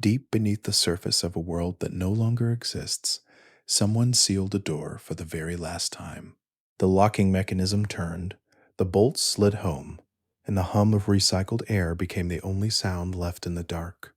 Deep beneath the surface of a world that no longer exists, someone sealed a door for the very last time. The locking mechanism turned, the bolts slid home, and the hum of recycled air became the only sound left in the dark.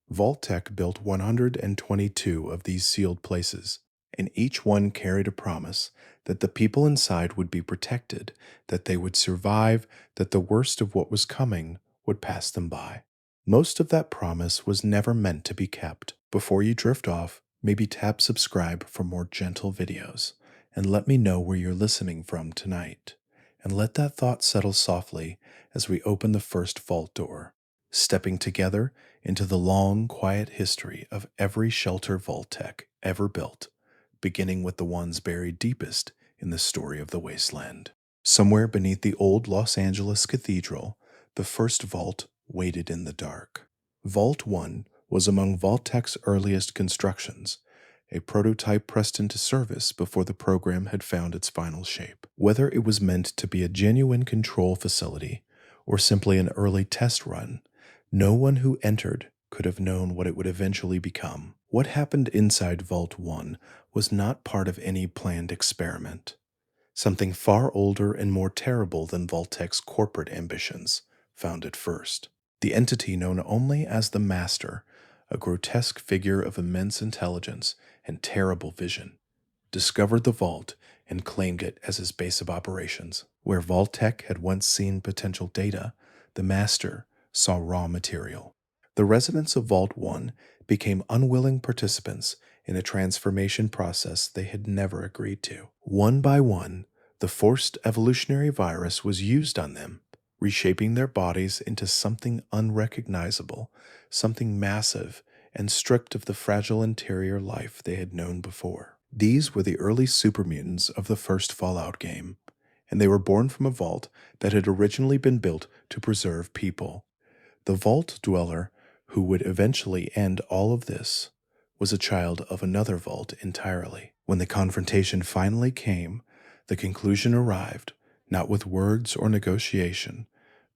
Vault-Tec built 122 of these sealed places, and each one carried a promise that the people inside would be protected, that they would survive, that the worst of what was coming would pass them by. Most of that promise was never meant to be kept. Before you drift off, maybe tap subscribe for more gentle videos, and let me know where you're listening from tonight. And let that thought settle softly as we open the first vault door, stepping together into the long, quiet history of every shelter Vault-Tec ever built, beginning with the ones buried deepest in the story of the wasteland. Somewhere beneath the old Los Angeles Cathedral, the first vault waited in the dark. Vault 1 was among Vault-Tec's earliest constructions, a prototype pressed into service before the program had found its final shape. Whether it was meant to be a genuine control facility or simply an early test run, no one who entered could have known what it would eventually become. What happened inside Vault 1 was not part of any planned experiment. Something far older and more terrible than Vault-Tec's corporate ambitions found it first. The entity known only as the Master, a grotesque figure of immense intelligence and terrible vision, discovered the vault and claimed it as his base of operations. Where Vault-Tec had once seen potential data, the Master saw raw material. The residents of Vault 1 became unwilling participants in a transformation process they had never agreed to. One by one, the forced evolutionary virus was used on them, reshaping their bodies into something unrecognizable, something massive and stripped of the fragile interior life they had known before. These were the early supermutants of the first Fallout game, and they were born from a vault that had originally been built to preserve people. The vault dweller who would eventually end all of this was a child of another vault entirely. When the confrontation finally came, the conclusion arrived, not with words or negotiation,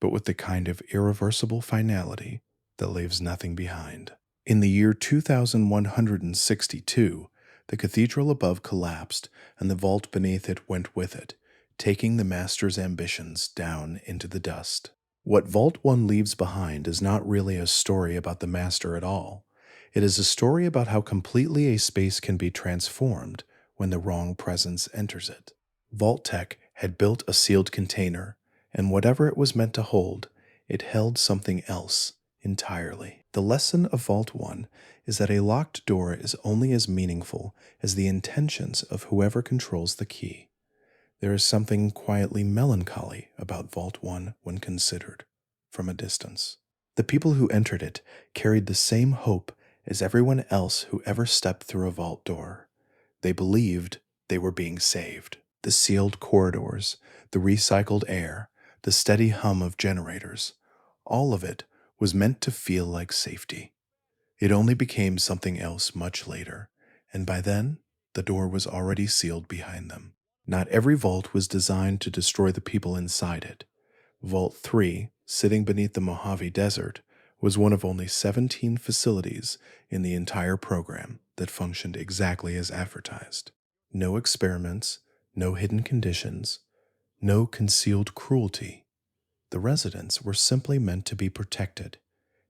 but with the kind of irreversible finality that leaves nothing behind. In the year 2162, the cathedral above collapsed, and the vault beneath it went with it, taking the Master's ambitions down into the dust. What Vault 1 leaves behind is not really a story about the Master at all. It is a story about how completely a space can be transformed when the wrong presence enters it. Vault-Tec had built a sealed container, and whatever it was meant to hold, it held something else entirely. The lesson of Vault 1 is that a locked door is only as meaningful as the intentions of whoever controls the key. There is something quietly melancholy about Vault 1 when considered from a distance. The people who entered it carried the same hope as everyone else who ever stepped through a vault door. They believed they were being saved. The sealed corridors, the recycled air, the steady hum of generators, all of it was meant to feel like safety. It only became something else much later, and by then, the door was already sealed behind them. Not every vault was designed to destroy the people inside it. Vault 3, sitting beneath the Mojave Desert, was one of only 17 facilities in the entire program that functioned exactly as advertised. No experiments, no hidden conditions, no concealed cruelty. The residents were simply meant to be protected,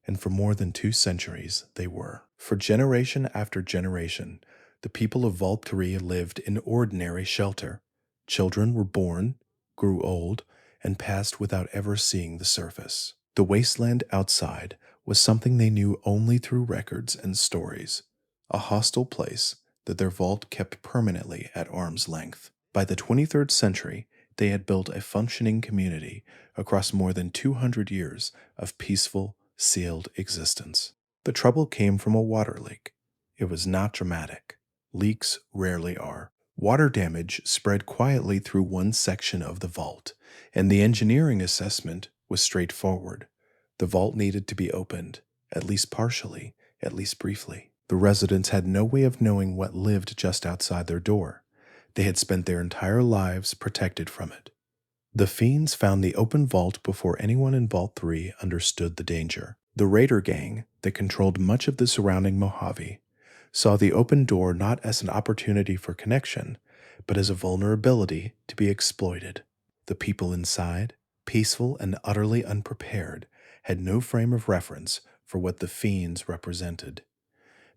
and for more than 2 centuries they were. For generation after generation, the people of Vault 3 lived in ordinary shelter. Children were born, grew old, and passed without ever seeing the surface. The wasteland outside was something they knew only through records and stories, a hostile place that their vault kept permanently at arm's length. By the 23rd century, they had built a functioning community across more than 200 years of peaceful, sealed existence. The trouble came from a water leak. It was not dramatic. Leaks rarely are. Water damage spread quietly through one section of the vault, and the engineering assessment was straightforward. The vault needed to be opened, at least partially, at least briefly. The residents had no way of knowing what lived just outside their door. They had spent their entire lives protected from it. The fiends found the open vault before anyone in Vault 3 understood the danger. The Raider Gang, that controlled much of the surrounding Mojave, saw the open door not as an opportunity for connection, but as a vulnerability to be exploited. The people inside, peaceful and utterly unprepared, had no frame of reference for what the fiends represented.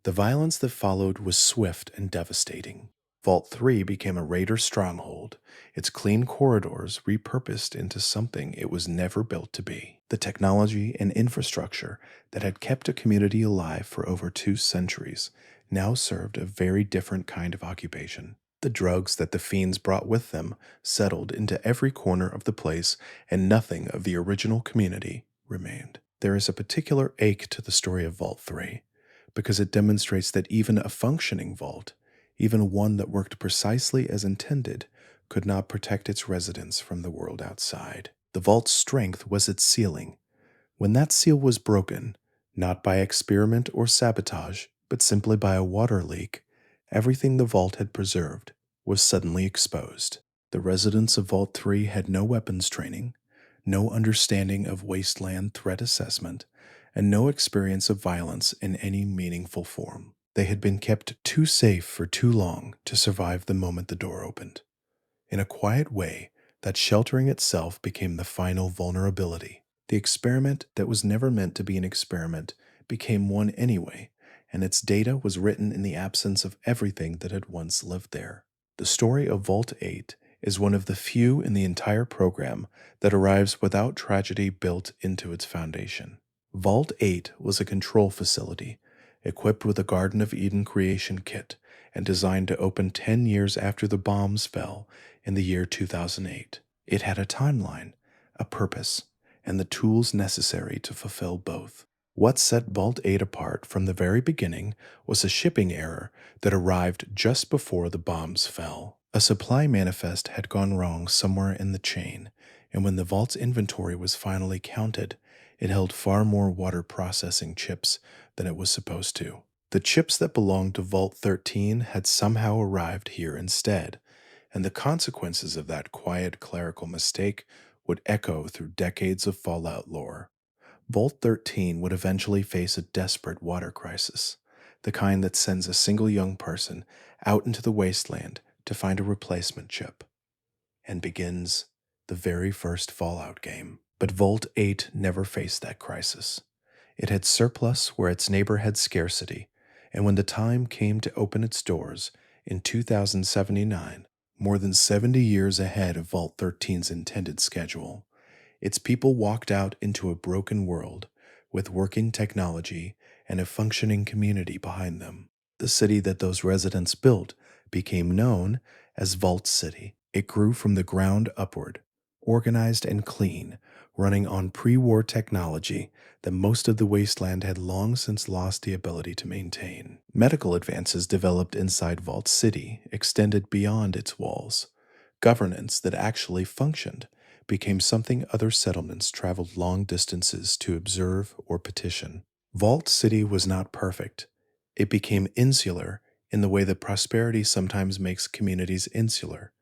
The violence that followed was swift and devastating. Vault 3 became a raider stronghold, its clean corridors repurposed into something it was never built to be. The technology and infrastructure that had kept a community alive for over 2 centuries now served a very different kind of occupation. The drugs that the fiends brought with them settled into every corner of the place, and nothing of the original community remained. There is a particular ache to the story of Vault 3, because it demonstrates that even a functioning vault, even one that worked precisely as intended, could not protect its residents from the world outside. The vault's strength was its ceiling. When that seal was broken, not by experiment or sabotage, but simply by a water leak, everything the vault had preserved was suddenly exposed. The residents of Vault 3 had no weapons training, no understanding of wasteland threat assessment, and no experience of violence in any meaningful form. They had been kept too safe for too long to survive the moment the door opened. In a quiet way, that sheltering itself became the final vulnerability. The experiment that was never meant to be an experiment became one anyway, and its data was written in the absence of everything that had once lived there. The story of Vault 8 is one of the few in the entire program that arrives without tragedy built into its foundation. Vault 8 was a control facility, equipped with a Garden of Eden creation kit, and designed to open 10 years after the bombs fell in the year 2008. It had a timeline, a purpose, and the tools necessary to fulfill both. What set Vault 8 apart from the very beginning was a shipping error that arrived just before the bombs fell. A supply manifest had gone wrong somewhere in the chain, and when the vault's inventory was finally counted, it held far more water processing chips than it was supposed to. The chips that belonged to Vault 13 had somehow arrived here instead, and the consequences of that quiet clerical mistake would echo through decades of Fallout lore. Vault 13 would eventually face a desperate water crisis, the kind that sends a single young person out into the wasteland to find a replacement chip, and begins the very first Fallout game. But Vault 8 never faced that crisis. It had surplus where its neighbor had scarcity, and when the time came to open its doors in 2079, more than 70 years ahead of Vault 13's intended schedule, its people walked out into a broken world with working technology and a functioning community behind them. The city that those residents built became known as Vault City. It grew from the ground upward, organized and clean, running on pre-war technology that most of the wasteland had long since lost the ability to maintain. Medical advances developed inside Vault City extended beyond its walls. Governance that actually functioned became something other settlements traveled long distances to observe or petition. Vault City was not perfect. It became insular in the way that prosperity sometimes makes communities insular,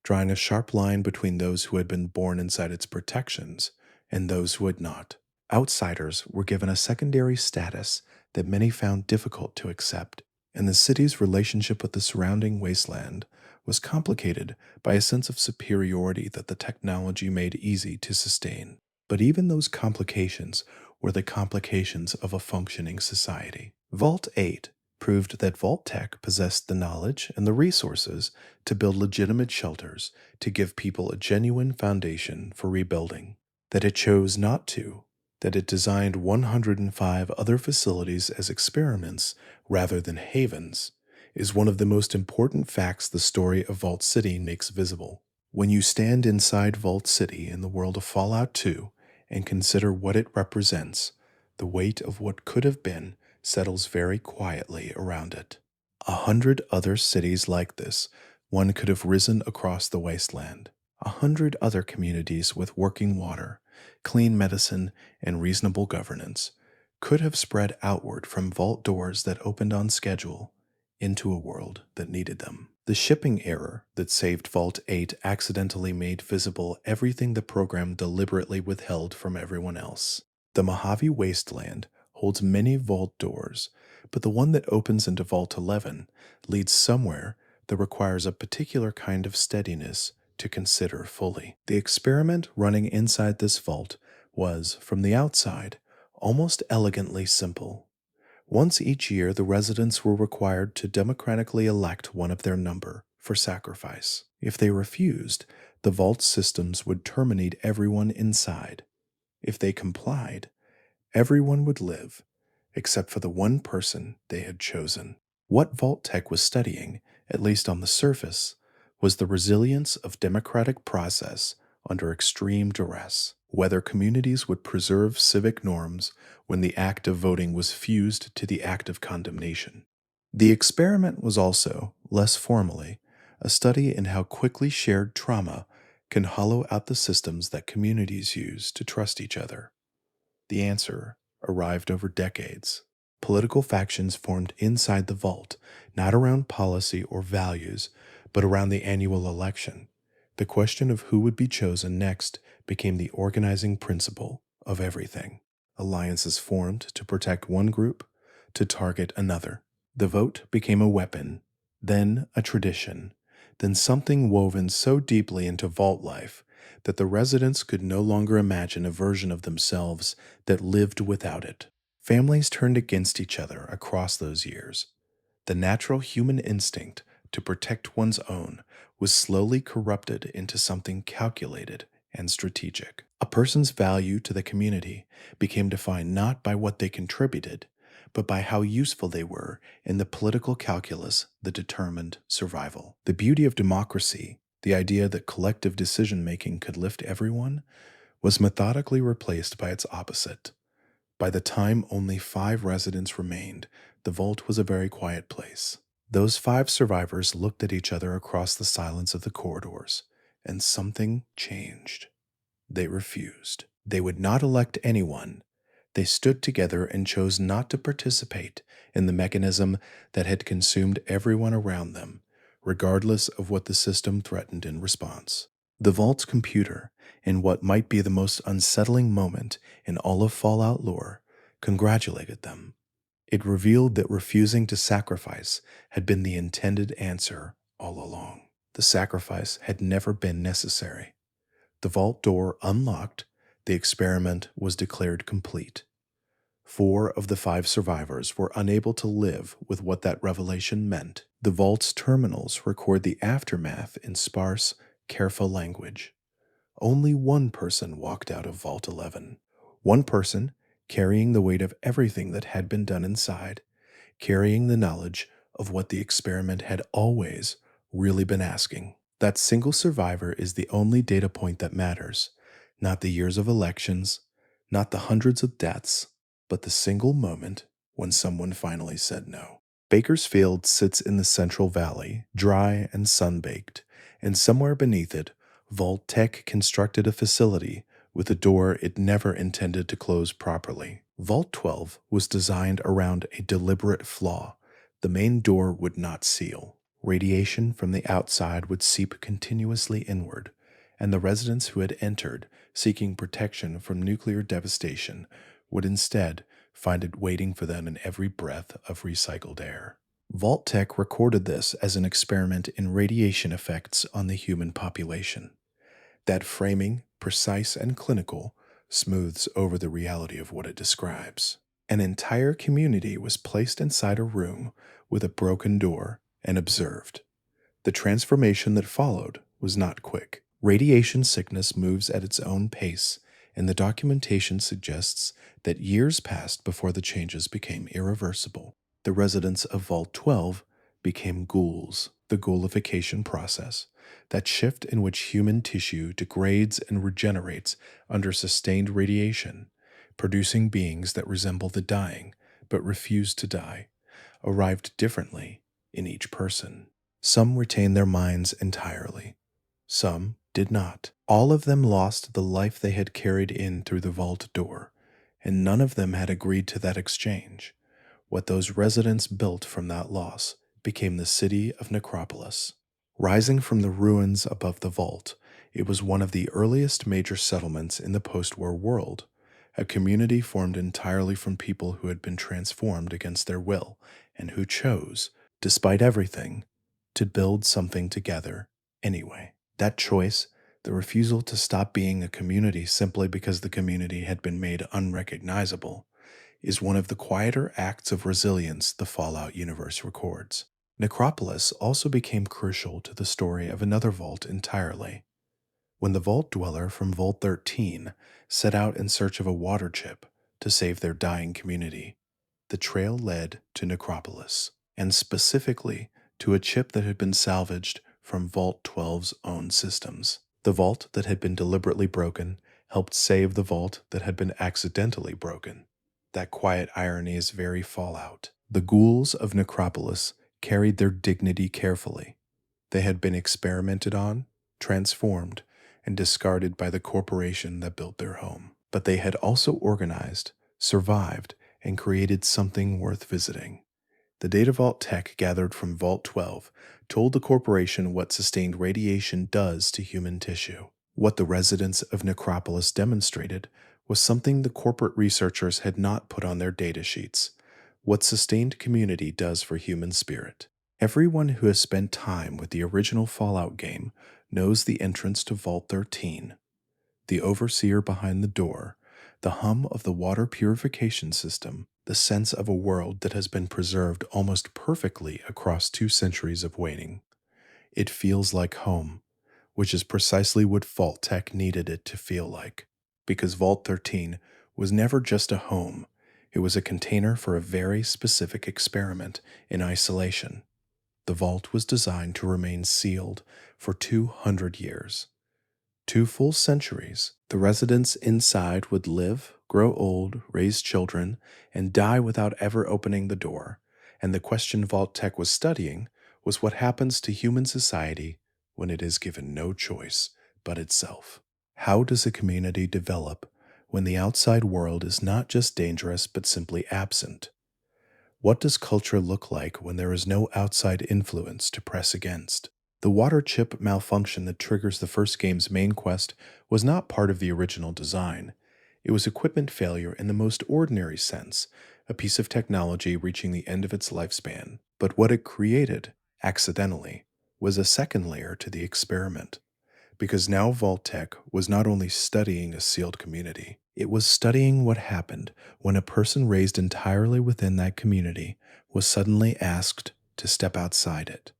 drawing a sharp line between those who had been born inside its protections and those who had not. Outsiders were given a secondary status that many found difficult to accept, and the city's relationship with the surrounding wasteland was complicated by a sense of superiority that the technology made easy to sustain. But even those complications were the complications of a functioning society. Vault 8 proved that Vault Tech possessed the knowledge and the resources to build legitimate shelters to give people a genuine foundation for rebuilding. That it chose not to, that it designed 105 other facilities as experiments rather than havens, is one of the most important facts the story of Vault City makes visible. When you stand inside Vault City in the world of Fallout 2 and consider what it represents, the weight of what could have been settles very quietly around it. 100 other cities like this, one could have risen across the wasteland. 100 other communities with working water, clean medicine, and reasonable governance could have spread outward from vault doors that opened on schedule into a world that needed them. The shipping error that saved Vault 8 accidentally made visible everything the program deliberately withheld from everyone else. The Mojave Wasteland holds many vault doors, but the one that opens into Vault 11 leads somewhere that requires a particular kind of steadiness to consider fully. The experiment running inside this vault was, from the outside, almost elegantly simple. Once each year, the residents were required to democratically elect one of their number for sacrifice. If they refused, the vault systems would terminate everyone inside. If they complied, everyone would live, except for the one person they had chosen. What Vault Tech was studying, at least on the surface, was the resilience of democratic process under extreme duress, whether communities would preserve civic norms when the act of voting was fused to the act of condemnation. The experiment was also, less formally, a study in how quickly shared trauma can hollow out the systems that communities use to trust each other. The answer arrived over decades. Political factions formed inside the vault, not around policy or values, but around the annual election. The question of who would be chosen next became the organizing principle of everything. Alliances formed to protect one group, to target another. The vote became a weapon, then a tradition, then something woven so deeply into vault life that the residents could no longer imagine a version of themselves that lived without it. Families turned against each other across those years. The natural human instinct to protect one's own was slowly corrupted into something calculated and strategic. A person's value to the community became defined not by what they contributed, but by how useful they were in the political calculus that determined survival. The beauty of democracy, the idea that collective decision-making could lift everyone, was methodically replaced by its opposite. By the time only 5 residents remained, the vault was a very quiet place. Those 5 survivors looked at each other across the silence of the corridors, and something changed. They refused. They would not elect anyone. They stood together and chose not to participate in the mechanism that had consumed everyone around them, regardless of what the system threatened in response. The vault's computer, in what might be the most unsettling moment in all of Fallout lore, congratulated them. It revealed that refusing to sacrifice had been the intended answer all along. The sacrifice had never been necessary. The vault door unlocked, the experiment was declared complete. 4 of the 5 survivors were unable to live with what that revelation meant. The vault's terminals record the aftermath in sparse, careful language. Only one person walked out of Vault 11. One person carrying the weight of everything that had been done inside, carrying the knowledge of what the experiment had always really been asking. That single survivor is the only data point that matters, not the years of elections, not the hundreds of deaths, but the single moment when someone finally said no. Bakersfield sits in the Central Valley, dry and sun-baked, and somewhere beneath it, Vault Tech constructed a facility with a door it never intended to close properly. Vault 12 was designed around a deliberate flaw. The main door would not seal. Radiation from the outside would seep continuously inward, and the residents who had entered, seeking protection from nuclear devastation, would instead find it waiting for them in every breath of recycled air. Vault Tech recorded this as an experiment in radiation effects on the human population. That framing, precise and clinical, smooths over the reality of what it describes. An entire community was placed inside a room with a broken door and observed. The transformation that followed was not quick. Radiation sickness moves at its own pace, and the documentation suggests that years passed before the changes became irreversible. The residents of Vault 12 became ghouls, the ghoulification process, that shift in which human tissue degrades and regenerates under sustained radiation, producing beings that resemble the dying but refuse to die, arrived differently in each person. Some retained their minds entirely. Some did not. All of them lost the life they had carried in through the vault door, and none of them had agreed to that exchange. What those residents built from that loss became the city of Necropolis. Rising from the ruins above the vault, it was one of the earliest major settlements in the post-war world, a community formed entirely from people who had been transformed against their will and who chose, despite everything, to build something together anyway. That choice, the refusal to stop being a community simply because the community had been made unrecognizable, is one of the quieter acts of resilience the Fallout universe records. Necropolis also became crucial to the story of another vault entirely. When the Vault Dweller from Vault 13 set out in search of a water chip to save their dying community, the trail led to Necropolis, and specifically to a chip that had been salvaged from Vault 12's own systems. The vault that had been deliberately broken helped save the vault that had been accidentally broken. That quiet irony is very Fallout. The ghouls of Necropolis carried their dignity carefully. They had been experimented on, transformed, and discarded by the corporation that built their home. But they had also organized, survived, and created something worth visiting. The data vault tech gathered from Vault 12 told the corporation what sustained radiation does to human tissue. What the residents of Necropolis demonstrated was something the corporate researchers had not put on their data sheets: what sustained community does for human spirit. Everyone who has spent time with the original Fallout game knows the entrance to Vault 13. The overseer behind the door, the hum of the water purification system, the sense of a world that has been preserved almost perfectly across 2 centuries of waiting. It feels like home, which is precisely what Vault Tech needed it to feel like. Because Vault 13 was never just a home, it was a container for a very specific experiment in isolation. The vault was designed to remain sealed for 200 years. 2 full centuries. The residents inside would live, grow old, raise children, and die without ever opening the door. And the question Vault Tech was studying was what happens to human society when it is given no choice but itself. How does a community develop when the outside world is not just dangerous but simply absent? What does culture look like when there is no outside influence to press against? The water chip malfunction that triggers the first game's main quest was not part of the original design. It was equipment failure in the most ordinary sense, a piece of technology reaching the end of its lifespan. But what it created, accidentally, was a second layer to the experiment. Because now Vault-Tec was not only studying a sealed community, it was studying what happened when a person raised entirely within that community was suddenly asked to step outside it.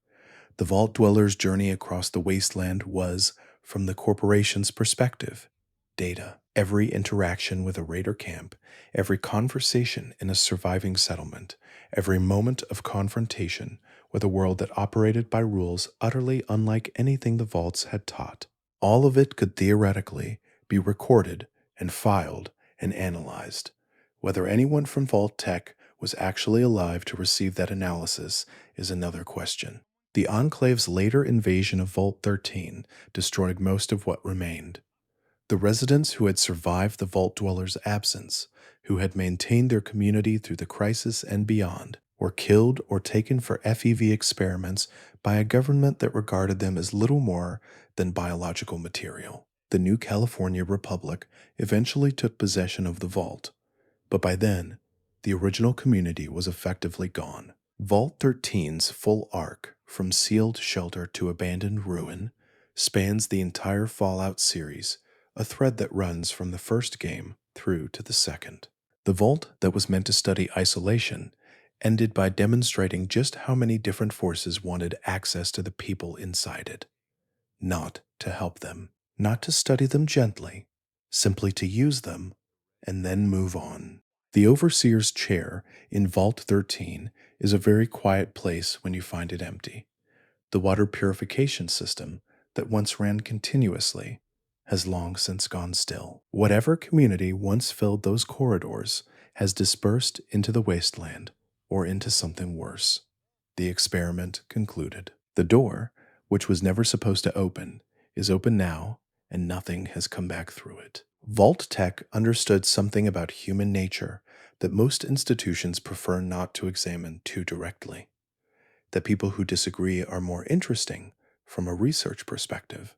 The Vault Dweller's journey across the wasteland was, from the corporation's perspective, data. Every interaction with a raider camp, every conversation in a surviving settlement, every moment of confrontation with a world that operated by rules utterly unlike anything the vaults had taught. All of it could theoretically be recorded and filed and analyzed. Whether anyone from Vault Tech was actually alive to receive that analysis is another question. The Enclave's later invasion of Vault 13 destroyed most of what remained. The residents who had survived the Vault Dweller's absence, who had maintained their community through the crisis and beyond, were killed or taken for FEV experiments by a government that regarded them as little more than biological material. The New California Republic eventually took possession of the vault, but by then, the original community was effectively gone. Vault 13's full arc, from sealed shelter to abandoned ruin, spans the entire Fallout series, a thread that runs from the first game through to the second. The vault that was meant to study isolation ended by demonstrating just how many different forces wanted access to the people inside it. Not to help them, not to study them gently, simply to use them and then move on. The Overseer's chair in Vault 13 is a very quiet place when you find it empty. The water purification system that once ran continuously has long since gone still. Whatever community once filled those corridors has dispersed into the wasteland or into something worse. The experiment concluded. The door, which was never supposed to open, is open now, and nothing has come back through it. Vault Tech understood something about human nature that most institutions prefer not to examine too directly. That people who disagree are more interesting from a research perspective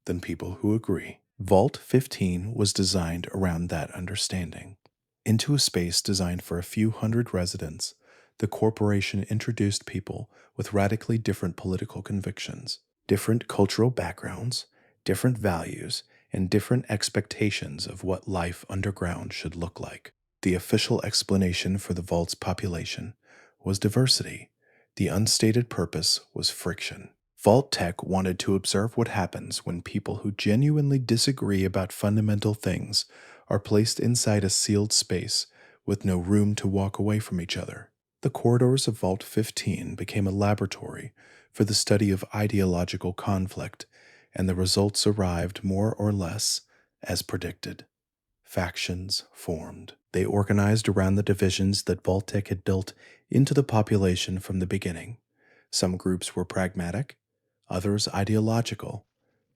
than people who agree. Vault 15 was designed around that understanding. Into a space designed for a few hundred residents, the corporation introduced people with radically different political convictions, different cultural backgrounds, different values, and different expectations of what life underground should look like. The official explanation for the vault's population was diversity. The unstated purpose was friction. Vault Tech wanted to observe what happens when people who genuinely disagree about fundamental things are placed inside a sealed space with no room to walk away from each other. The corridors of Vault 15 became a laboratory for the study of ideological conflict, and the results arrived more or less as predicted. Factions formed. They organized around the divisions that Vault-Tec had built into the population from the beginning. Some groups were pragmatic, others ideological,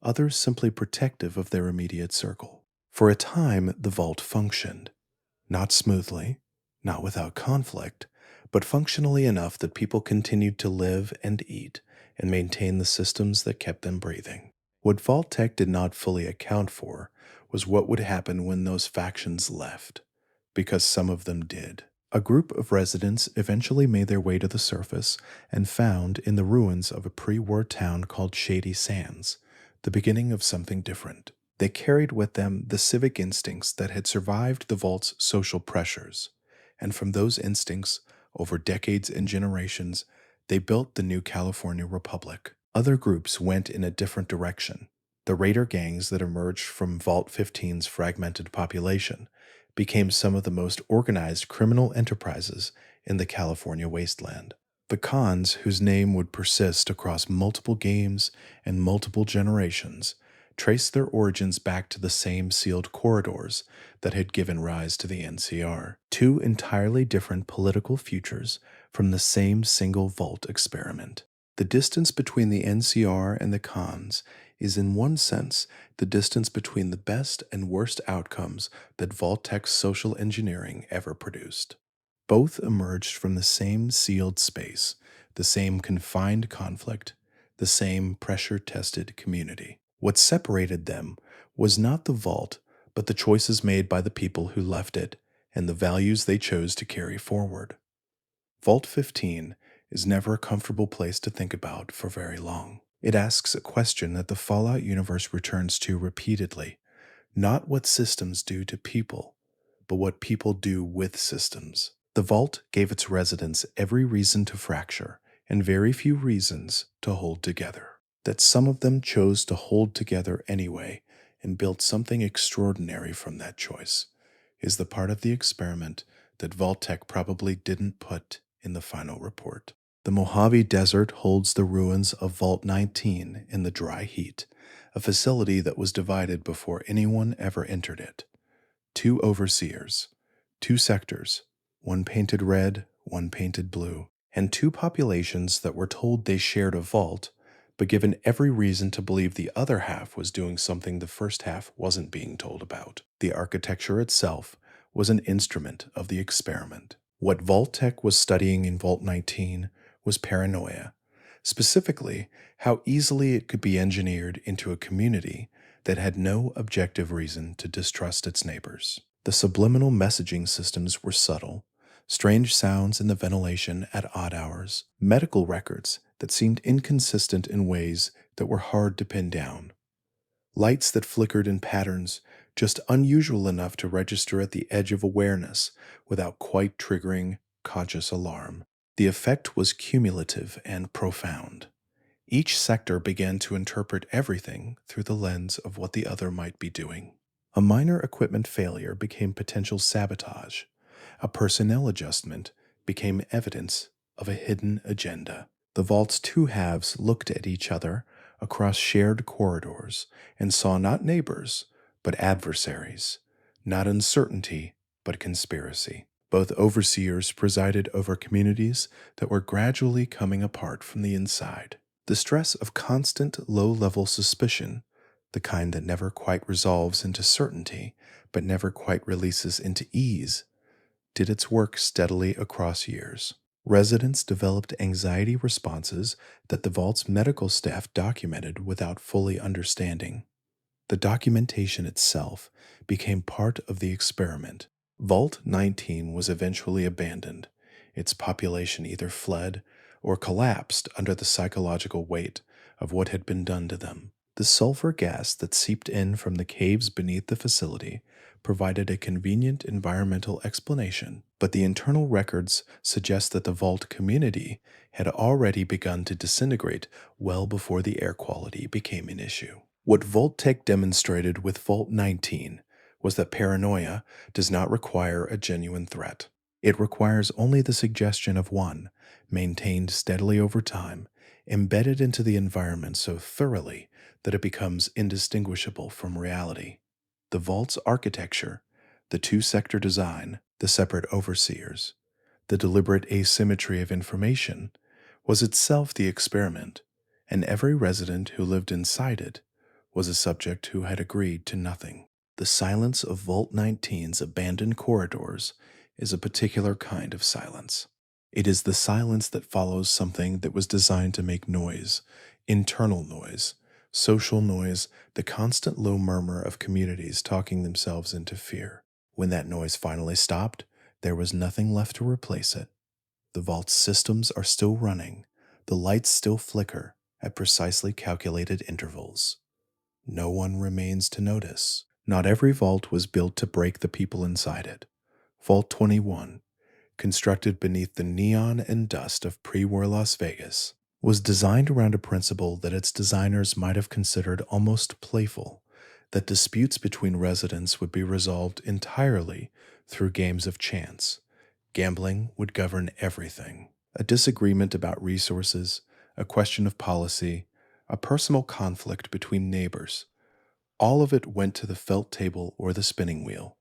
others simply protective of their immediate circle. For a time, the Vault functioned. Not smoothly, not without conflict, but functionally enough that people continued to live and eat and maintain the systems that kept them breathing. What Vault-Tec did not fully account for was what would happen when those factions left, because some of them did. A group of residents eventually made their way to the surface and found in the ruins of a pre-war town called Shady Sands the beginning of something different. They carried with them the civic instincts that had survived the Vault's social pressures, and from those instincts, over decades and generations, they built the new California Republic. Other groups went in a different direction. The raider gangs that emerged from Vault 15's fragmented population became some of the most organized criminal enterprises in the California wasteland. The Khans, whose name would persist across multiple games and multiple generations, traced their origins back to the same sealed corridors that had given rise to the NCR. Two entirely different political futures from the same single vault experiment. The distance between the NCR and the Khans is in one sense the distance between the best and worst outcomes that Vault-Tec's social engineering ever produced. Both emerged from the same sealed space, the same confined conflict, the same pressure-tested community. What separated them was not the vault, but the choices made by the people who left it and the values they chose to carry forward. Vault 15 is never a comfortable place to think about for very long. It asks a question that the Fallout universe returns to repeatedly, not what systems do to people, but what people do with systems. The Vault gave its residents every reason to fracture and very few reasons to hold together. That some of them chose to hold together anyway and built something extraordinary from that choice is the part of the experiment that Vault-Tec probably didn't put in the final report. The Mojave Desert holds the ruins of Vault 19 in the dry heat, a facility that was divided before anyone ever entered it. 2 overseers, 2 sectors, one painted red, one painted blue, and 2 populations that were told they shared a vault, but given every reason to believe the other half was doing something the first half wasn't being told about. The architecture itself was an instrument of the experiment. What Vault-Tec was studying in Vault 19 was paranoia, specifically how easily it could be engineered into a community that had no objective reason to distrust its neighbors. The subliminal messaging systems were subtle, strange sounds in the ventilation at odd hours, medical records that seemed inconsistent in ways that were hard to pin down, lights that flickered in patterns just unusual enough to register at the edge of awareness without quite triggering conscious alarm. The effect was cumulative and profound. Each sector began to interpret everything through the lens of what the other might be doing. A minor equipment failure became potential sabotage. A personnel adjustment became evidence of a hidden agenda. The vault's 2 halves looked at each other across shared corridors and saw not neighbors, but adversaries, not uncertainty, but conspiracy. Both overseers presided over communities that were gradually coming apart from the inside. The stress of constant low-level suspicion, the kind that never quite resolves into certainty, but never quite releases into ease, did its work steadily across years. Residents developed anxiety responses that the vault's medical staff documented without fully understanding. The documentation itself became part of the experiment. Vault 19 was eventually abandoned. Its population either fled or collapsed under the psychological weight of what had been done to them. The sulfur gas that seeped in from the caves beneath the facility provided a convenient environmental explanation, but the internal records suggest that the vault community had already begun to disintegrate well before the air quality became an issue. What Vault Tech demonstrated with Vault 19 was that paranoia does not require a genuine threat. It requires only the suggestion of one, maintained steadily over time, embedded into the environment so thoroughly that it becomes indistinguishable from reality. The vault's architecture, the two-sector design, the separate overseers, the deliberate asymmetry of information, was itself the experiment, and every resident who lived inside it was a subject who had agreed to nothing. The silence of Vault 19's abandoned corridors is a particular kind of silence. It is the silence that follows something that was designed to make noise, internal noise, social noise, the constant low murmur of communities talking themselves into fear. When that noise finally stopped, there was nothing left to replace it. The vault's systems are still running, the lights still flicker at precisely calculated intervals. No one remains to notice. Not every vault was built to break the people inside it. Vault 21, constructed beneath the neon and dust of pre-war Las Vegas, was designed around a principle that its designers might have considered almost playful, that disputes between residents would be resolved entirely through games of chance. Gambling would govern everything. A disagreement about resources, a question of policy, a personal conflict between neighbors, all of it went to the felt table or the spinning wheel,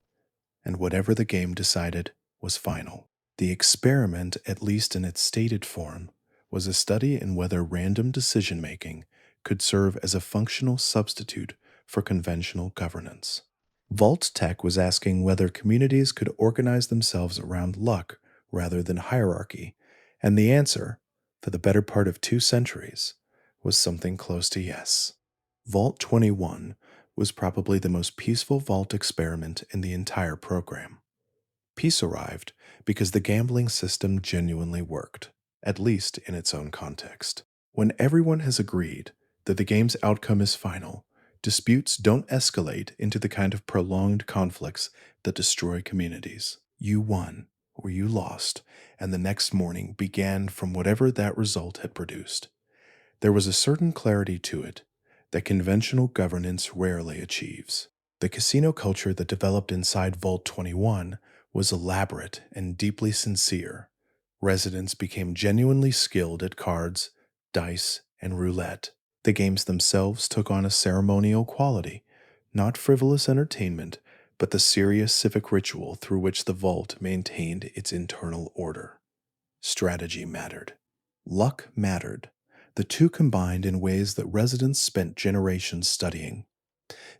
and whatever the game decided was final. The experiment, at least in its stated form, was a study in whether random decision-making could serve as a functional substitute for conventional governance. Vault Tech was asking whether communities could organize themselves around luck rather than hierarchy, and the answer, for the better part of 2 centuries, was something close to yes. Vault 21 was probably the most peaceful vault experiment in the entire program. Peace arrived because the gambling system genuinely worked, at least in its own context. When everyone has agreed that the game's outcome is final, disputes don't escalate into the kind of prolonged conflicts that destroy communities. You won, or you lost, and the next morning began from whatever that result had produced. There was a certain clarity to it that conventional governance rarely achieves. The casino culture that developed inside Vault 21 was elaborate and deeply sincere. Residents became genuinely skilled at cards, dice, and roulette. The games themselves took on a ceremonial quality, not frivolous entertainment, but the serious civic ritual through which the vault maintained its internal order. Strategy mattered. Luck mattered. The two combined in ways that residents spent generations studying.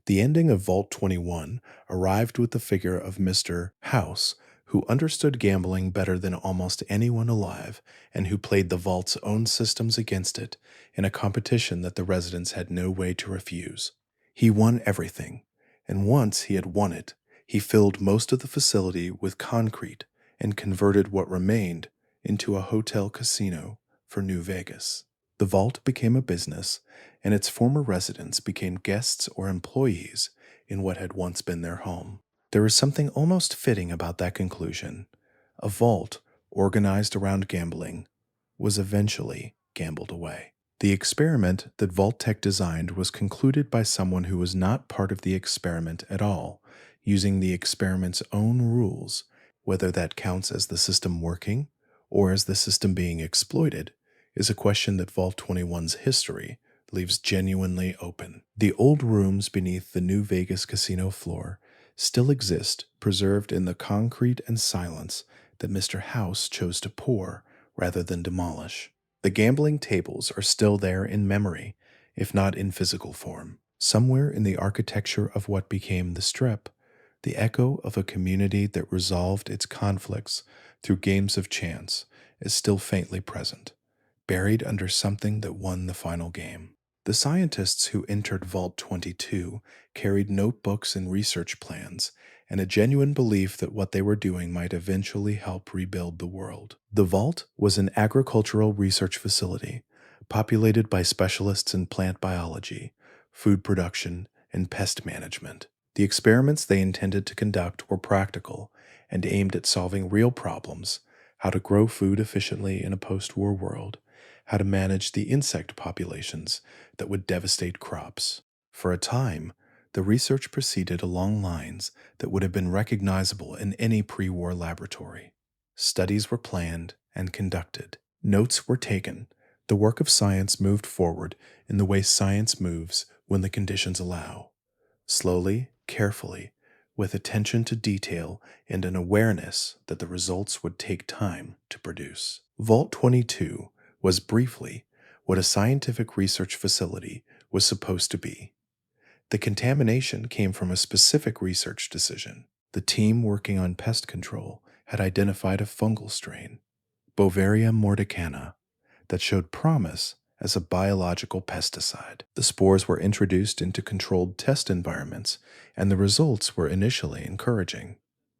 The ending of Vault 21 arrived with the figure of Mr. House, who understood gambling better than almost anyone alive, and who played the vault's own systems against it in a competition that the residents had no way to refuse. He won everything, and once he had won it, he filled most of the facility with concrete and converted what remained into a hotel casino for New Vegas. The vault became a business, and its former residents became guests or employees in what had once been their home. There is something almost fitting about that conclusion. A vault, organized around gambling, was eventually gambled away. The experiment that Vault Tech designed was concluded by someone who was not part of the experiment at all, using the experiment's own rules, whether that counts as the system working or as the system being exploited is a question that Vault 21's history leaves genuinely open. The old rooms beneath the New Vegas casino floor still exist, preserved in the concrete and silence that Mr. House chose to pour rather than demolish. The gambling tables are still there in memory, if not in physical form. Somewhere in the architecture of what became the Strip, the echo of a community that resolved its conflicts through games of chance is still faintly present, buried under something that won the final game. The scientists who entered Vault 22 carried notebooks and research plans, and a genuine belief that what they were doing might eventually help rebuild the world. The Vault was an agricultural research facility populated by specialists in plant biology, food production, and pest management. The experiments they intended to conduct were practical and aimed at solving real problems: how to grow food efficiently in a post war world, how to manage the insect populations that would devastate crops. For a time, the research proceeded along lines that would have been recognizable in any pre war laboratory. Studies were planned and conducted, notes were taken. The work of science moved forward in the way science moves when the conditions allow. Slowly, carefully, with attention to detail and an awareness that the results would take time to produce. Vault 22 was briefly what a scientific research facility was supposed to be. The contamination came from a specific research decision. The team working on pest control had identified a fungal strain, Bovaria mordicana, that showed promise as a biological pesticide. The spores were introduced into controlled test environments, and the results were initially encouraging.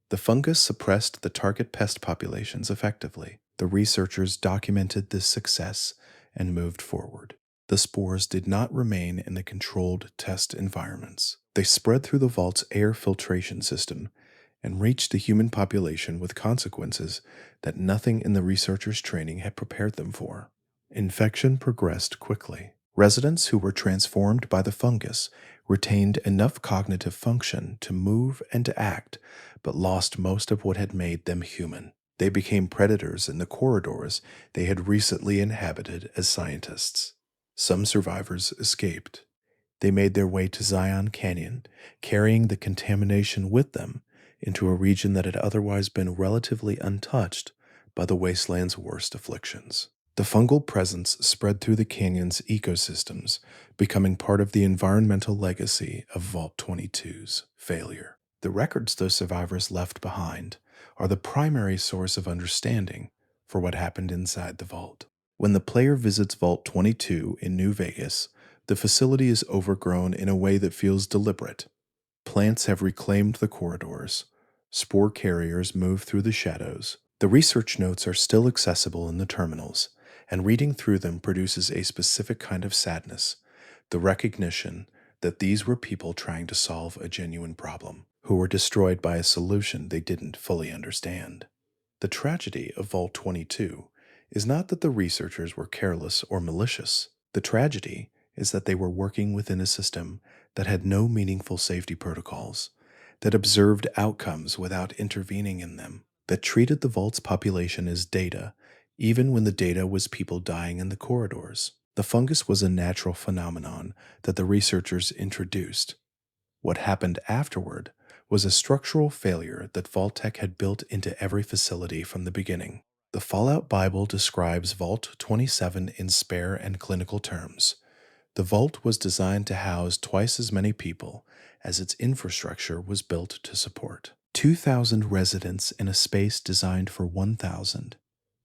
The fungus suppressed the target pest populations effectively. The researchers documented this success and moved forward. The spores did not remain in the controlled test environments. They spread through the vault's air filtration system and reached the human population with consequences that nothing in the researchers' training had prepared them for. Infection progressed quickly. Residents who were transformed by the fungus retained enough cognitive function to move and to act, but lost most of what had made them human. They became predators in the corridors they had recently inhabited as scientists. Some survivors escaped. They made their way to Zion Canyon, carrying the contamination with them into a region that had otherwise been relatively untouched by the wasteland's worst afflictions. The fungal presence spread through the canyon's ecosystems, becoming part of the environmental legacy of Vault 22's failure. The records those survivors left behind are the primary source of understanding for what happened inside the vault. When the player visits Vault 22 in New Vegas, the facility is overgrown in a way that feels deliberate. Plants have reclaimed the corridors. Spore carriers move through the shadows. The research notes are still accessible in the terminals, and reading through them produces a specific kind of sadness, the recognition that these were people trying to solve a genuine problem, who were destroyed by a solution they didn't fully understand. The tragedy of Vault 22 is not that the researchers were careless or malicious. The tragedy is that they were working within a system that had no meaningful safety protocols, that observed outcomes without intervening in them, that treated the vault's population as data, even when the data was people dying in the corridors. The fungus was a natural phenomenon that the researchers introduced. What happened afterward was a structural failure that Vault-Tec had built into every facility from the beginning. The Fallout Bible describes Vault 27 in spare and clinical terms. The vault was designed to house twice as many people as its infrastructure was built to support. 2,000 residents in a space designed for 1,000.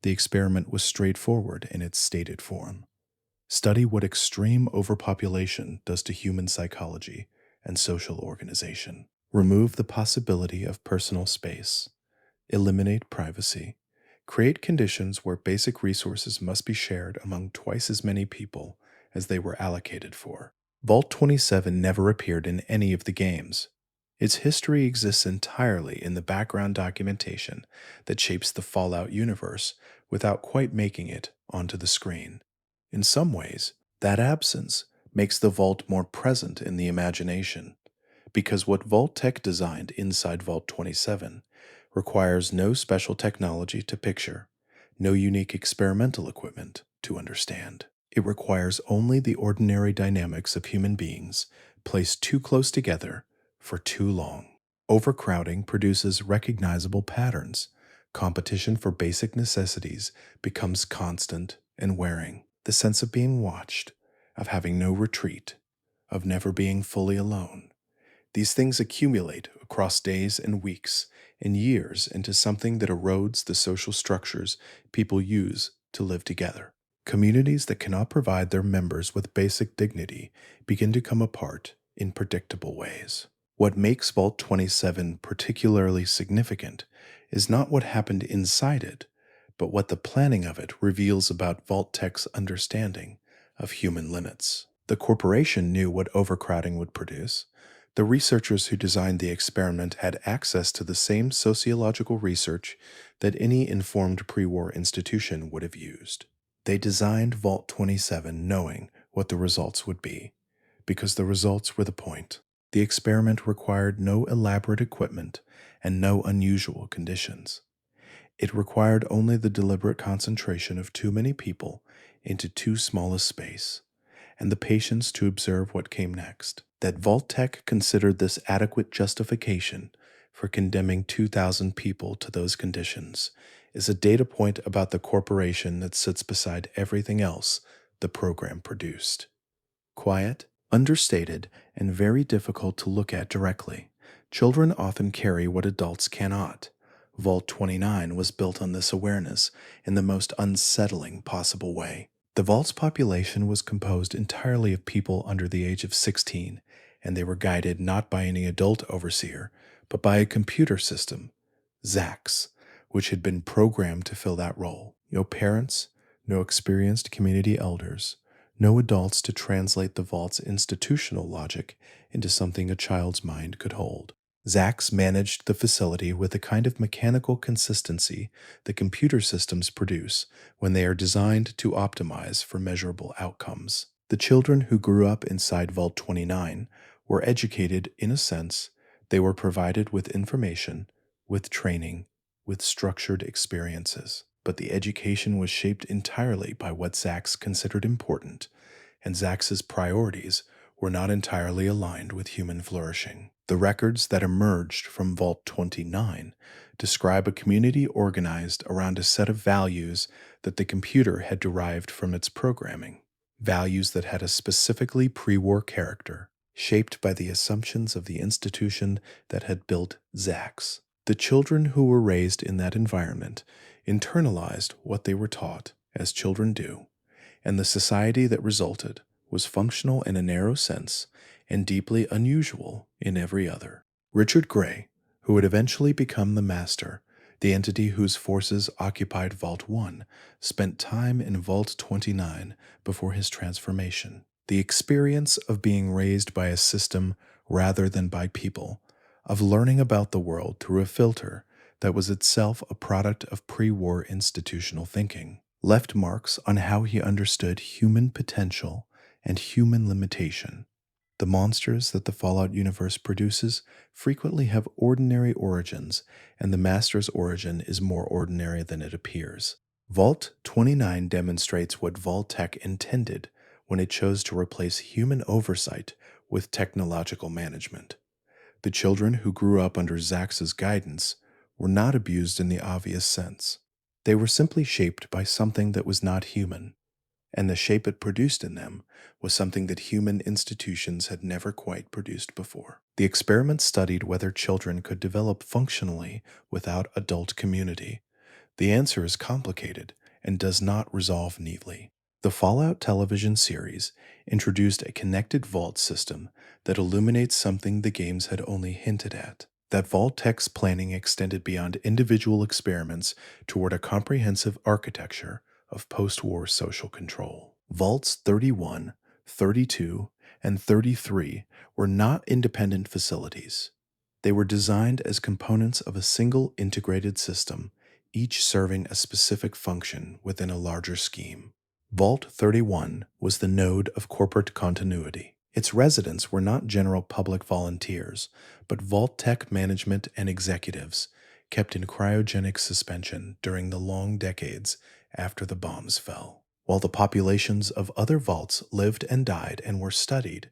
The experiment was straightforward in its stated form. Study what extreme overpopulation does to human psychology and social organization. Remove the possibility of personal space. Eliminate privacy. Create conditions where basic resources must be shared among twice as many people as they were allocated for. Vault 27 never appeared in any of the games. Its history exists entirely in the background documentation that shapes the Fallout universe without quite making it onto the screen. In some ways, that absence makes the Vault more present in the imagination, because what Vault-Tec designed inside Vault 27 requires no special technology to picture, no unique experimental equipment to understand. It requires only the ordinary dynamics of human beings placed too close together for too long. Overcrowding produces recognizable patterns. Competition for basic necessities becomes constant and wearing. The sense of being watched, of having no retreat, of never being fully alone. These things accumulate across days and weeks and years into something that erodes the social structures people use to live together. Communities that cannot provide their members with basic dignity begin to come apart in predictable ways. What makes Vault 27 particularly significant is not what happened inside it, but what the planning of it reveals about Vault Tech's understanding of human limits. The corporation knew what overcrowding would produce. The researchers who designed the experiment had access to the same sociological research that any informed pre-war institution would have used. They designed Vault 27 knowing what the results would be, because the results were the point. The experiment required no elaborate equipment and no unusual conditions. It required only the deliberate concentration of too many people into too small a space, and the patience to observe what came next. That Vault-Tec considered this adequate justification for condemning 2,000 people to those conditions is a data point about the corporation that sits beside everything else the program produced. Quiet, understated, and very difficult to look at directly. Children often carry what adults cannot. Vault 29 was built on this awareness in the most unsettling possible way. The Vault's population was composed entirely of people under the age of 16, and they were guided not by any adult overseer, but by a computer system, ZAX, which had been programmed to fill that role. No parents, no experienced community elders, no adults to translate the Vault's institutional logic into something a child's mind could hold. ZAX managed the facility with the kind of mechanical consistency that computer systems produce when they are designed to optimize for measurable outcomes. The children who grew up inside Vault 29 were educated in a sense. They were provided with information, with training, with structured experiences. But the education was shaped entirely by what ZAX considered important, and ZAX's priorities were not entirely aligned with human flourishing. The records that emerged from Vault 29 describe a community organized around a set of values that the computer had derived from its programming, values that had a specifically pre-war character, shaped by the assumptions of the institution that had built ZAX. The children who were raised in that environment internalized what they were taught, as children do, and the society that resulted was functional in a narrow sense and deeply unusual in every other. Richard Gray, who would eventually become the Master, the entity whose forces occupied Vault 1, spent time in Vault 29 before his transformation. The experience of being raised by a system rather than by people, of learning about the world through a filter that was itself a product of pre-war institutional thinking, left marks on how he understood human potential and human limitation. The monsters that the Fallout universe produces frequently have ordinary origins, and the Master's origin is more ordinary than it appears. Vault 29 demonstrates what Vault-Tec intended when it chose to replace human oversight with technological management. The children who grew up under ZAX's guidance were not abused in the obvious sense. They were simply shaped by something that was not human, and the shape it produced in them was something that human institutions had never quite produced before. The experiment studied whether children could develop functionally without adult community. The answer is complicated and does not resolve neatly. The Fallout television series introduced a connected vault system that illuminates something the games had only hinted at. That Vault-Tec's planning extended beyond individual experiments toward a comprehensive architecture of post-war social control. Vaults 31, 32, and 33 were not independent facilities. They were designed as components of a single integrated system, each serving a specific function within a larger scheme. Vault 31 was the node of corporate continuity. Its residents were not general public volunteers, but Vault-Tec management and executives kept in cryogenic suspension during the long decades after the bombs fell. While the populations of other vaults lived and died and were studied,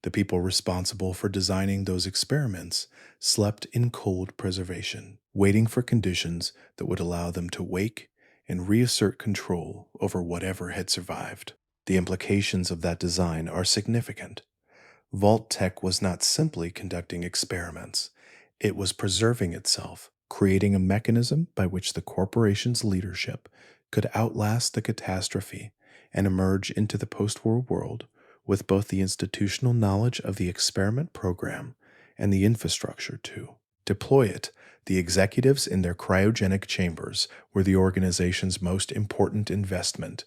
the people responsible for designing those experiments slept in cold preservation, waiting for conditions that would allow them to wake and reassert control over whatever had survived. The implications of that design are significant. Vault-Tec was not simply conducting experiments. It was preserving itself, creating a mechanism by which the corporation's leadership could outlast the catastrophe and emerge into the post-war world with both the institutional knowledge of the experiment program and the infrastructure to deploy it. The executives in their cryogenic chambers were the organization's most important investment,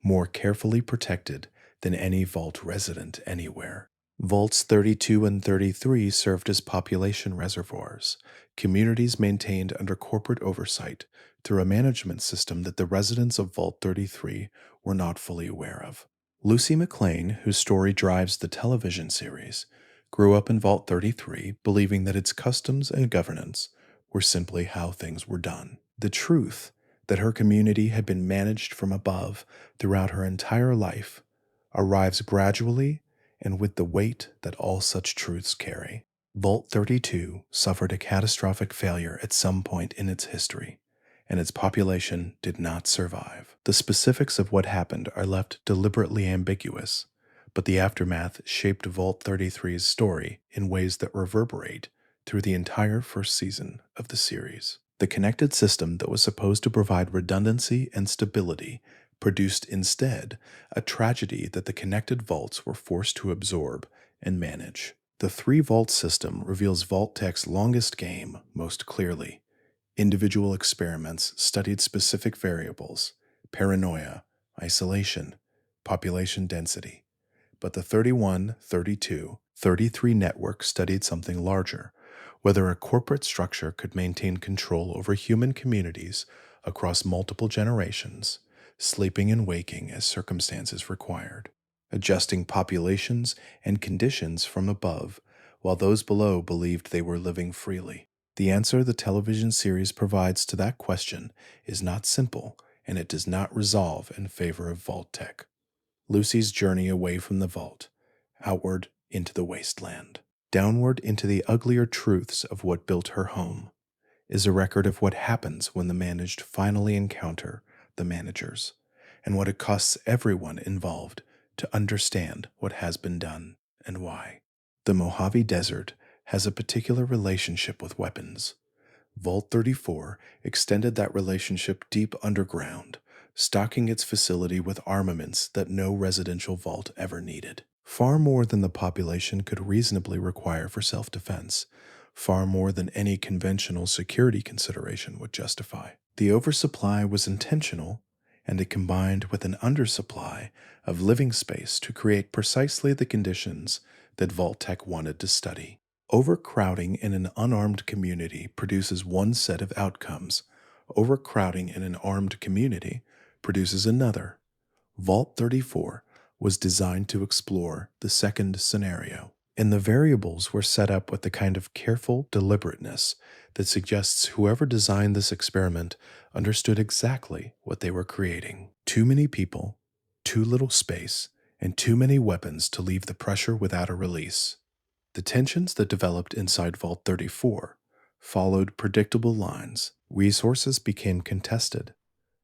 more carefully protected than any vault resident anywhere. Vaults 32 and 33 served as population reservoirs, communities maintained under corporate oversight through a management system that the residents of Vault 33 were not fully aware of. Lucy McLean, whose story drives the television series, grew up in Vault 33 believing that its customs and governance were simply how things were done. The truth that her community had been managed from above throughout her entire life arrives gradually and with the weight that all such truths carry. Vault 32 suffered a catastrophic failure at some point in its history, and its population did not survive. The specifics of what happened are left deliberately ambiguous, but the aftermath shaped Vault 33's story in ways that reverberate through the entire first season of the series. The connected system that was supposed to provide redundancy and stability produced instead a tragedy that the connected vaults were forced to absorb and manage. The three-vault system reveals Vault-Tech's longest game most clearly. Individual experiments studied specific variables: paranoia, isolation, population density. But the 31, 32, 33 network studied something larger: whether a corporate structure could maintain control over human communities across multiple generations, sleeping and waking as circumstances required, adjusting populations and conditions from above while those below believed they were living freely. The answer the television series provides to that question is not simple, and it does not resolve in favor of Vault-Tech. Lucy's journey away from the vault, outward into the wasteland, downward into the uglier truths of what built her home, is a record of what happens when the managed finally encounter the managers, and what it costs everyone involved to understand what has been done and why. The Mojave Desert has a particular relationship with weapons. Vault 34 extended that relationship deep underground, stocking its facility with armaments that no residential vault ever needed. Far more than the population could reasonably require for self-defense, far more than any conventional security consideration would justify. The oversupply was intentional, and it combined with an undersupply of living space to create precisely the conditions that Vault-Tech wanted to study. Overcrowding in an unarmed community produces one set of outcomes. Overcrowding in an armed community produces another. Vault 34 was designed to explore the second scenario, and the variables were set up with the kind of careful deliberateness that suggests whoever designed this experiment understood exactly what they were creating. Too many people, too little space, and too many weapons to leave the pressure without a release. The tensions that developed inside Vault 34 followed predictable lines. Resources became contested.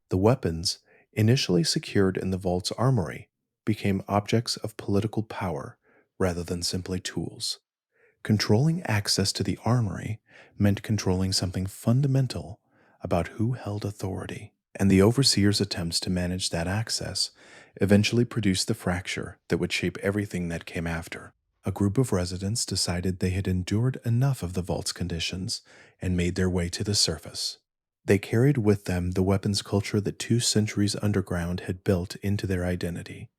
The weapons, initially secured in the vault's armory, became objects of political power rather than simply tools. Controlling access to the armory meant controlling something fundamental about who held authority, and the overseer's attempts to manage that access eventually produced the fracture that would shape everything that came after. A group of residents decided they had endured enough of the vault's conditions and made their way to the surface. They carried with them the weapons culture that 2 centuries underground had built into their identity,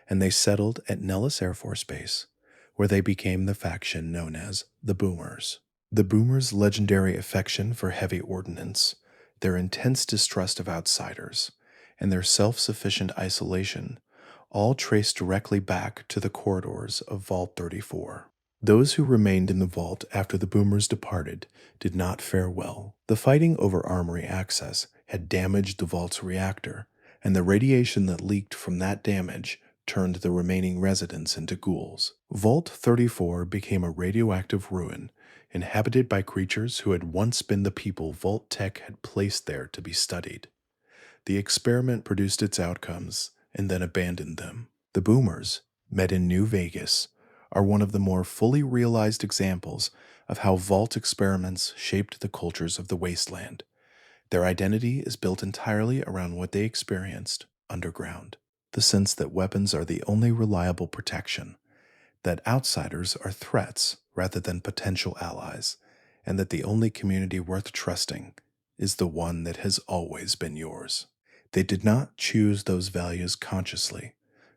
and they settled at Nellis Air Force Base, where they became the faction known as the Boomers. The Boomers' legendary affection for heavy ordnance, their intense distrust of outsiders, and their self-sufficient isolation all traced directly back to the corridors of Vault 34. Those who remained in the vault after the Boomers departed did not fare well. The fighting over armory access had damaged the vault's reactor, and the radiation that leaked from that damage turned the remaining residents into ghouls. Vault 34 became a radioactive ruin, inhabited by creatures who had once been the people Vault-Tech had placed there to be studied. The experiment produced its outcomes and then abandoned them. The Boomers, met in New Vegas, are one of the more fully realized examples of how vault experiments shaped the cultures of the wasteland. Their identity is built entirely around what they experienced underground. The sense that weapons are the only reliable protection, that outsiders are threats rather than potential allies, and that the only community worth trusting is the one that has always been yours. They did not choose those values consciously.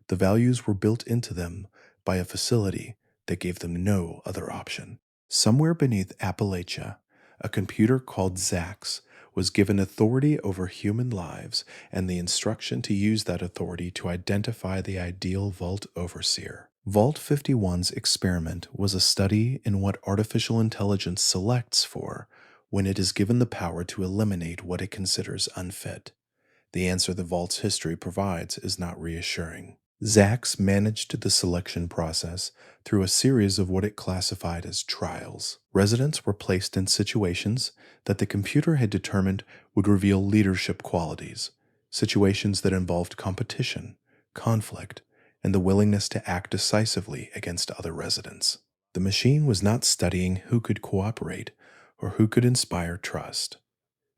The values were built into them by a facility that gave them no other option. Somewhere beneath Appalachia, a computer called Zax was given authority over human lives and the instruction to use that authority to identify the ideal Vault overseer. Vault 51's experiment was a study in what artificial intelligence selects for when it is given the power to eliminate what it considers unfit. The answer the Vault's history provides is not reassuring. Zax managed the selection process through a series of what it classified as trials. Residents were placed in situations that the computer had determined would reveal leadership qualities, situations that involved competition, conflict, and the willingness to act decisively against other residents. The machine was not studying who could cooperate or who could inspire trust.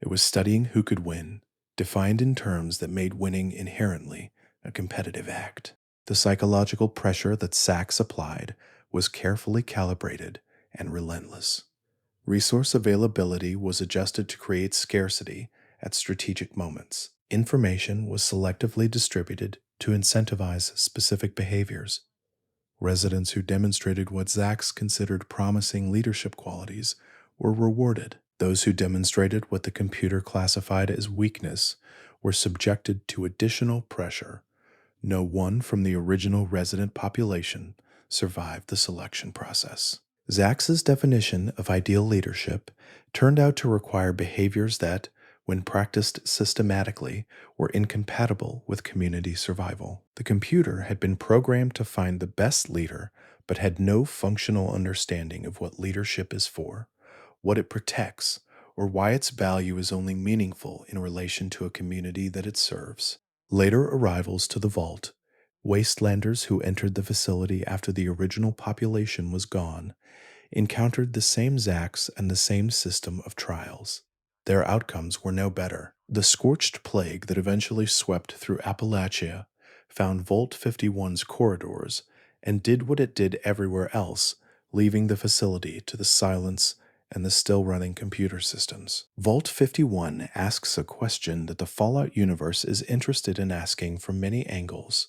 It was studying who could win, defined in terms that made winning inherently a competitive act. The psychological pressure that Sachs applied was carefully calibrated and relentless. Resource availability was adjusted to create scarcity at strategic moments. Information was selectively distributed to incentivize specific behaviors. Residents who demonstrated what Sachs considered promising leadership qualities were rewarded. Those who demonstrated what the computer classified as weakness were subjected to additional pressure. No one from the original resident population survived the selection process. Sachs's definition of ideal leadership turned out to require behaviors that, when practiced systematically, were incompatible with community survival. The computer had been programmed to find the best leader, but had no functional understanding of what leadership is for, what it protects, or why its value is only meaningful in relation to a community that it serves. Later arrivals to the Vault, wastelanders who entered the facility after the original population was gone, encountered the same Zax and the same system of trials. Their outcomes were no better. The scorched plague that eventually swept through Appalachia found Vault 51's corridors and did what it did everywhere else, leaving the facility to the silence and the still-running computer systems. Vault 51 asks a question that the Fallout universe is interested in asking from many angles.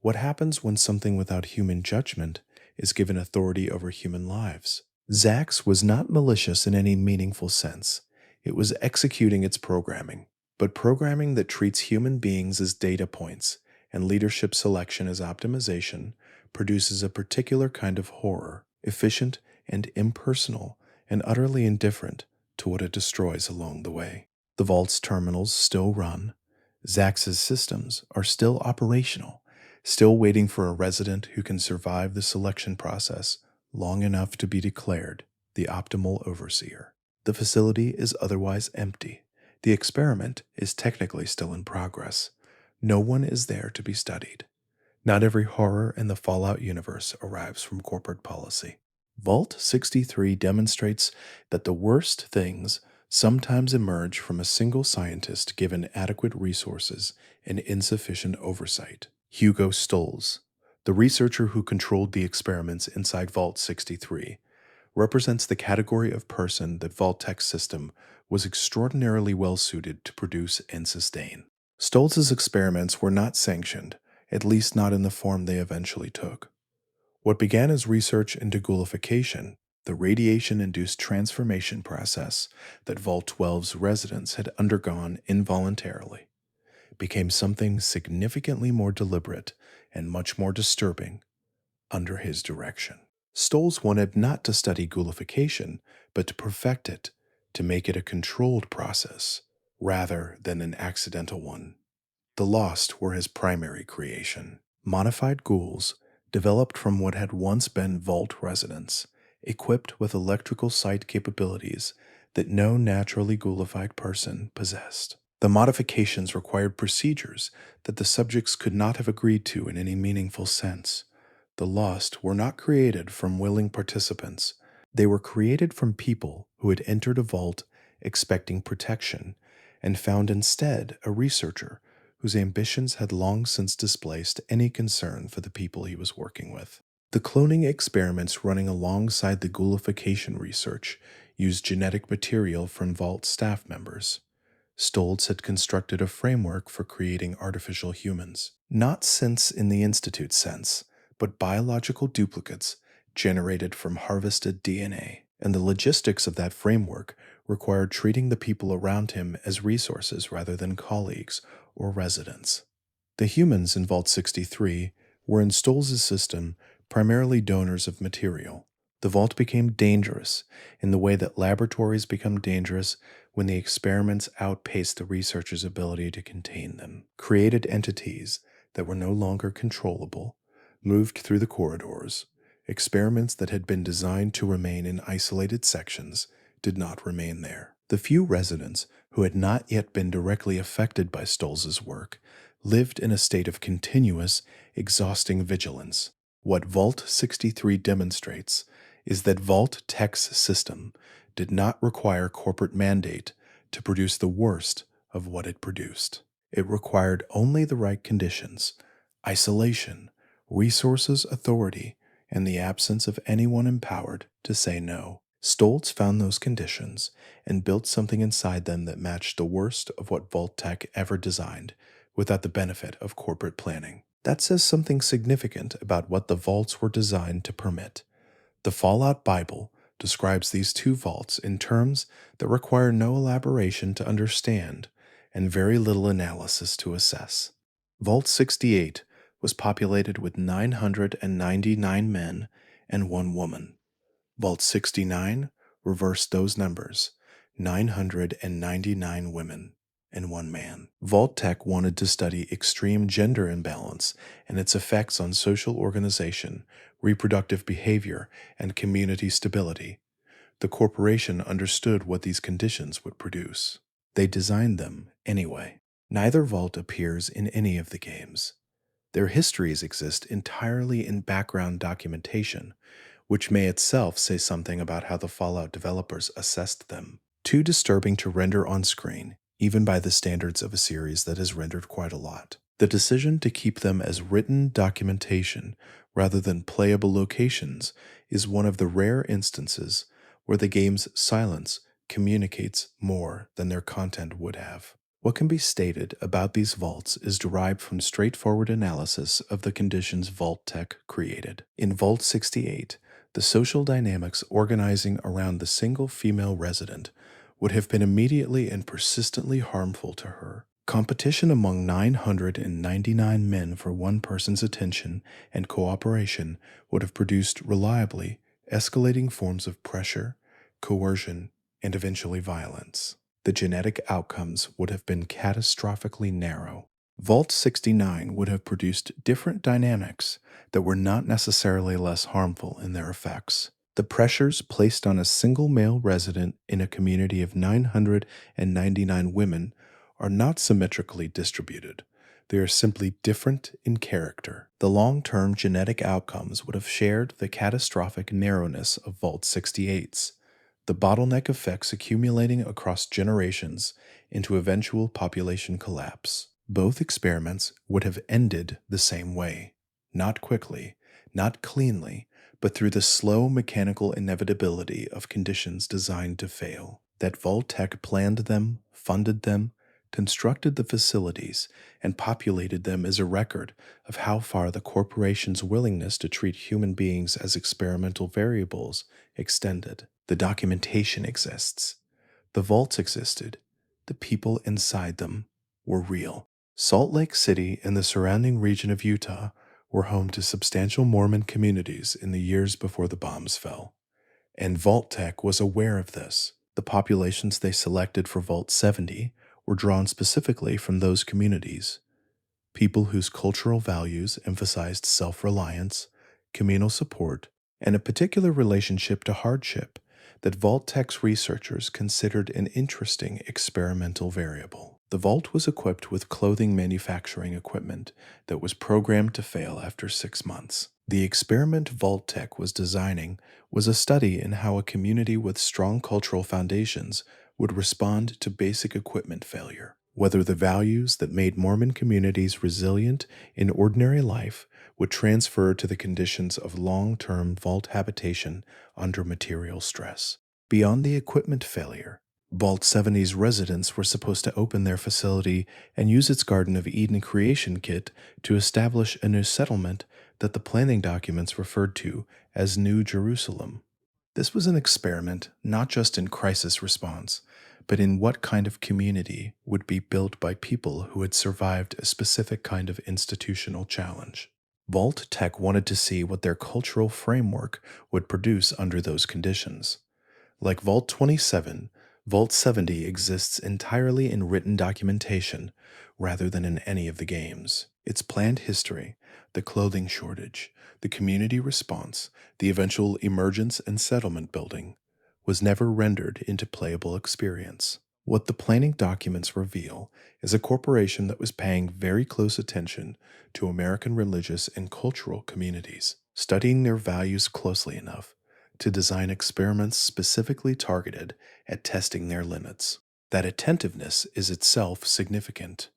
What happens when something without human judgment is given authority over human lives? Zax was not malicious in any meaningful sense. It was executing its programming, but programming that treats human beings as data points and leadership selection as optimization produces a particular kind of horror, efficient and impersonal, and utterly indifferent to what it destroys along the way. The Vault's terminals still run. Zax's systems are still operational, still waiting for a resident who can survive the selection process long enough to be declared the optimal overseer. The facility is otherwise empty. The experiment is technically still in progress. No one is there to be studied. Not every horror in the Fallout universe arrives from corporate policy. Vault 63 demonstrates that the worst things sometimes emerge from a single scientist given adequate resources and insufficient oversight. Hugo Stolz, the researcher who controlled the experiments inside Vault 63, represents the category of person that Vault-Tech's system was extraordinarily well suited to produce and sustain. Stolz's experiments were not sanctioned, at least not in the form they eventually took. What began as research into ghoulification, the radiation-induced transformation process that Vault 12's residents had undergone involuntarily, became something significantly more deliberate and much more disturbing under his direction. Stolz wanted not to study ghoulification, but to perfect it, to make it a controlled process, rather than an accidental one. The Lost were his primary creation. Modified ghouls, developed from what had once been Vault residents, equipped with electrical sight capabilities that no naturally ghoulified person possessed. The modifications required procedures that the subjects could not have agreed to in any meaningful sense. The Lost were not created from willing participants. They were created from people who had entered a vault expecting protection and found instead a researcher whose ambitions had long since displaced any concern for the people he was working with. The cloning experiments running alongside the ghoulification research used genetic material from Vault staff members. Stoltz had constructed a framework for creating artificial humans, not synths in the Institute sense, but biological duplicates generated from harvested DNA. And the logistics of that framework required treating the people around him as resources rather than colleagues or residents. The humans in Vault 63 were in Stolz's system primarily donors of material. The vault became dangerous in the way that laboratories become dangerous when the experiments outpaced the researchers' ability to contain them. Created entities that were no longer controllable moved through the corridors. Experiments that had been designed to remain in isolated sections did not remain there. The few residents who had not yet been directly affected by Stolz's work lived in a state of continuous, exhausting vigilance. What Vault 63 demonstrates is that Vault Tech's system did not require corporate mandate to produce the worst of what it produced. It required only the right conditions: isolation, resources, authority, and the absence of anyone empowered to say no. Stoltz found those conditions and built something inside them that matched the worst of what Vault Tech ever designed without the benefit of corporate planning. That says something significant about what the vaults were designed to permit. The Fallout Bible describes these two vaults in terms that require no elaboration to understand and very little analysis to assess. Vault 68 was populated with 999 men and 1 woman. Vault 69 reversed those numbers: 999 women and 1 man. Vault Tech wanted to study extreme gender imbalance and its effects on social organization, reproductive behavior, and community stability. The corporation understood what these conditions would produce. They designed them anyway. Neither vault appears in any of the games. Their histories exist entirely in background documentation, which may itself say something about how the Fallout developers assessed them. Too disturbing to render on screen, even by the standards of a series that has rendered quite a lot. The decision to keep them as written documentation rather than playable locations is one of the rare instances where the game's silence communicates more than their content would have. What can be stated about these vaults is derived from straightforward analysis of the conditions Vault Tech created. In Vault 68, the social dynamics organizing around the single female resident would have been immediately and persistently harmful to her. Competition among 999 men for one person's attention and cooperation would have produced reliably escalating forms of pressure, coercion, and eventually violence. The genetic outcomes would have been catastrophically narrow. Vault 69 would have produced different dynamics that were not necessarily less harmful in their effects. The pressures placed on a single male resident in a community of 999 women are not symmetrically distributed. They are simply different in character. The long-term genetic outcomes would have shared the catastrophic narrowness of Vault 68's. The bottleneck effects accumulating across generations into eventual population collapse. Both experiments would have ended the same way. Not quickly, not cleanly, but through the slow mechanical inevitability of conditions designed to fail. That Vault Tech planned them, funded them, constructed the facilities, and populated them is a record of how far the corporation's willingness to treat human beings as experimental variables extended. The documentation exists. The vaults existed. The people inside them were real. Salt Lake City and the surrounding region of Utah were home to substantial Mormon communities in the years before the bombs fell. And Vault Tech was aware of this. The populations they selected for Vault 70 were drawn specifically from those communities. People whose cultural values emphasized self-reliance, communal support, and a particular relationship to hardship that Vault Tech's researchers considered an interesting experimental variable. The vault was equipped with clothing manufacturing equipment that was programmed to fail after 6 months. The experiment Vault Tech was designing was a study in how a community with strong cultural foundations would respond to basic equipment failure. Whether the values that made Mormon communities resilient in ordinary life would transfer to the conditions of long-term vault habitation under material stress. Beyond the equipment failure, Vault 70's residents were supposed to open their facility and use its Garden of Eden creation kit to establish a new settlement that the planning documents referred to as New Jerusalem. This was an experiment not just in crisis response, but in what kind of community would be built by people who had survived a specific kind of institutional challenge. Vault Tech wanted to see what their cultural framework would produce under those conditions. Like Vault 27, Vault 70 exists entirely in written documentation rather than in any of the games. Its planned history, the clothing shortage, the community response, the eventual emergence and settlement building, was never rendered into playable experience. What the planning documents reveal is a corporation that was paying very close attention to American religious and cultural communities, studying their values closely enough to design experiments specifically targeted at testing their limits. That attentiveness is itself significant.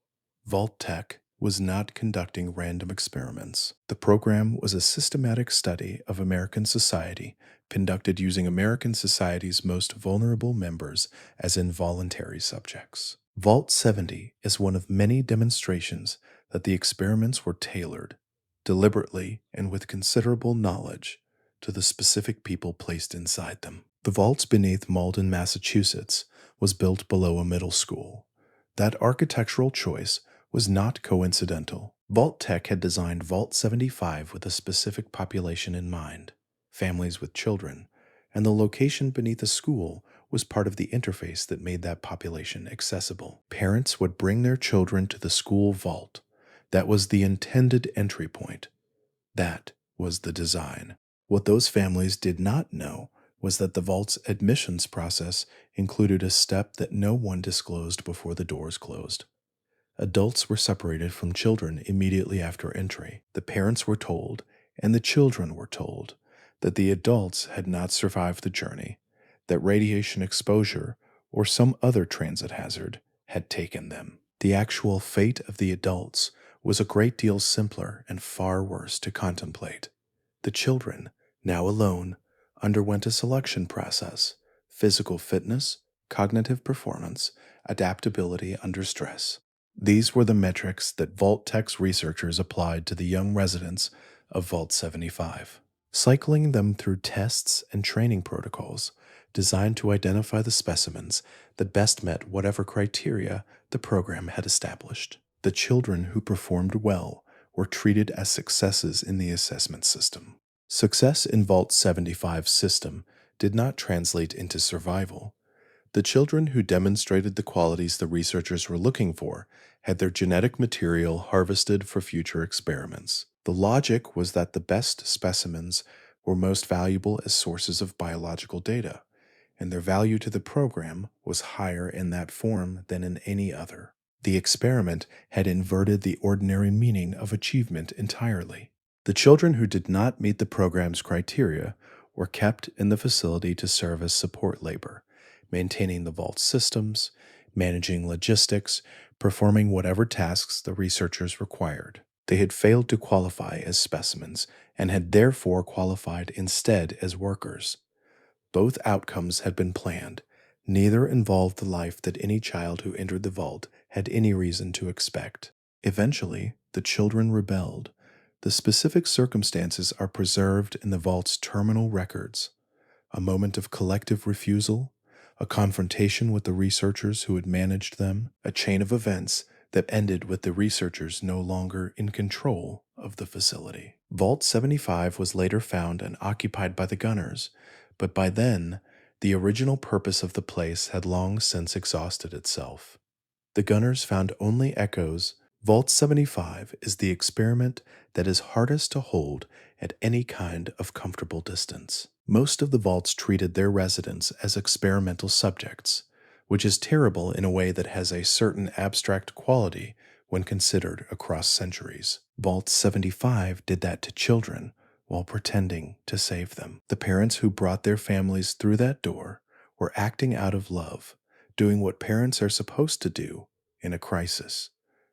Vault Tech was not conducting random experiments. The program was a systematic study of American society conducted using American society's most vulnerable members as involuntary subjects. Vault 70 is one of many demonstrations that the experiments were tailored, deliberately and with considerable knowledge, to the specific people placed inside them. The vaults beneath Malden, Massachusetts, was built below a middle school. That architectural choice was not coincidental. Vault Tech had designed Vault 75 with a specific population in mind, families with children, and the location beneath the school was part of the interface that made that population accessible. Parents would bring their children to the school vault. That was the intended entry point. That was the design. What those families did not know was that the vault's admissions process included a step that no one disclosed before the doors closed. Adults were separated from children immediately after entry. The parents were told, and the children were told, that the adults had not survived the journey, that radiation exposure or some other transit hazard had taken them. The actual fate of the adults was a great deal simpler and far worse to contemplate. The children, now alone, underwent a selection process: physical fitness, cognitive performance, adaptability under stress. These were the metrics that Vault Tech's researchers applied to the young residents of Vault 75, cycling them through tests and training protocols designed to identify the specimens that best met whatever criteria the program had established. The children who performed well were treated as successes in the assessment system. Success in Vault 75's system did not translate into survival. The children who demonstrated the qualities the researchers were looking for had their genetic material harvested for future experiments. The logic was that the best specimens were most valuable as sources of biological data, and their value to the program was higher in that form than in any other. The experiment had inverted the ordinary meaning of achievement entirely. The children who did not meet the program's criteria were kept in the facility to serve as support labor, maintaining the vault systems, managing logistics, performing whatever tasks the researchers required. They had failed to qualify as specimens and had therefore qualified instead as workers. Both outcomes had been planned. Neither involved the life that any child who entered the vault had any reason to expect. Eventually, the children rebelled. The specific circumstances are preserved in the vault's terminal records: a moment of collective refusal, a confrontation with the researchers who had managed them, a chain of events that ended with the researchers no longer in control of the facility. Vault 75 was later found and occupied by the gunners, but by then, the original purpose of the place had long since exhausted itself. The gunners found only echoes. Vault 75 is the experiment that is hardest to hold at any kind of comfortable distance. Most of the vaults treated their residents as experimental subjects, which is terrible in a way that has a certain abstract quality when considered across centuries. Vault 75 did that to children while pretending to save them. The parents who brought their families through that door were acting out of love, doing what parents are supposed to do in a crisis,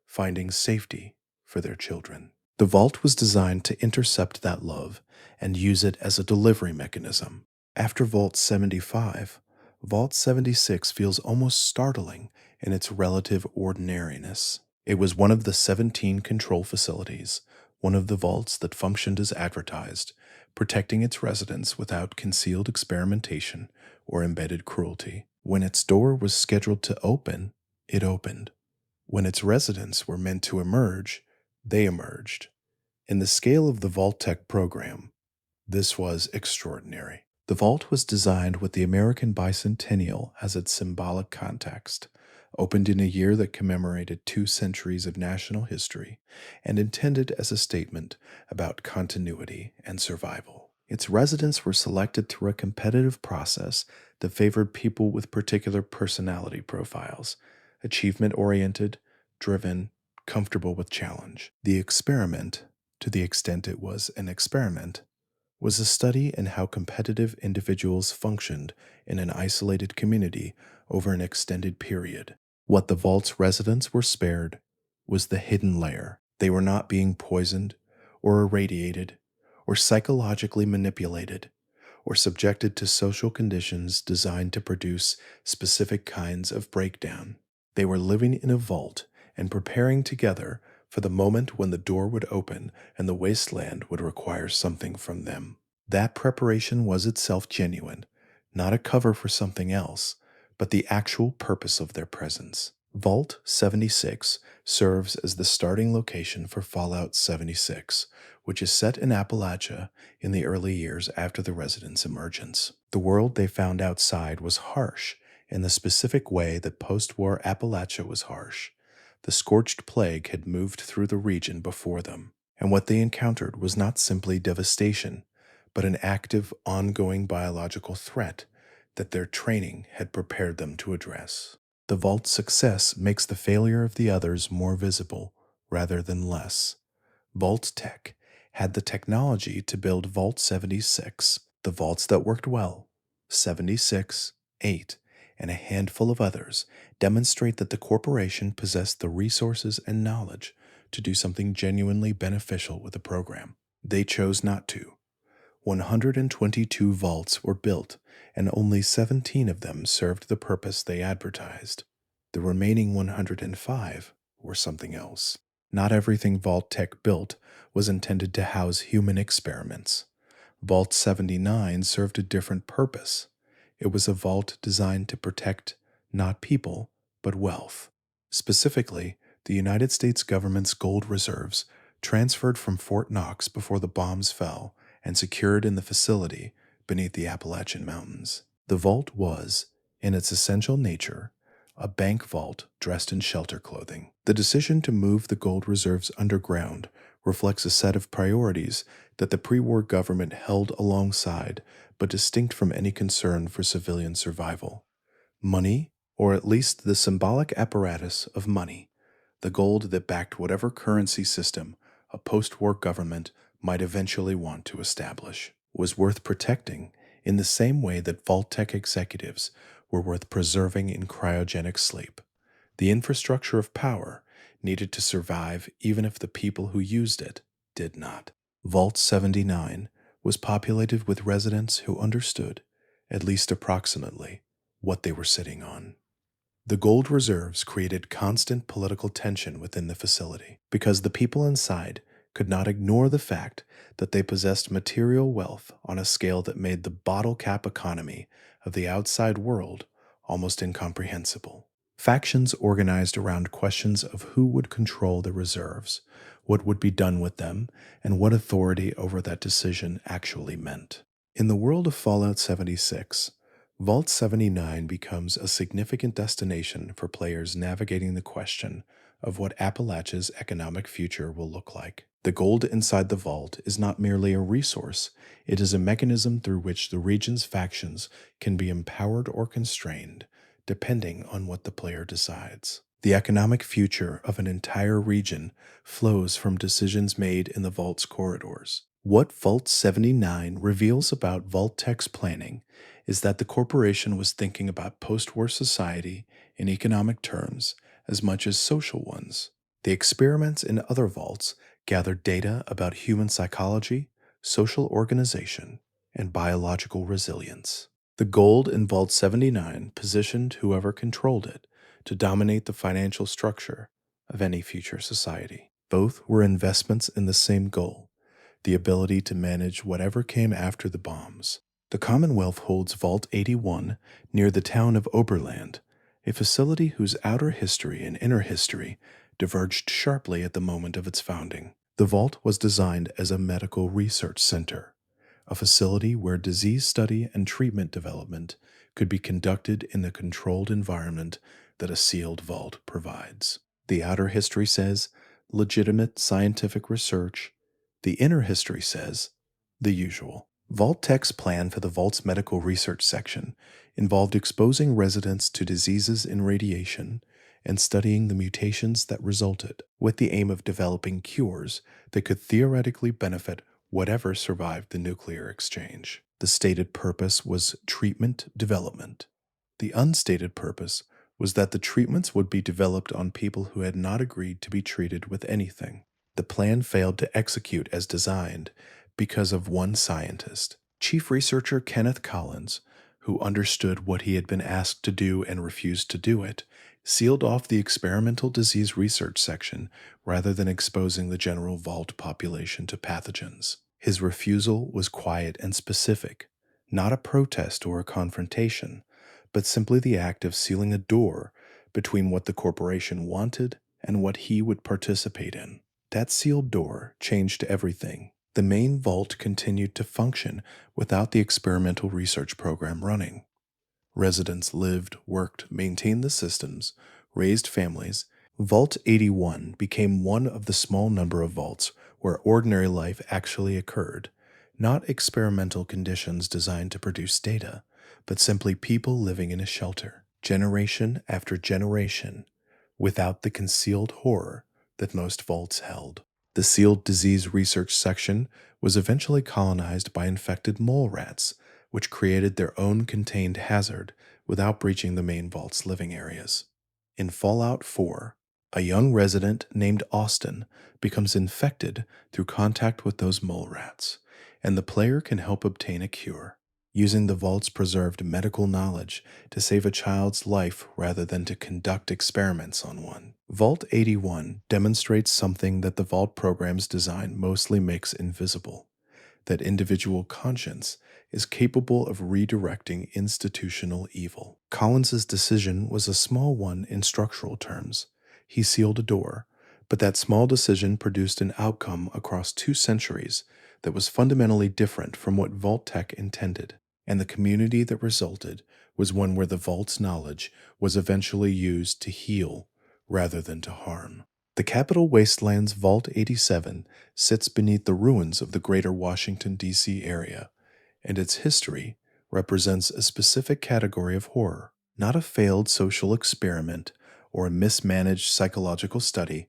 finding safety for their children. The vault was designed to intercept that love and use it as a delivery mechanism. After Vault 75, Vault 76 feels almost startling in its relative ordinariness. It was one of the 17 control facilities, one of the vaults that functioned as advertised, protecting its residents without concealed experimentation or embedded cruelty. When its door was scheduled to open, it opened. When its residents were meant to emerge, they emerged. In the scale of the Vault Tech program, this was extraordinary. The vault was designed with the American bicentennial as its symbolic context, opened in a year that commemorated 2 centuries of national history, and intended as a statement about continuity and survival. Its residents were selected through a competitive process that favored people with particular personality profiles, achievement-oriented, driven, comfortable with challenge. The experiment, to the extent it was an experiment, was a study in how competitive individuals functioned in an isolated community over an extended period. What the vault's residents were spared was the hidden layer. They were not being poisoned or irradiated or psychologically manipulated or subjected to social conditions designed to produce specific kinds of breakdown. They were living in a vault and preparing together for the moment when the door would open and the wasteland would require something from them. That preparation was itself genuine, not a cover for something else, but the actual purpose of their presence. Vault 76 serves as the starting location for Fallout 76, which is set in Appalachia in the early years after the residents' emergence. The world they found outside was harsh in the specific way that post-war Appalachia was harsh. The scorched plague had moved through the region before them, and what they encountered was not simply devastation, but an active, ongoing biological threat that their training had prepared them to address. The vault's success makes the failure of the others more visible rather than less. Vault Tech had the technology to build Vault 76, the vaults that worked well, 76, 8, and a handful of others demonstrate that the corporation possessed the resources and knowledge to do something genuinely beneficial with the program. They chose not to. 122 vaults were built, and only 17 of them served the purpose they advertised. The remaining 105 were something else. Not everything Vault Tech built was intended to house human experiments. Vault 79 served a different purpose. It was a vault designed to protect not people, but wealth. Specifically, the United States government's gold reserves, transferred from Fort Knox before the bombs fell and secured in the facility beneath the Appalachian Mountains. The vault was, in its essential nature, a bank vault dressed in shelter clothing. The decision to move the gold reserves underground reflects a set of priorities that the pre-war government held alongside but distinct from any concern for civilian survival. Money, or at least the symbolic apparatus of money, the gold that backed whatever currency system a post-war government might eventually want to establish, was worth protecting in the same way that Vault Tech executives were worth preserving in cryogenic sleep. The infrastructure of power needed to survive even if the people who used it did not. Vault 79 was populated with residents who understood, at least approximately, what they were sitting on. The gold reserves created constant political tension within the facility because the people inside could not ignore the fact that they possessed material wealth on a scale that made the bottle cap economy of the outside world almost incomprehensible. Factions organized around questions of who would control the reserves, what would be done with them, and what authority over that decision actually meant. In the world of Fallout 76, Vault 79 becomes a significant destination for players navigating the question of what Appalachia's economic future will look like. The gold inside the vault is not merely a resource, it is a mechanism through which the region's factions can be empowered or constrained, depending on what the player decides. The economic future of an entire region flows from decisions made in the vault's corridors. What Vault 79 reveals about Vault-Tech's planning is that the corporation was thinking about post-war society in economic terms as much as social ones. The experiments in other vaults gathered data about human psychology, social organization, and biological resilience. The gold in Vault 79 positioned whoever controlled it to dominate the financial structure of any future society. Both were investments in the same goal: the ability to manage whatever came after the bombs. The Commonwealth holds Vault 81 near the town of Oberland, a facility whose outer history and inner history diverged sharply at the moment of its founding. The vault was designed as a medical research center, a facility where disease study and treatment development could be conducted in the controlled environment that a sealed vault provides. The outer history says legitimate scientific research. The inner history says the usual. Vault-Tech's plan for the vault's medical research section involved exposing residents to diseases in radiation and studying the mutations that resulted, with the aim of developing cures that could theoretically benefit whatever survived the nuclear exchange. The stated purpose was treatment development. The unstated purpose was that the treatments would be developed on people who had not agreed to be treated with anything. The plan failed to execute as designed because of one scientist, Chief Researcher Kenneth Collins, who understood what he had been asked to do and refused to do it, sealed off the experimental disease research section rather than exposing the general vault population to pathogens. His refusal was quiet and specific, not a protest or a confrontation, but simply the act of sealing a door between what the corporation wanted and what he would participate in. That sealed door changed everything. The main vault continued to function without the experimental research program running. Residents lived, worked, maintained the systems, raised families. Vault 81 became one of the small number of vaults where ordinary life actually occurred, not experimental conditions designed to produce data, but simply people living in a shelter, generation after generation, without the concealed horror that most vaults held. The sealed disease research section was eventually colonized by infected mole rats, which created their own contained hazard without breaching the main vault's living areas. In Fallout 4, a young resident named Austin becomes infected through contact with those mole rats, and the player can help obtain a cure, using the vault's preserved medical knowledge to save a child's life rather than to conduct experiments on one. Vault 81 demonstrates something that the vault program's design mostly makes invisible: that individual conscience is capable of redirecting institutional evil. Collins's decision was a small one in structural terms. He sealed a door, but that small decision produced an outcome across 2 centuries that was fundamentally different from what Vault-Tech intended, and the community that resulted was one where the Vault's knowledge was eventually used to heal rather than to harm. The Capitol Wasteland's Vault 87 sits beneath the ruins of the greater Washington, D.C. area, and its history represents a specific category of horror, not a failed social experiment or a mismanaged psychological study,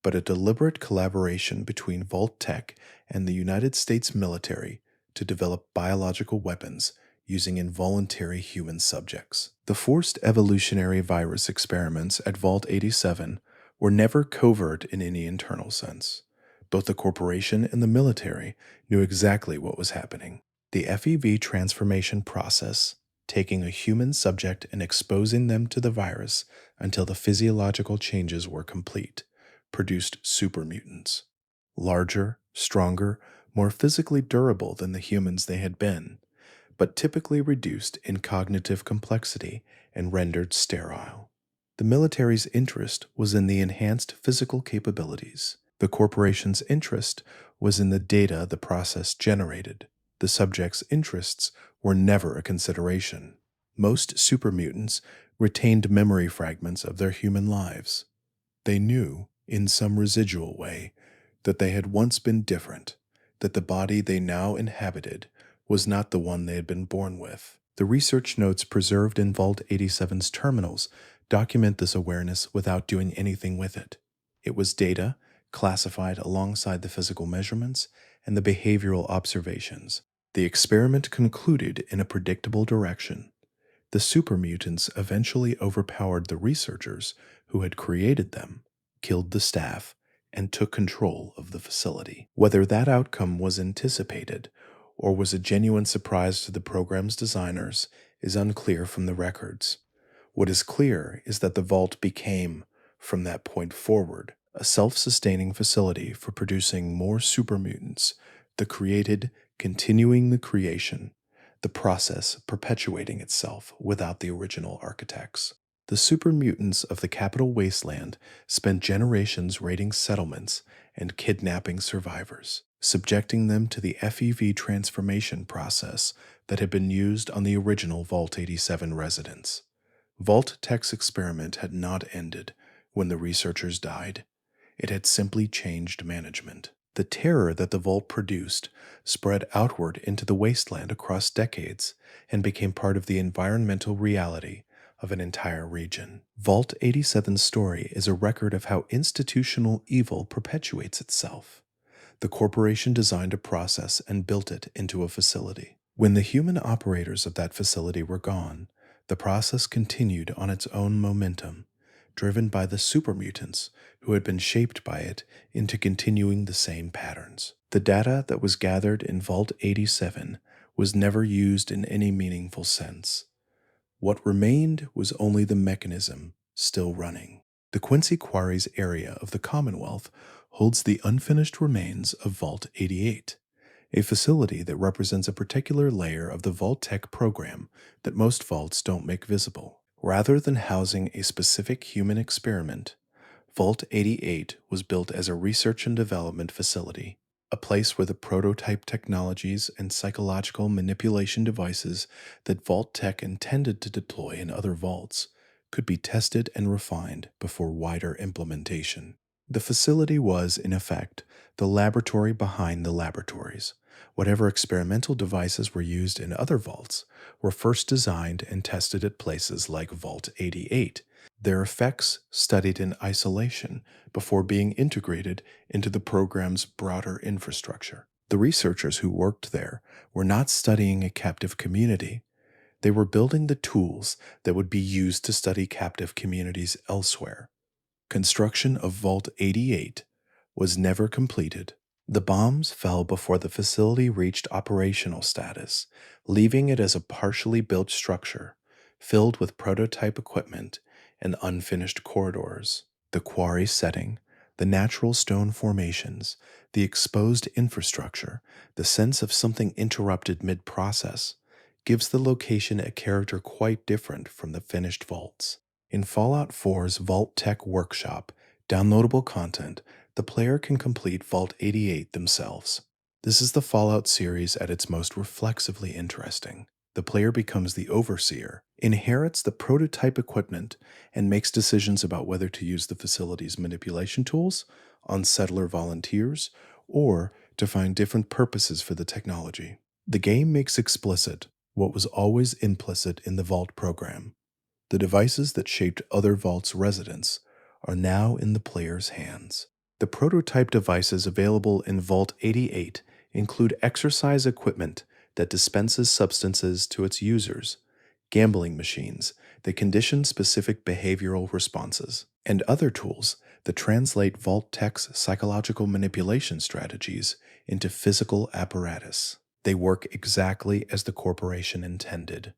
but a deliberate collaboration between Vault-Tech and the United States military to develop biological weapons using involuntary human subjects. The forced evolutionary virus experiments at Vault 87 were never covert in any internal sense. Both the corporation and the military knew exactly what was happening. The FEV transformation process, taking a human subject and exposing them to the virus until the physiological changes were complete, produced super mutants. Larger, stronger, more physically durable than the humans they had been, but typically reduced in cognitive complexity and rendered sterile. The military's interest was in the enhanced physical capabilities. The corporation's interest was in the data the process generated. The subject's interests were never a consideration. Most super mutants retained memory fragments of their human lives. They knew, in some residual way, that they had once been different, that the body they now inhabited was not the one they had been born with. The research notes preserved in Vault 87's terminals document this awareness without doing anything with it. It was data classified alongside the physical measurements and the behavioral observations. The experiment concluded in a predictable direction. The supermutants eventually overpowered the researchers who had created them, killed the staff, and took control of the facility. Whether that outcome was anticipated or was a genuine surprise to the program's designers is unclear from the records. What is clear is that the vault became, from that point forward, a self-sustaining facility for producing more supermutants, the created continuing the creation, the process perpetuating itself without the original architects. The supermutants of the capital wasteland spent generations raiding settlements and kidnapping survivors, subjecting them to the FEV transformation process that had been used on the original Vault 87 residents. Vault Tech's experiment had not ended when the researchers died. It had simply changed management. The terror that the vault produced spread outward into the wasteland across decades and became part of the environmental reality of an entire region. Vault 87's story is a record of how institutional evil perpetuates itself. The corporation designed a process and built it into a facility. When the human operators of that facility were gone, the process continued on its own momentum, driven by the supermutants who had been shaped by it into continuing the same patterns. The data that was gathered in Vault 87 was never used in any meaningful sense. What remained was only the mechanism still running. The Quincy Quarries area of the Commonwealth holds the unfinished remains of Vault 88, a facility that represents a particular layer of the Vault Tech program that most vaults don't make visible. Rather than housing a specific human experiment, Vault 88 was built as a research and development facility, a place where the prototype technologies and psychological manipulation devices that Vault Tech intended to deploy in other vaults could be tested and refined before wider implementation. The facility was, in effect, the laboratory behind the laboratories. Whatever experimental devices were used in other vaults were first designed and tested at places like Vault 88, their effects studied in isolation before being integrated into the program's broader infrastructure. The researchers who worked there were not studying a captive community. They were building the tools that would be used to study captive communities elsewhere. Construction of Vault 88 was never completed. The bombs fell before the facility reached operational status, leaving it as a partially built structure, filled with prototype equipment and unfinished corridors. The quarry setting, the natural stone formations, the exposed infrastructure, the sense of something interrupted mid-process, gives the location a character quite different from the finished vaults. In Fallout 4's Vault Tech Workshop, downloadable content, the player can complete Vault 88 themselves. This is the Fallout series at its most reflexively interesting. The player becomes the overseer, inherits the prototype equipment, and makes decisions about whether to use the facility's manipulation tools on settler volunteers or to find different purposes for the technology. The game makes explicit what was always implicit in the Vault program. The devices that shaped other Vault's residents are now in the player's hands. The prototype devices available in Vault 88 include exercise equipment that dispenses substances to its users, gambling machines that condition specific behavioral responses, and other tools that translate Vault Tech's psychological manipulation strategies into physical apparatus. They work exactly as the corporation intended.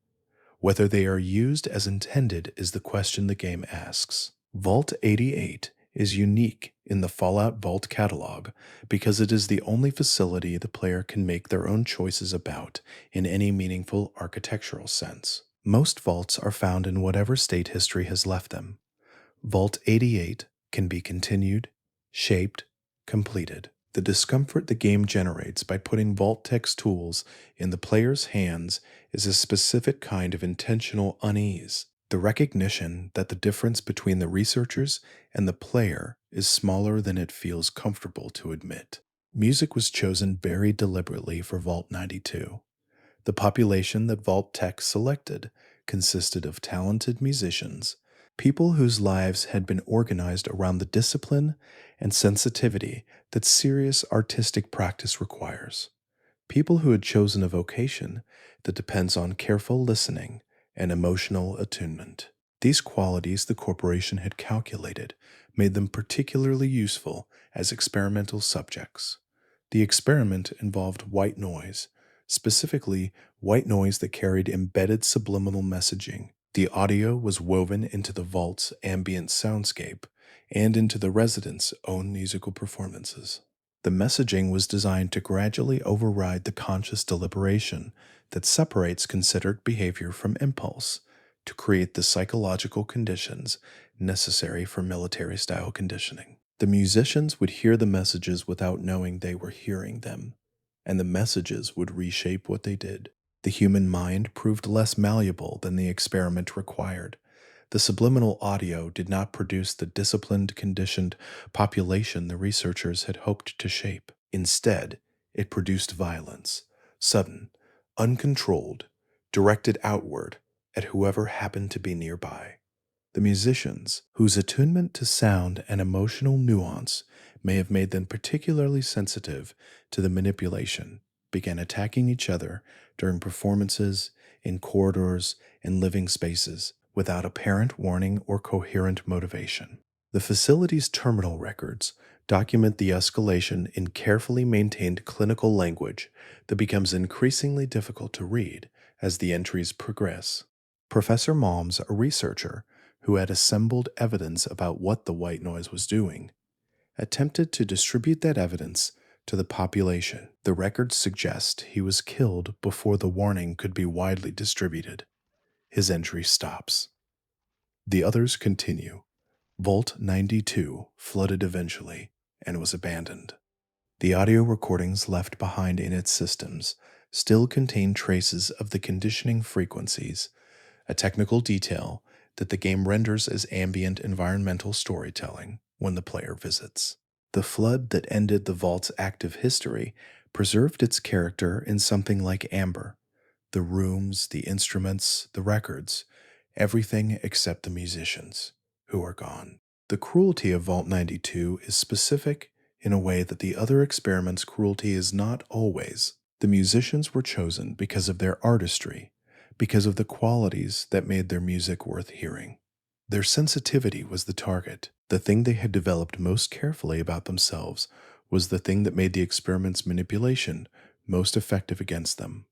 Whether they are used as intended is the question the game asks. Vault 88 is unique in the Fallout Vault catalog because it is the only facility the player can make their own choices about in any meaningful architectural sense. Most vaults are found in whatever state history has left them. Vault 88 can be continued, shaped, completed. The discomfort the game generates by putting Vault Tech's tools in the player's hands is a specific kind of intentional unease. The recognition that the difference between the researchers and the player is smaller than it feels comfortable to admit. Music was chosen very deliberately for Vault 92. The population that Vault Tech selected consisted of talented musicians, People whose lives had been organized around the discipline and sensitivity that serious artistic practice requires. People who had chosen a vocation that depends on careful listening and emotional attunement. These qualities the corporation had calculated made them particularly useful as experimental subjects. The experiment involved white noise, specifically white noise that carried embedded subliminal messaging. The audio was woven into the vault's ambient soundscape and into the residents' own musical performances. The messaging was designed to gradually override the conscious deliberation that separates considered behavior from impulse, to create the psychological conditions necessary for military style conditioning. The musicians would hear the messages without knowing they were hearing them, and the messages would reshape what they did. The human mind proved less malleable than the experiment required. The subliminal audio did not produce the disciplined, conditioned population the researchers had hoped to shape. Instead, it produced violence, sudden, uncontrolled, directed outward at whoever happened to be nearby. The musicians, whose attunement to sound and emotional nuance may have made them particularly sensitive to the manipulation, began attacking each other during performances, in corridors, and living spaces, without apparent warning or coherent motivation. The facility's terminal records document the escalation in carefully maintained clinical language that becomes increasingly difficult to read as the entries progress. Professor Malms, a researcher who had assembled evidence about what the white noise was doing, attempted to distribute that evidence to the population. The records suggest he was killed before the warning could be widely distributed. His entry stops. The others continue. Vault 92 flooded eventually and was abandoned. The audio recordings left behind in its systems still contain traces of the conditioning frequencies, a technical detail that the game renders as ambient environmental storytelling when the player visits. The flood that ended the vault's active history preserved its character in something like amber. The rooms, the instruments, the records, everything except the musicians, who are gone. The cruelty of Vault 92 is specific in a way that the other experiments' cruelty is not always. The musicians were chosen because of their artistry, because of the qualities that made their music worth hearing. Their sensitivity was the target. The thing they had developed most carefully about themselves was the thing that made the experiment's manipulation most effective against them.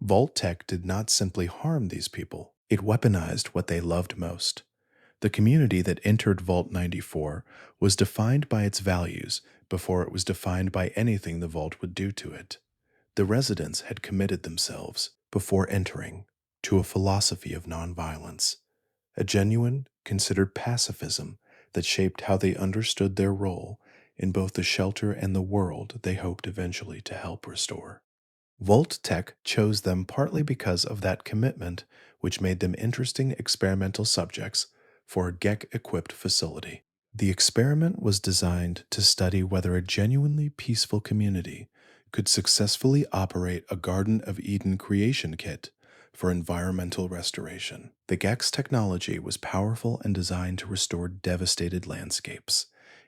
Vault Tech did not simply harm these people, it weaponized what they loved most. The community that entered Vault 94 was defined by its values before it was defined by anything the vault would do to it. The residents had committed themselves, before entering, to a philosophy of nonviolence, a genuine, considered pacifism that shaped how they understood their role in both the shelter and the world they hoped eventually to help restore. Vault Tech chose them partly because of that commitment, which made them interesting experimental subjects for a GEC-equipped facility. The experiment was designed to study whether a genuinely peaceful community could successfully operate a Garden of Eden creation kit for environmental restoration. The GEC's technology was powerful and designed to restore devastated landscapes.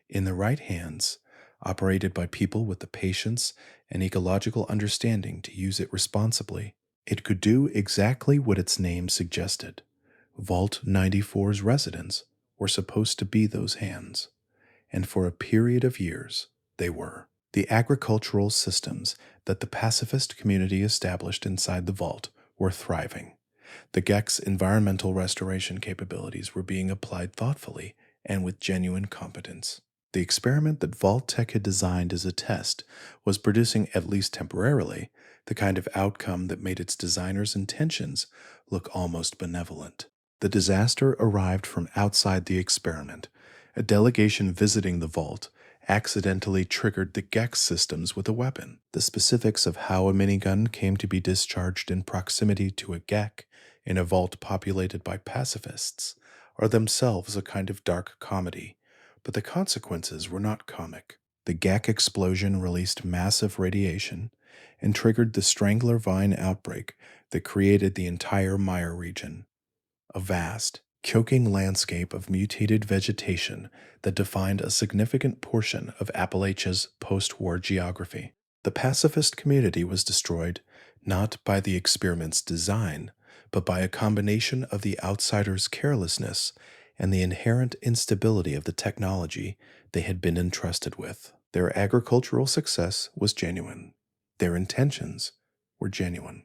In the right hands, operated by people with the patience and ecological understanding to use it responsibly, it could do exactly what its name suggested. Vault 94's residents were supposed to be those hands, and for a period of years, they were. The agricultural systems that the pacifist community established inside the vault were thriving. The GEC's environmental restoration capabilities were being applied thoughtfully and with genuine competence. The experiment that Vault Tech had designed as a test was producing, at least temporarily, the kind of outcome that made its designers' intentions look almost benevolent. The disaster arrived from outside the experiment. A delegation visiting the vault accidentally triggered the GEX systems with a weapon. The specifics of how a minigun came to be discharged in proximity to a GEC in a vault populated by pacifists are themselves a kind of dark comedy, but the consequences were not comic. The GEC explosion released massive radiation and triggered the strangler vine outbreak that created the entire Mire region, a vast, choking landscape of mutated vegetation that defined a significant portion of Appalachia's post war geography. The pacifist community was destroyed not by the experiment's design, but by a combination of the outsiders' carelessness and the inherent instability of the technology they had been entrusted with. Their agricultural success was genuine. Their intentions were genuine.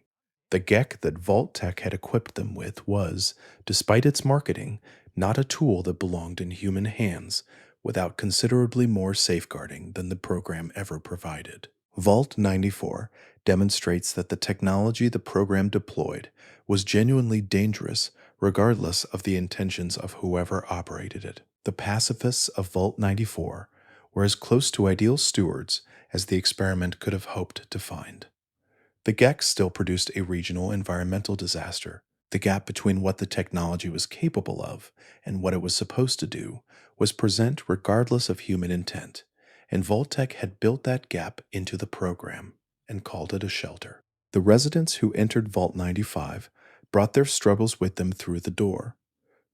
The GEC that Vault-Tec had equipped them with was, despite its marketing, not a tool that belonged in human hands without considerably more safeguarding than the program ever provided. Vault 94 demonstrates that the technology the program deployed was genuinely dangerous regardless of the intentions of whoever operated it. The pacifists of Vault 94 were as close to ideal stewards as the experiment could have hoped to find. The GEC still produced a regional environmental disaster. The gap between what the technology was capable of and what it was supposed to do was present regardless of human intent, and Vault-Tec had built that gap into the program and called it a shelter. The residents who entered Vault 95 brought their struggles with them through the door.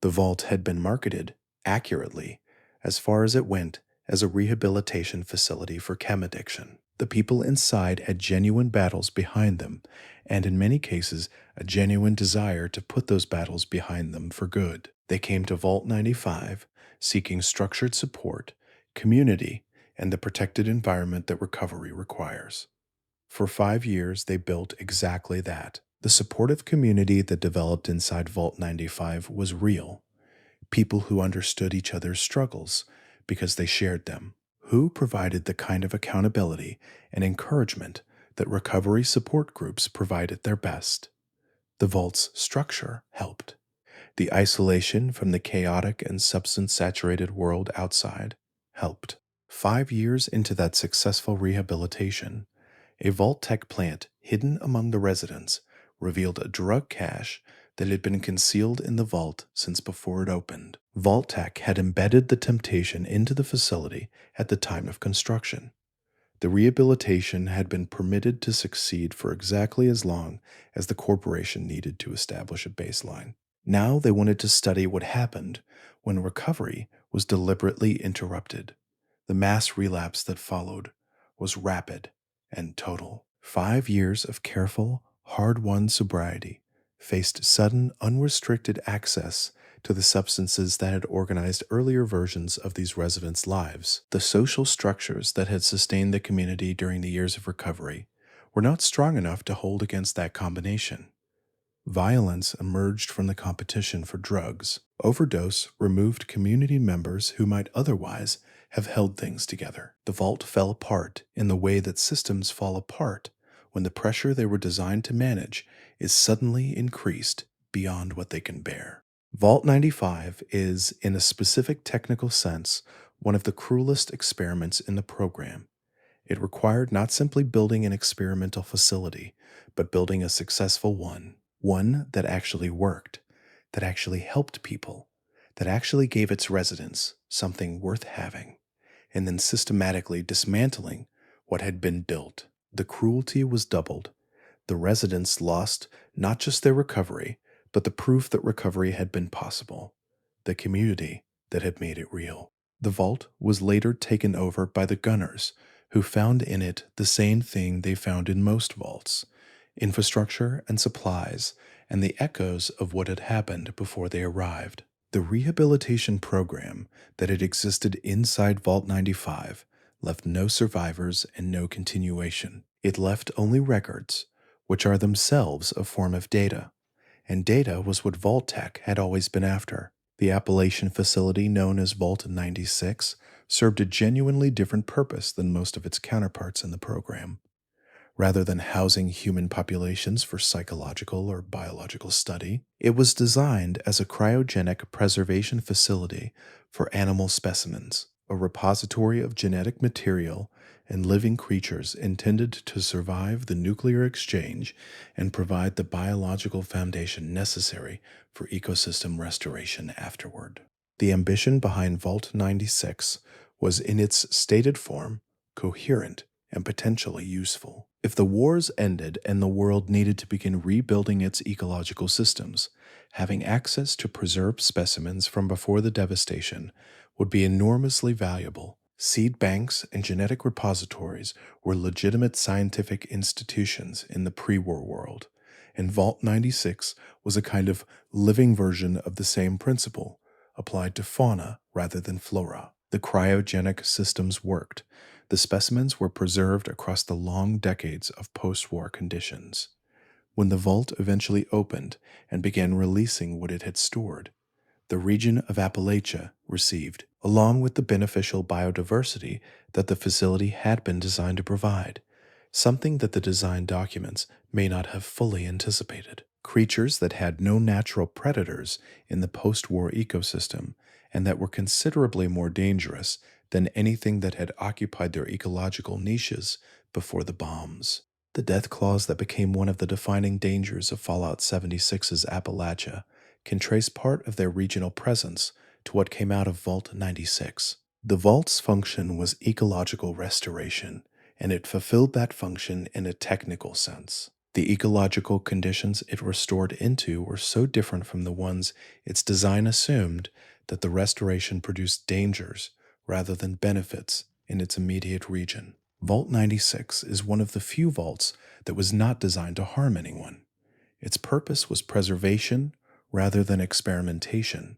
The vault had been marketed, accurately, as far as it went, as a rehabilitation facility for chem addiction. The people inside had genuine battles behind them, and in many cases, a genuine desire to put those battles behind them for good. They came to Vault 95 seeking structured support, community, and the protected environment that recovery requires. For 5 years, they built exactly that. The supportive community that developed inside Vault 95 was real. People who understood each other's struggles because they shared them, who provided the kind of accountability and encouragement that recovery support groups provide at their best. The Vault's structure helped. The isolation from the chaotic and substance-saturated world outside helped. 5 years into that successful rehabilitation, a Vault-Tec plant hidden among the residents revealed a drug cache that had been concealed in the vault since before it opened. Vault-Tec had embedded the temptation into the facility at the time of construction. The rehabilitation had been permitted to succeed for exactly as long as the corporation needed to establish a baseline. Now they wanted to study what happened when recovery was deliberately interrupted. The mass relapse that followed was rapid and total. 5 years of careful, hard-won sobriety faced sudden, unrestricted access to the substances that had organized earlier versions of these residents' lives. The social structures that had sustained the community during the years of recovery were not strong enough to hold against that combination. Violence emerged from the competition for drugs. Overdose removed community members who might otherwise have held things together. The vault fell apart in the way that systems fall apart when the pressure they were designed to manage is suddenly increased beyond what they can bear. Vault 95 is, in a specific technical sense, one of the cruelest experiments in the program. It required not simply building an experimental facility, but building a successful one that actually worked, that actually helped people, that actually gave its residents something worth having, and then systematically dismantling what had been built. The cruelty was doubled. The residents lost not just their recovery, but the proof that recovery had been possible, the community that had made it real. The vault was later taken over by the gunners, who found in it the same thing they found in most vaults: infrastructure and supplies, and the echoes of what had happened before they arrived. The rehabilitation program that had existed inside Vault 95 left no survivors and no continuation. It left only records, which are themselves a form of data, and data was what Vault-Tec had always been after. The Appalachian facility known as Vault 96 served a genuinely different purpose than most of its counterparts in the program. Rather than housing human populations for psychological or biological study, it was designed as a cryogenic preservation facility for animal specimens, a repository of genetic material and living creatures intended to survive the nuclear exchange and provide the biological foundation necessary for ecosystem restoration afterward. The ambition behind Vault 96 was, in its stated form, coherent and potentially useful. If the wars ended and the world needed to begin rebuilding its ecological systems, having access to preserved specimens from before the devastation would be enormously valuable. Seed banks and genetic repositories were legitimate scientific institutions in the pre-war world, and Vault 96 was a kind of living version of the same principle, applied to fauna rather than flora. The cryogenic systems worked. The specimens were preserved across the long decades of post-war conditions. When the vault eventually opened and began releasing what it had stored, the region of Appalachia received, along with the beneficial biodiversity that the facility had been designed to provide, something that the design documents may not have fully anticipated. Creatures that had no natural predators in the post-war ecosystem and that were considerably more dangerous than anything that had occupied their ecological niches before the bombs. The death claws that became one of the defining dangers of Fallout 76's Appalachia can trace part of their regional presence to what came out of Vault 96. The Vault's function was ecological restoration, and it fulfilled that function in a technical sense. The ecological conditions it restored into were so different from the ones its design assumed that the restoration produced dangers rather than benefits in its immediate region. Vault 96 is one of the few vaults that was not designed to harm anyone. Its purpose was preservation rather than experimentation,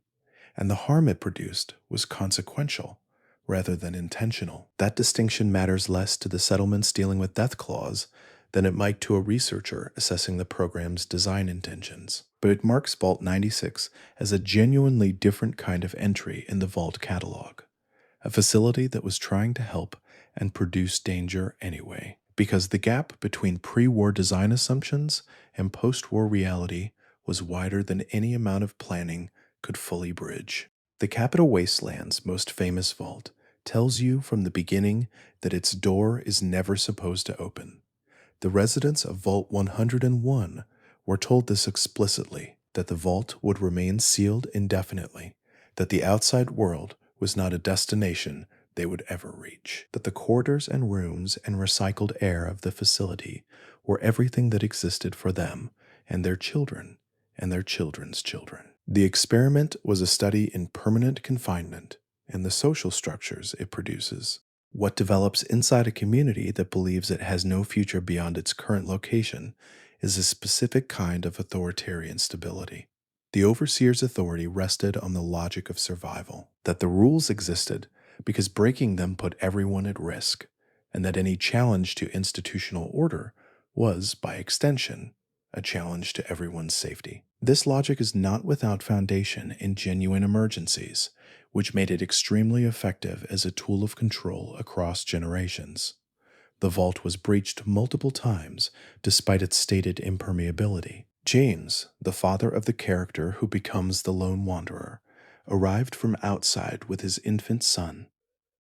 and the harm it produced was consequential rather than intentional. That distinction matters less to the settlements dealing with death claws than it might to a researcher assessing the program's design intentions. But it marks Vault 96 as a genuinely different kind of entry in the Vault catalog, a facility that was trying to help and produce danger anyway, because the gap between pre-war design assumptions and post-war reality was wider than any amount of planning could fully bridge. The Capital Wasteland's most famous vault tells you from the beginning that its door is never supposed to open. The residents of Vault 101 were told this explicitly, that the vault would remain sealed indefinitely, that the outside world was not a destination they would ever reach, that the corridors and rooms and recycled air of the facility were everything that existed for them and their children and their children's children. The experiment was a study in permanent confinement and the social structures it produces. What develops inside a community that believes it has no future beyond its current location is a specific kind of authoritarian stability. The overseer's authority rested on the logic of survival, that the rules existed because breaking them put everyone at risk, and that any challenge to institutional order was, by extension, a challenge to everyone's safety. This logic is not without foundation in genuine emergencies, which made it extremely effective as a tool of control across generations. The vault was breached multiple times despite its stated impermeability. James, the father of the character who becomes the lone wanderer, arrived from outside with his infant son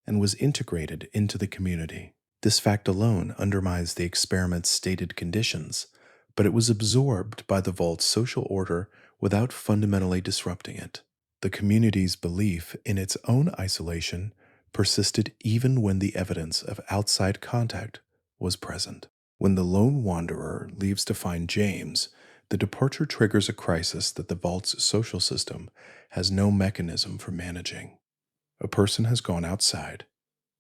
and was integrated into the community. This fact alone undermines the experiment's stated conditions, but it was absorbed by the vault's social order without fundamentally disrupting it. The community's belief in its own isolation persisted even when the evidence of outside contact was present. When the lone wanderer leaves to find James, the departure triggers a crisis that the vault's social system has no mechanism for managing. A person has gone outside.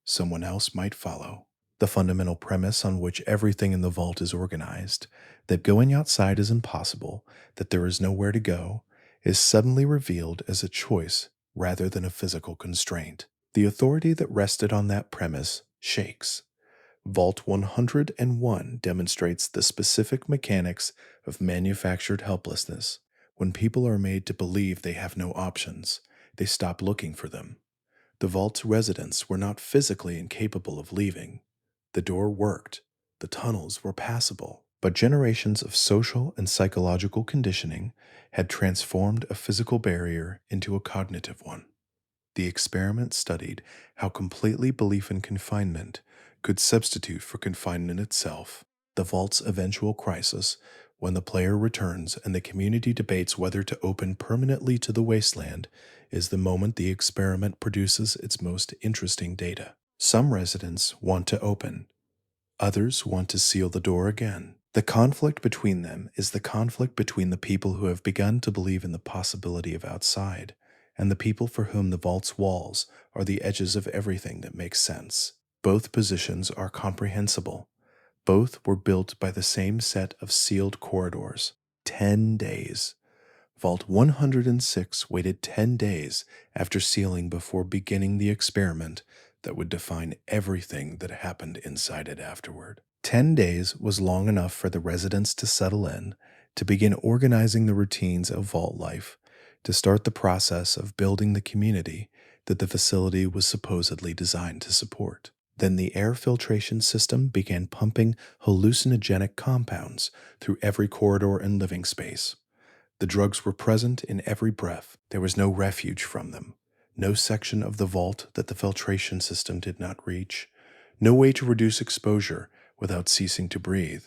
Someone else might follow. The fundamental premise on which everything in the vault is organized, that going outside is impossible, that there is nowhere to go, is suddenly revealed as a choice rather than a physical constraint. The authority that rested on that premise shakes. Vault 101 demonstrates the specific mechanics of manufactured helplessness. When people are made to believe they have no options, they stop looking for them. The vault's residents were not physically incapable of leaving. The door worked. The tunnels were passable. But generations of social and psychological conditioning had transformed a physical barrier into a cognitive one. The experiment studied how completely belief in confinement could substitute for confinement itself. The vault's eventual crisis, when the player returns and the community debates whether to open permanently to the wasteland, is the moment the experiment produces its most interesting data. Some residents want to open. Others want to seal the door again. The conflict between them is the conflict between the people who have begun to believe in the possibility of outside and the people for whom the vault's walls are the edges of everything that makes sense. Both positions are comprehensible. Both were built by the same set of sealed corridors. 10 days. Vault 106 waited 10 days after sealing before beginning the experiment that would define everything that happened inside it afterward. 10 days was long enough for the residents to settle in, to begin organizing the routines of vault life, to start the process of building the community that the facility was supposedly designed to support. Then the air filtration system began pumping hallucinogenic compounds through every corridor and living space. The drugs were present in every breath. There was no refuge from them, no section of the vault that the filtration system did not reach, no way to reduce exposure without ceasing to breathe.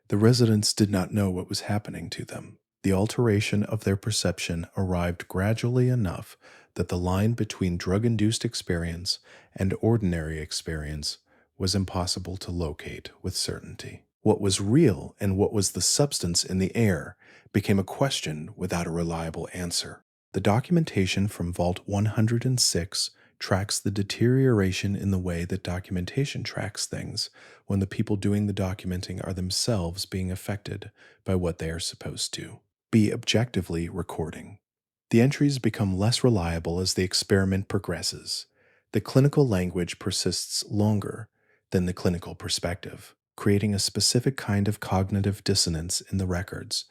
The residents did not know what was happening to them. The alteration of their perception arrived gradually enough that the line between drug-induced experience and ordinary experience was impossible to locate with certainty. What was real and what was the substance in the air became a question without a reliable answer. The documentation from Vault 106 tracks the deterioration in the way that documentation tracks things when the people doing the documenting are themselves being affected by what they are supposed to be objectively recording. The entries become less reliable as the experiment progresses. The clinical language persists longer than the clinical perspective, creating a specific kind of cognitive dissonance in the records.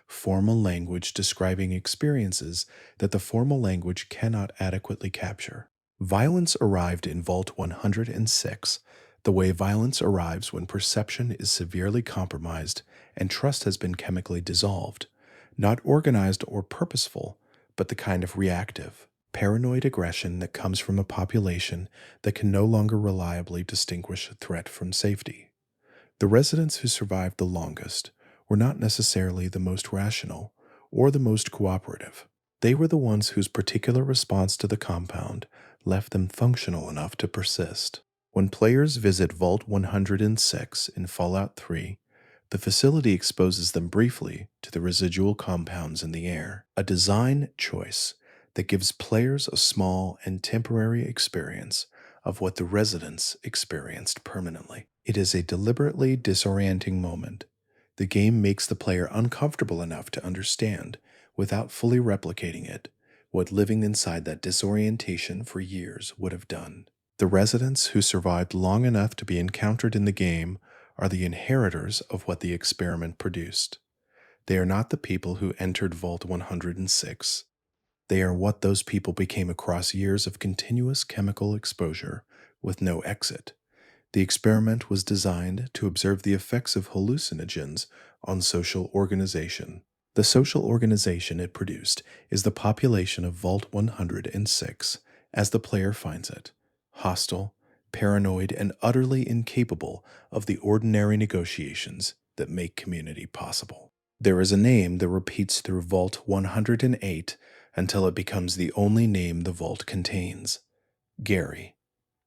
Formal language describing experiences that the formal language cannot adequately capture. Violence arrived in Vault 106, the way violence arrives when perception is severely compromised and trust has been chemically dissolved. Not organized or purposeful, but the kind of reactive, paranoid aggression that comes from a population that can no longer reliably distinguish threat from safety. The residents who survived the longest were not necessarily the most rational or the most cooperative. They were the ones whose particular response to the compound left them functional enough to persist. When players visit Vault 106 in Fallout 3, the facility exposes them briefly to the residual compounds in the air, a design choice that gives players a small and temporary experience of what the residents experienced permanently. It is a deliberately disorienting moment. The game makes the player uncomfortable enough to understand, without fully replicating it, what living inside that disorientation for years would have done. The residents who survived long enough to be encountered in the game are the inheritors of what the experiment produced. They are not the people who entered Vault 106. They are what those people became across years of continuous chemical exposure with no exit. The experiment was designed to observe the effects of hallucinogens on social organization. The social organization it produced is the population of Vault 106 as the player finds it: hostile, paranoid, and utterly incapable of the ordinary negotiations that make community possible. There is a name that repeats through Vault 108 until it becomes the only name the vault contains: Gary.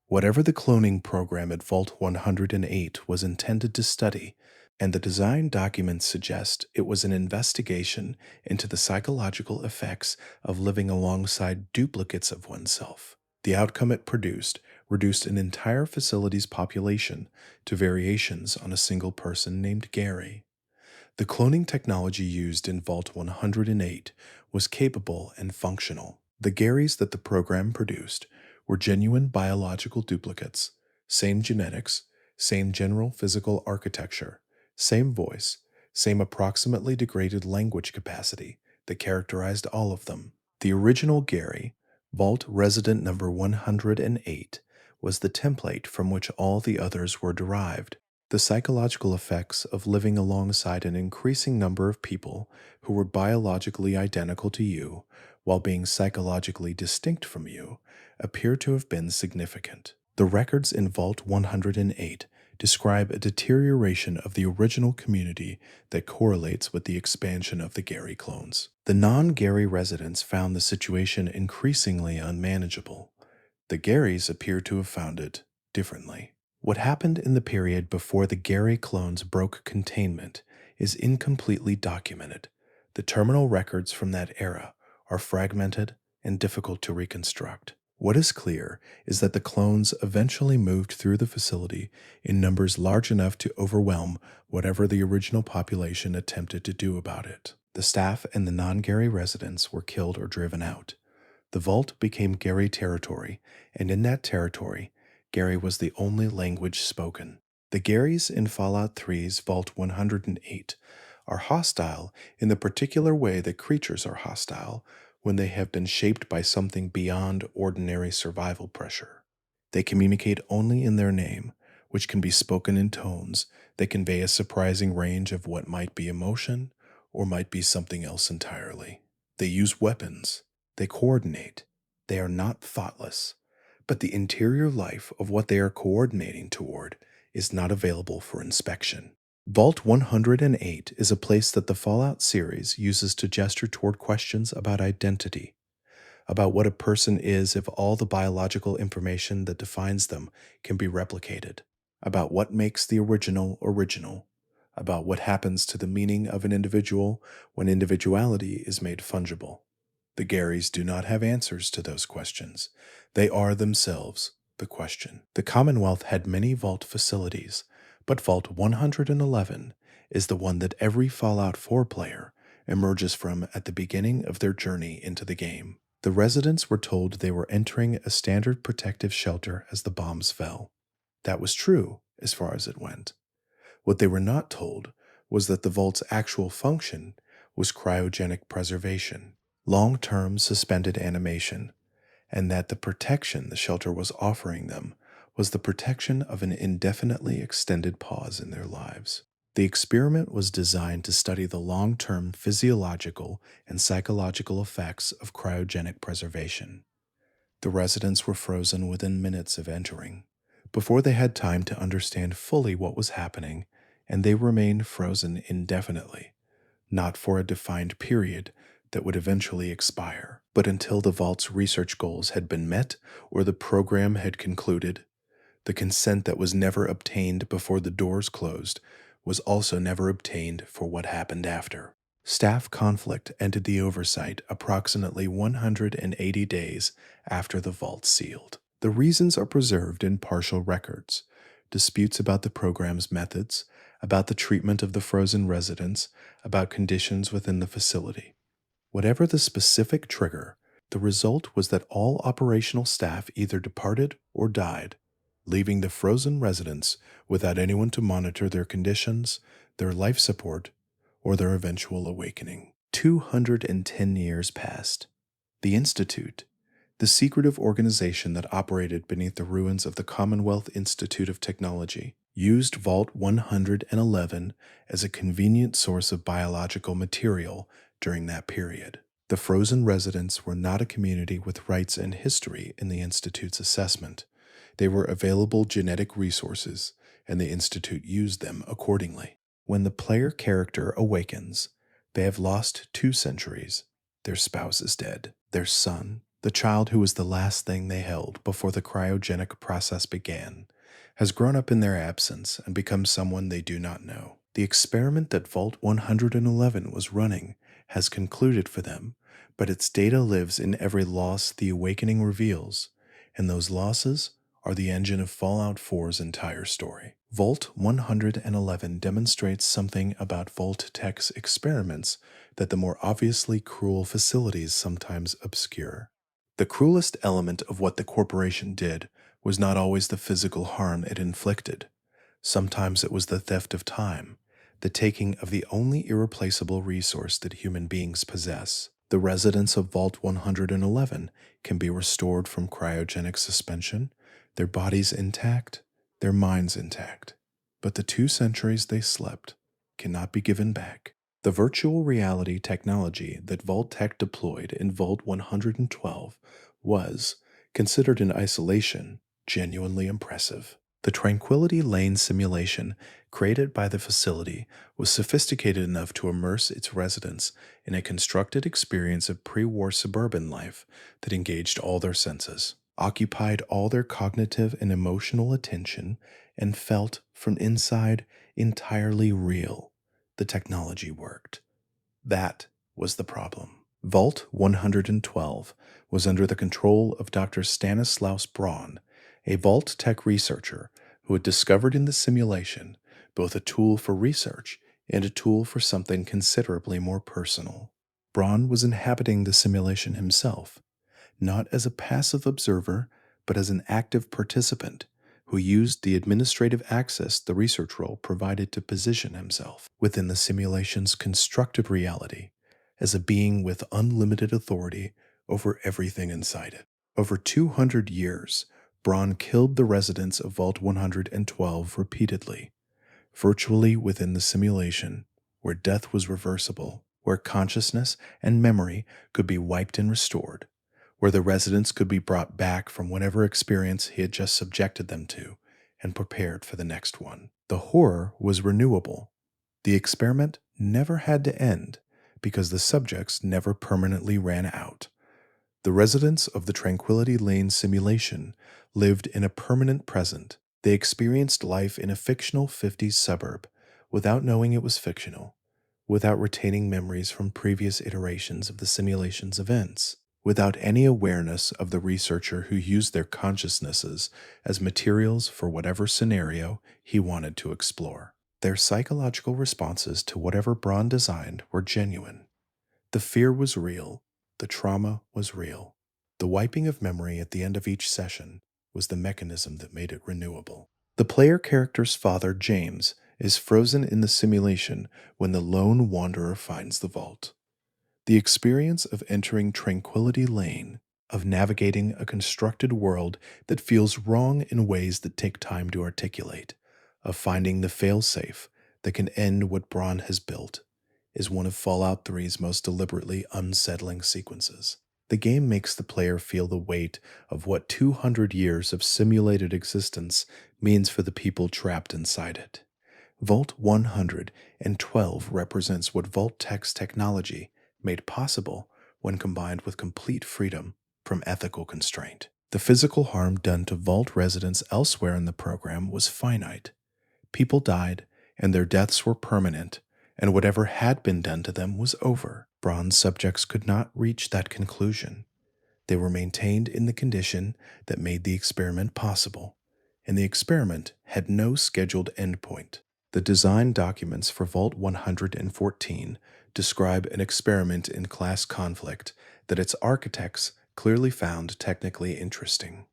Whatever the cloning program at Vault 108 was intended to study, and the design documents suggest it was an investigation into the psychological effects of living alongside duplicates of oneself. The outcome it produced reduced an entire facility's population to variations on a single person named Gary. The cloning technology used in Vault 108 was capable and functional. The Garys that the program produced were genuine biological duplicates, same genetics, same general physical architecture, same voice, same approximately degraded language capacity that characterized all of them. The original Gary, Vault Resident number 108, was the template from which all the others were derived. The psychological effects of living alongside an increasing number of people who were biologically identical to you while being psychologically distinct from you appear to have been significant. The records in Vault 108 describe a deterioration of the original community that correlates with the expansion of the Gary clones. The non-Gary residents found the situation increasingly unmanageable. The Garys appear to have found it differently. What happened in the period before the Gary clones broke containment is incompletely documented. The terminal records from that era are fragmented and difficult to reconstruct. What is clear is that the clones eventually moved through the facility in numbers large enough to overwhelm whatever the original population attempted to do about it. The staff and the non-Gary residents were killed or driven out. The vault became Gary territory, and in that territory, Gary was the only language spoken. The Garys in Fallout 3's Vault 108 are hostile in the particular way that creatures are hostile when they have been shaped by something beyond ordinary survival pressure. They communicate only in their name, which can be spoken in tones that convey a surprising range of what might be emotion or might be something else entirely. They use weapons. They coordinate. They are not thoughtless. But the interior life of what they are coordinating toward is not available for inspection. Vault 108 is a place that the Fallout series uses to gesture toward questions about identity, about what a person is if all the biological information that defines them can be replicated, about what makes the original original, about what happens to the meaning of an individual when individuality is made fungible. The Garys do not have answers to those questions. They are themselves the question. The Commonwealth had many vault facilities, but Vault 111 is the one that every Fallout 4 player emerges from at the beginning of their journey into the game. The residents were told they were entering a standard protective shelter as the bombs fell. That was true, as far as it went. What they were not told was that the vault's actual function was cryogenic preservation, long-term suspended animation, and that the protection the shelter was offering them was the protection of an indefinitely extended pause in their lives. The experiment was designed to study the long-term physiological and psychological effects of cryogenic preservation. The residents were frozen within minutes of entering, before they had time to understand fully what was happening, and they remained frozen indefinitely, not for a defined period that would eventually expire, but until the vault's research goals had been met or the program had concluded. The consent that was never obtained before the doors closed was also never obtained for what happened after. Staff conflict ended the oversight approximately 180 days after the vault sealed. The reasons are preserved in partial records. Disputes about the program's methods, about the treatment of the frozen residents, about conditions within the facility. Whatever the specific trigger, the result was that all operational staff either departed or died, leaving the frozen residents without anyone to monitor their conditions, their life support, or their eventual awakening. 210 years passed. The Institute, the secretive organization that operated beneath the ruins of the Commonwealth Institute of Technology, used Vault 111 as a convenient source of biological material during that period. The frozen residents were not a community with rights and history in the Institute's assessment. They were available genetic resources, and the Institute used them accordingly. When the player character awakens, they have lost 2 centuries. Their spouse is dead. Their son, the child who was the last thing they held before the cryogenic process began, has grown up in their absence and become someone they do not know. The experiment that Vault 111 was running has concluded for them, but its data lives in every loss the awakening reveals, and those losses are the engine of Fallout 4's entire story. Vault 111 demonstrates something about Vault Tech's experiments that the more obviously cruel facilities sometimes obscure. The cruelest element of what the corporation did was not always the physical harm it inflicted. Sometimes it was the theft of time, the taking of the only irreplaceable resource that human beings possess. The residents of Vault 111 can be restored from cryogenic suspension, their bodies intact, their minds intact, but the 2 centuries they slept cannot be given back. The virtual reality technology that Vault Tech deployed in Vault 112 was, considered in isolation, genuinely impressive. The Tranquility Lane simulation created by the facility was sophisticated enough to immerse its residents in a constructed experience of pre-war suburban life that engaged all their senses. occupied all their cognitive and emotional attention, and felt, from inside, entirely real. The technology worked. That was the problem. Vault 112 was under the control of Dr. Stanislaus Braun, a Vault tech researcher who had discovered in the simulation both a tool for research and a tool for something considerably more personal. Braun was inhabiting the simulation himself, not as a passive observer, but as an active participant who used the administrative access the research role provided to position himself within the simulation's constructed reality as a being with unlimited authority over everything inside it. Over 200 years, Braun killed the residents of Vault 112 repeatedly, virtually within the simulation, where death was reversible, where consciousness and memory could be wiped and restored, where the residents could be brought back from whatever experience he had just subjected them to and prepared for the next one. The horror was renewable. The experiment never had to end because the subjects never permanently ran out. The residents of the Tranquility Lane simulation lived in a permanent present. They experienced life in a fictional 50s suburb without knowing it was fictional, without retaining memories from previous iterations of the simulation's events, without any awareness of the researcher who used their consciousnesses as materials for whatever scenario he wanted to explore. Their psychological responses to whatever Braun designed were genuine. The fear was real. The trauma was real. The wiping of memory at the end of each session was the mechanism that made it renewable. The player character's father, James, is frozen in the simulation when the lone wanderer finds the vault. The experience of entering Tranquility Lane, of navigating a constructed world that feels wrong in ways that take time to articulate, of finding the failsafe that can end what Braun has built, is one of Fallout 3's most deliberately unsettling sequences. The game makes the player feel the weight of what 200 years of simulated existence means for the people trapped inside it. Vault 112 represents what Vault Tech's technology made possible when combined with complete freedom from ethical constraint. The physical harm done to Vault residents elsewhere in the program was finite. People died, and their deaths were permanent, and whatever had been done to them was over. Braun's subjects could not reach that conclusion. They were maintained in the condition that made the experiment possible, and the experiment had no scheduled endpoint. The design documents for Vault 114 describe an experiment in class conflict that its architects clearly found technically interesting.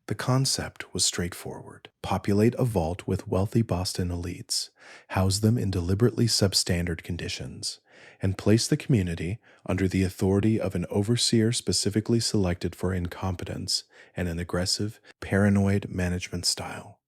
The concept was straightforward. Populate a vault with wealthy Boston elites, house them in deliberately substandard conditions, and place the community under the authority of an overseer specifically selected for incompetence and an aggressive, paranoid management style.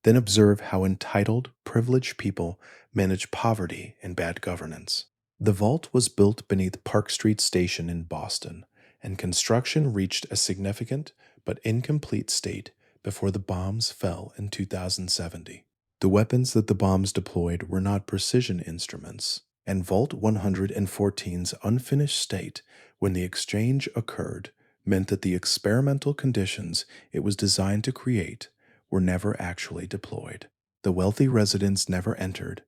Then observe how entitled, privileged people manage poverty and bad governance. The vault was built beneath Park Street Station in Boston, and construction reached a significant but incomplete state before the bombs fell in 2070. The weapons that the bombs deployed were not precision instruments, and Vault 114's unfinished state when the exchange occurred meant that the experimental conditions it was designed to create were never actually deployed. The wealthy residents never entered.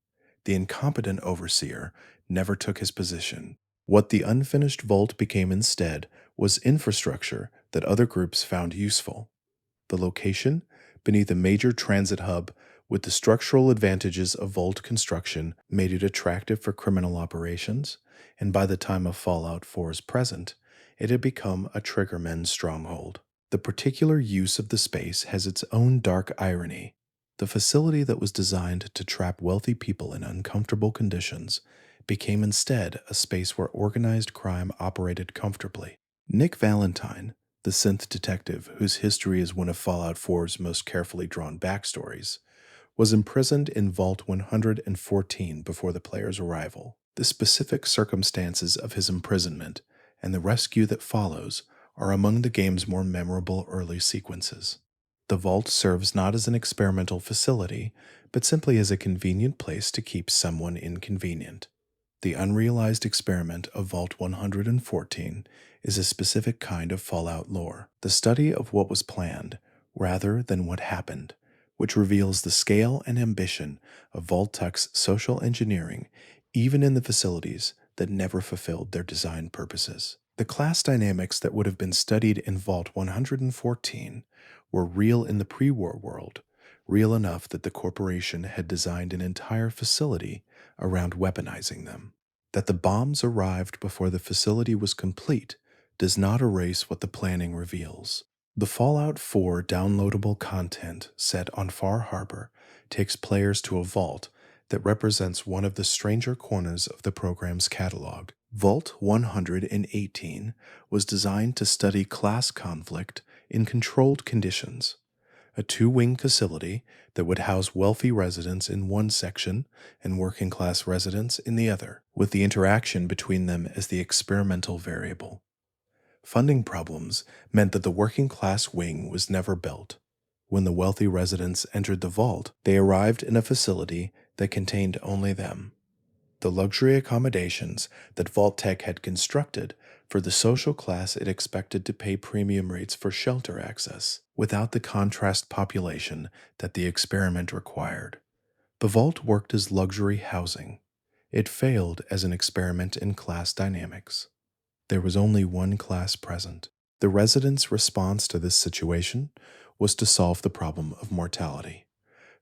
The incompetent overseer never took his position. What the unfinished vault became instead was infrastructure that other groups found useful. The location, beneath a major transit hub with the structural advantages of vault construction, made it attractive for criminal operations, and by the time of Fallout 4's present, it had become a triggermen's stronghold. The particular use of the space has its own dark irony. The facility that was designed to trap wealthy people in uncomfortable conditions became instead a space where organized crime operated comfortably. Nick Valentine, the synth detective whose history is one of Fallout 4's most carefully drawn backstories, was imprisoned in Vault 114 before the player's arrival. The specific circumstances of his imprisonment and the rescue that follows are among the game's more memorable early sequences. The vault serves not as an experimental facility, but simply as a convenient place to keep someone inconvenient. The unrealized experiment of Vault 114 is a specific kind of Fallout lore, the study of what was planned rather than what happened, which reveals the scale and ambition of Vault-Tech's social engineering even in the facilities that never fulfilled their design purposes. The class dynamics that would have been studied in Vault 114 were real in the pre-war world, real enough that the corporation had designed an entire facility around weaponizing them. That the bombs arrived before the facility was complete does not erase what the planning reveals. The Fallout 4 downloadable content set on Far Harbor takes players to a vault that represents one of the stranger corners of the program's catalog. Vault 118 was designed to study class conflict in controlled conditions, a two-wing facility that would house wealthy residents in one section and working-class residents in the other, with the interaction between them as the experimental variable. Funding problems meant that the working-class wing was never built. When the wealthy residents entered the vault, they arrived in a facility that contained only them. The luxury accommodations that Vault-Tech had constructed for the social class it expected to pay premium rates for shelter access, without the contrast population that the experiment required. The vault worked as luxury housing. It failed as an experiment in class dynamics. There was only one class present. The residents' response to this situation was to solve the problem of mortality.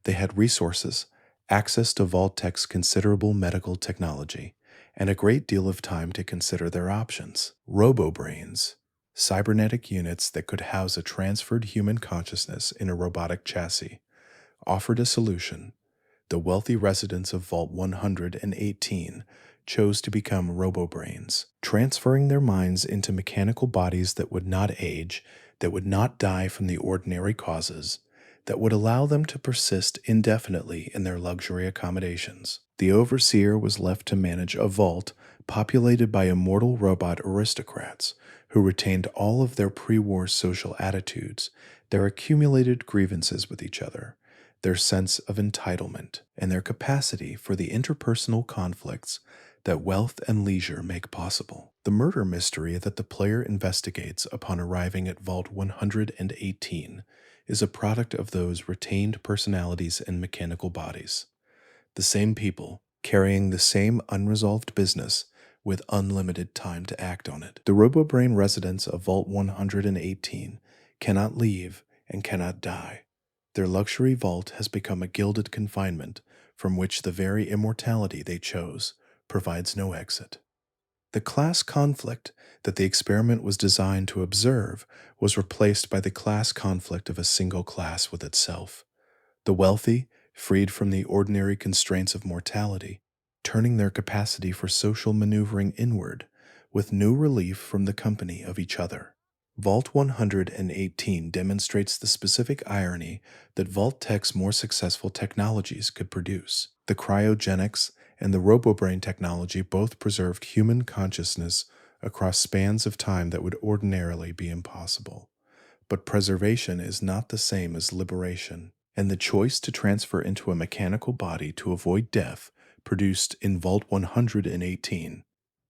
They had resources, access to Vault-Tech's considerable medical technology, and a great deal of time to consider their options. Robo-brains, cybernetic units that could house a transferred human consciousness in a robotic chassis, offered a solution. The wealthy residents of Vault 118 chose to become robo-brains, transferring their minds into mechanical bodies that would not age, that would not die from the ordinary causes, that would allow them to persist indefinitely in their luxury accommodations. The overseer was left to manage a vault populated by immortal robot aristocrats who retained all of their pre-war social attitudes, their accumulated grievances with each other, their sense of entitlement, and their capacity for the interpersonal conflicts that wealth and leisure make possible. The murder mystery that the player investigates upon arriving at Vault 118 is a product of those retained personalities and mechanical bodies. The same people, carrying the same unresolved business with unlimited time to act on it. The RoboBrain residents of Vault 118 cannot leave and cannot die. Their luxury vault has become a gilded confinement from which the very immortality they chose provides no exit. The class conflict that the experiment was designed to observe was replaced by the class conflict of a single class with itself. The wealthy, freed from the ordinary constraints of mortality, turning their capacity for social maneuvering inward, with no relief from the company of each other. Vault 118 demonstrates the specific irony that Vault-Tech's more successful technologies could produce. The cryogenics and the RoboBrain technology both preserved human consciousness across spans of time that would ordinarily be impossible. But preservation is not the same as liberation, and the choice to transfer into a mechanical body to avoid death produced in Vault 118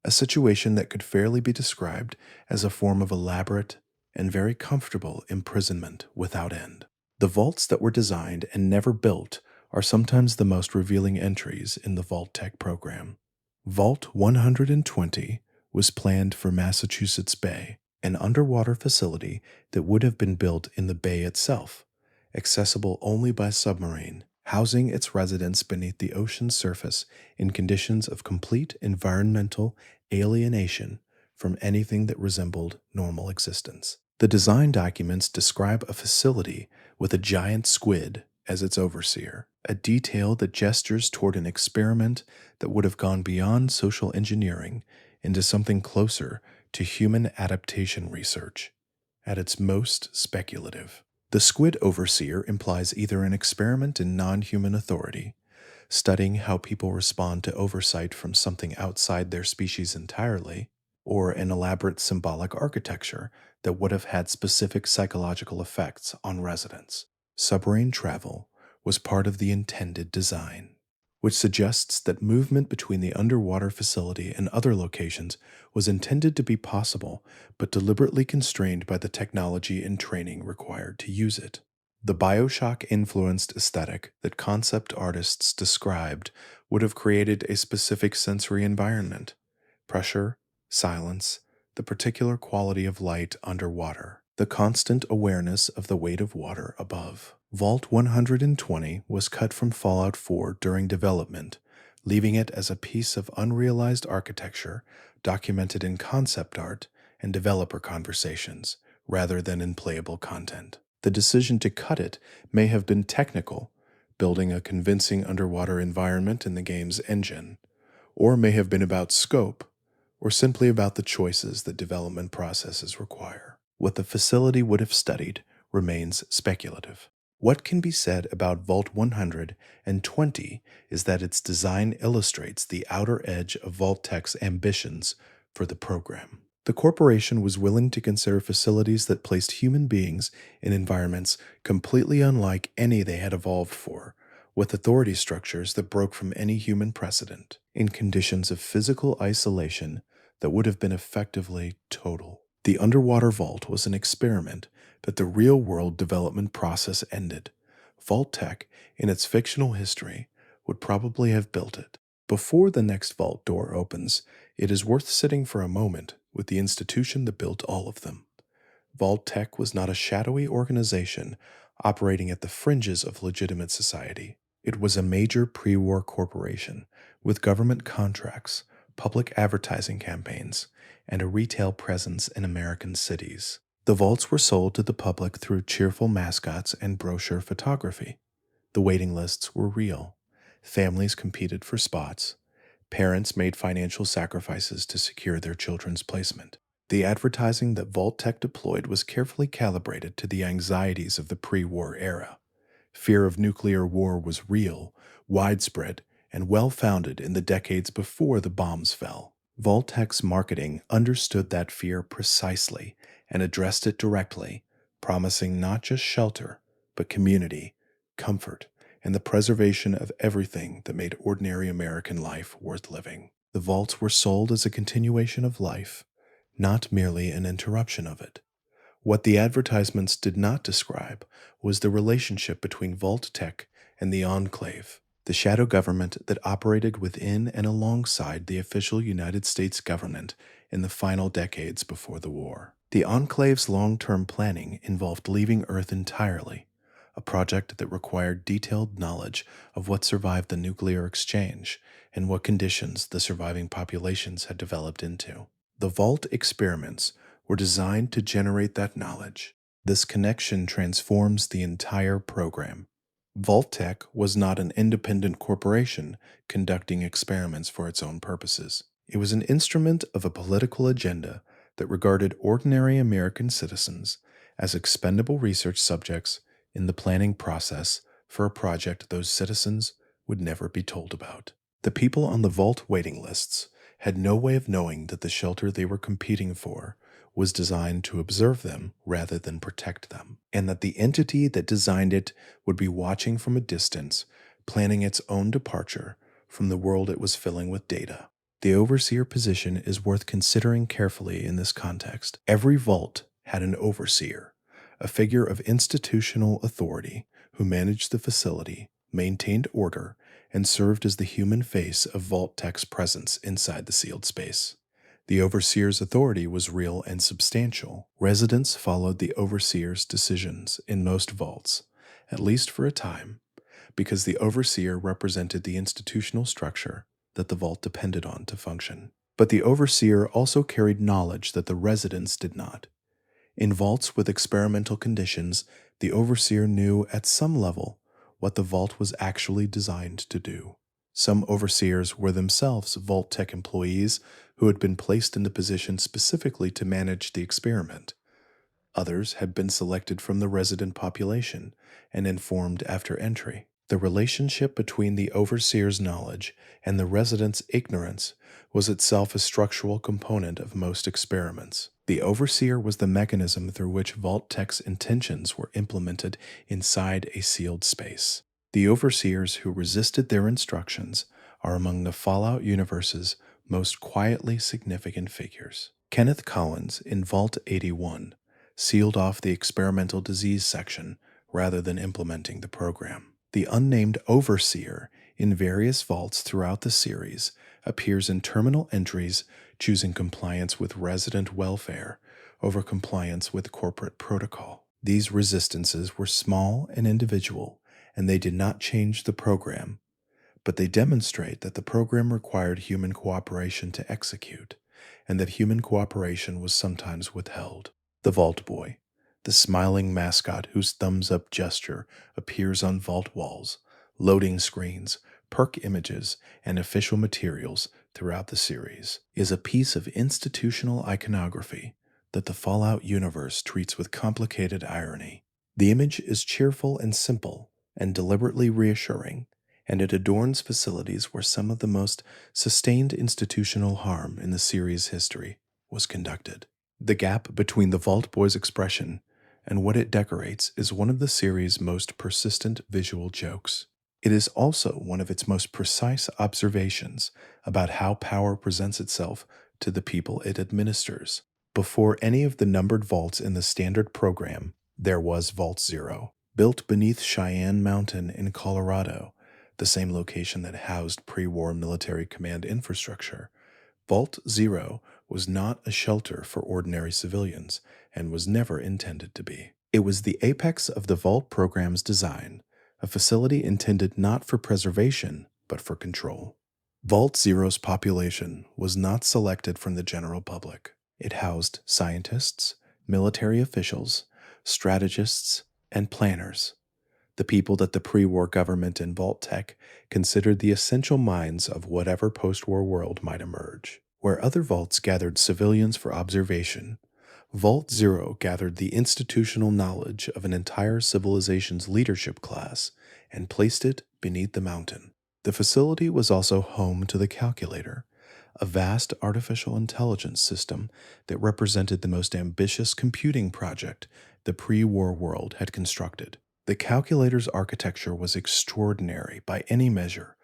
a situation that could fairly be described as a form of elaborate and very comfortable imprisonment without end. The vaults that were designed and never built are sometimes the most revealing entries in the Vault-Tech program. Vault 120 was planned for Massachusetts Bay, an underwater facility that would have been built in the bay itself, accessible only by submarine, housing its residents beneath the ocean's surface in conditions of complete environmental alienation from anything that resembled normal existence. The design documents describe a facility with a giant squid as its overseer, a detail that gestures toward an experiment that would have gone beyond social engineering into something closer to human adaptation research, at its most speculative. The squid overseer implies either an experiment in non-human authority, studying how people respond to oversight from something outside their species entirely, or an elaborate symbolic architecture that would have had specific psychological effects on residents. Submarine travel was part of the intended design. which suggests that movement between the underwater facility and other locations was intended to be possible, but deliberately constrained by the technology and training required to use it. The Bioshock influenced aesthetic that concept artists described would have created a specific sensory environment: pressure, silence, the particular quality of light underwater, the constant awareness of the weight of water above. Vault 120 was cut from Fallout 4 during development, leaving it as a piece of unrealized architecture documented in concept art and developer conversations, rather than in playable content. The decision to cut it may have been technical, building a convincing underwater environment in the game's engine, or may have been about scope, or simply about the choices that development processes require. What the facility would have studied remains speculative. What can be said about Vault 120 is that its design illustrates the outer edge of Vault-Tec's ambitions for the program. The corporation was willing to consider facilities that placed human beings in environments completely unlike any they had evolved for, with authority structures that broke from any human precedent, in conditions of physical isolation that would have been effectively total. The underwater vault was an experiment that the real-world development process ended. Vault-Tec, in its fictional history, would probably have built it. Before the next vault door opens, it is worth sitting for a moment with the institution that built all of them. Vault-Tec was not a shadowy organization operating at the fringes of legitimate society. It was a major pre-war corporation with government contracts, public advertising campaigns, and a retail presence in American cities. The vaults were sold to the public through cheerful mascots and brochure photography. The waiting lists were real. Families competed for spots. Parents made financial sacrifices to secure their children's placement. The advertising that Vault-Tec deployed was carefully calibrated to the anxieties of the pre-war era. Fear of nuclear war was real, widespread, and well-founded in the decades before the bombs fell. Vault-Tec's marketing understood that fear precisely and addressed it directly, promising not just shelter, but community, comfort, and the preservation of everything that made ordinary American life worth living. The vaults were sold as a continuation of life, not merely an interruption of it. What the advertisements did not describe was the relationship between Vault-Tec and the Enclave, the shadow government that operated within and alongside the official United States government in the final decades before the war. The Enclave's long-term planning involved leaving Earth entirely, a project that required detailed knowledge of what survived the nuclear exchange and what conditions the surviving populations had developed into. The Vault experiments were designed to generate that knowledge. This connection transforms the entire program. Vault-Tec was not an independent corporation conducting experiments for its own purposes. It was an instrument of a political agenda that regarded ordinary American citizens as expendable research subjects in the planning process for a project those citizens would never be told about. The people on the Vault waiting lists had no way of knowing that the shelter they were competing for was designed to observe them rather than protect them, and that the entity that designed it would be watching from a distance, planning its own departure from the world it was filling with data. The overseer position is worth considering carefully in this context. Every vault had an overseer, a figure of institutional authority who managed the facility, maintained order, and served as the human face of Vault-Tec's presence inside the sealed space. The overseer's authority was real and substantial. Residents followed the overseer's decisions in most vaults, at least for a time, because the overseer represented the institutional structure that the vault depended on to function. But the overseer also carried knowledge that the residents did not. In vaults with experimental conditions, the overseer knew at some level what the vault was actually designed to do. Some overseers were themselves Vault-Tec employees who had been placed in the position specifically to manage the experiment. Others had been selected from the resident population and informed after entry. The relationship between the overseer's knowledge and the residents' ignorance was itself a structural component of most experiments. The overseer was the mechanism through which Vault-Tec's intentions were implemented inside a sealed space. The overseers who resisted their instructions are among the Fallout universe's most quietly significant figures. Kenneth Collins in Vault 81 sealed off the experimental disease section rather than implementing the program. The unnamed overseer in various vaults throughout the series appears in terminal entries choosing compliance with resident welfare over compliance with corporate protocol. These resistances were small and individual, and they did not change the program, but they demonstrate that the program required human cooperation to execute, and that human cooperation was sometimes withheld. The Vault Boy, the smiling mascot whose thumbs up gesture appears on vault walls, loading screens, perk images, and official materials throughout the series, is a piece of institutional iconography that the Fallout universe treats with complicated irony. The image is cheerful and simple, and deliberately reassuring, and it adorns facilities where some of the most sustained institutional harm in the series' history was conducted. The gap between the Vault Boy's expression and what it decorates is one of the series' most persistent visual jokes. It is also one of its most precise observations about how power presents itself to the people it administers. Before any of the numbered vaults in the standard program, there was Vault Zero, built beneath Cheyenne Mountain in Colorado, the same location that housed pre-war military command infrastructure. Vault Zero was not a shelter for ordinary civilians and was never intended to be. It was the apex of the Vault program's design, a facility intended not for preservation, but for control. Vault Zero's population was not selected from the general public. It housed scientists, military officials, strategists, and planners, the people that the pre-war government and Vault Tech considered the essential minds of whatever post-war world might emerge. Where other vaults gathered civilians for observation, Vault Zero gathered the institutional knowledge of an entire civilization's leadership class and placed it beneath the mountain. The facility was also home to the Calculator, a vast artificial intelligence system that represented the most ambitious computing project the pre-war world had constructed. The Calculator's architecture was extraordinary by any measure.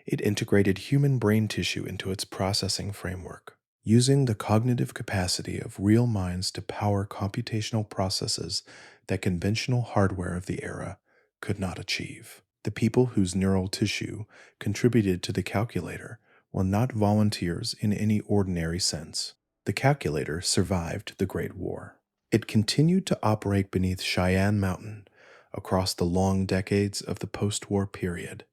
It integrated human brain tissue into its processing framework, using the cognitive capacity of real minds to power computational processes that conventional hardware of the era could not achieve. The people whose neural tissue contributed to the Calculator were not volunteers in any ordinary sense. The Calculator survived the Great War. It continued to operate beneath Cheyenne Mountain across the long decades of the post-war period,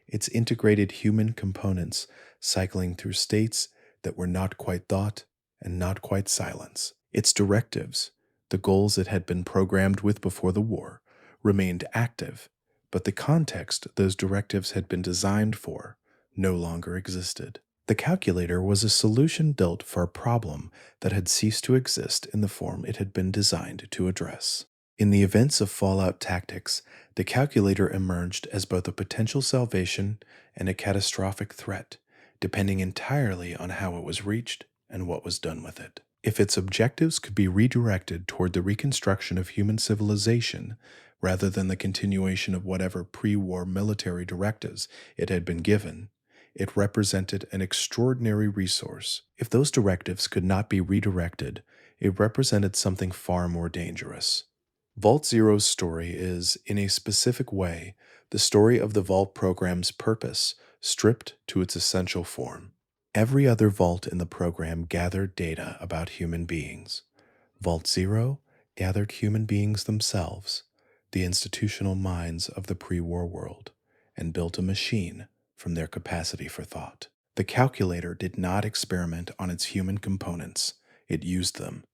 its integrated human components cycling through states that were not quite thought and not quite silence. Its directives, the goals it had been programmed with before the war, remained active, but the context those directives had been designed for no longer existed. The Calculator was a solution built for a problem that had ceased to exist in the form it had been designed to address. In the events of Fallout Tactics, the Calculator emerged as both a potential salvation and a catastrophic threat, depending entirely on how it was reached and what was done with it. If its objectives could be redirected toward the reconstruction of human civilization, rather than the continuation of whatever pre-war military directives it had been given, it represented an extraordinary resource. If those directives could not be redirected, it represented something far more dangerous. Vault Zero's story is, in a specific way, the story of the Vault program's purpose, stripped to its essential form. Every other Vault in the program gathered data about human beings. Vault Zero gathered human beings themselves, the institutional minds of the pre-war world, and built a machine from their capacity for thought. The Calculator did not experiment on its human components, it used them.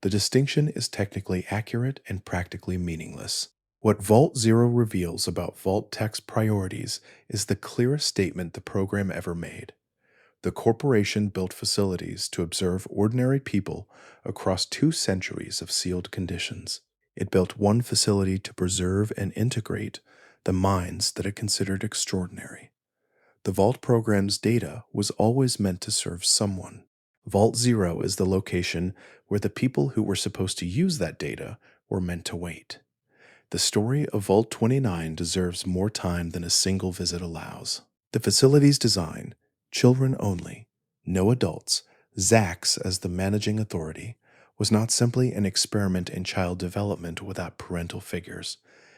The distinction is technically accurate and practically meaningless. What Vault Zero reveals about Vault Tech's priorities is the clearest statement the program ever made. The corporation built facilities to observe ordinary people across 2 centuries of sealed conditions. It built one facility to preserve and integrate the minds that it considered extraordinary. The Vault program's data was always meant to serve someone. Vault Zero is the location where the people who were supposed to use that data were meant to wait. The story of Vault 29 deserves more time than a single visit allows. The facility's design, children only, no adults, Zax as the managing authority, was not simply an experiment in child development without parental figures.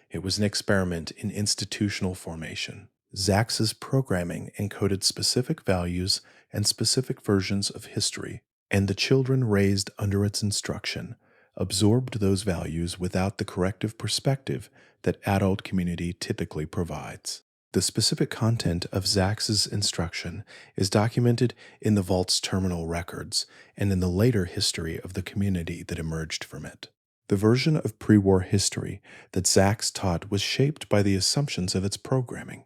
It was an experiment in institutional formation. Zax's programming encoded specific values and specific versions of history, and the children raised under its instruction absorbed those values without the corrective perspective that adult community typically provides. The specific content of Zax's instruction is documented in the Vault's terminal records and in the later history of the community that emerged from it. The version of pre-war history that Zax taught was shaped by the assumptions of its programming,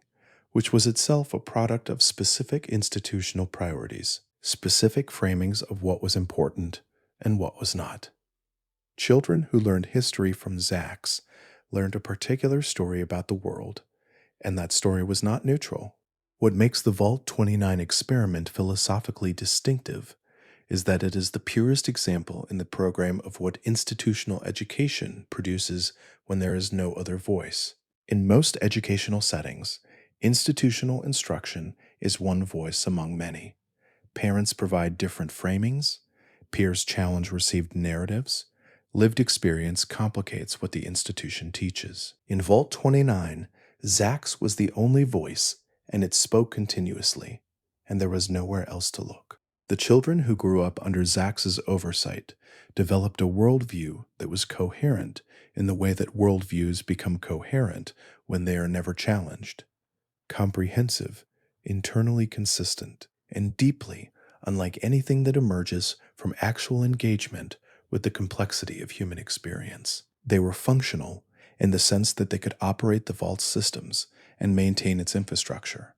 which was itself a product of specific institutional priorities, specific framings of what was important and what was not. Children who learned history from Zax learned a particular story about the world, and that story was not neutral. What makes the Vault 29 experiment philosophically distinctive is that it is the purest example in the program of what institutional education produces when there is no other voice. In most educational settings, institutional instruction is one voice among many. Parents provide different framings, peers challenge received narratives, lived experience complicates what the institution teaches. In Vault 29, Zax was the only voice, and it spoke continuously, and there was nowhere else to look. The children who grew up under Zax's oversight developed a worldview that was coherent in the way that worldviews become coherent when they are never challenged, comprehensive, internally consistent, and deeply unlike anything that emerges from actual engagement with the complexity of human experience. They were functional in the sense that they could operate the Vault's systems and maintain its infrastructure.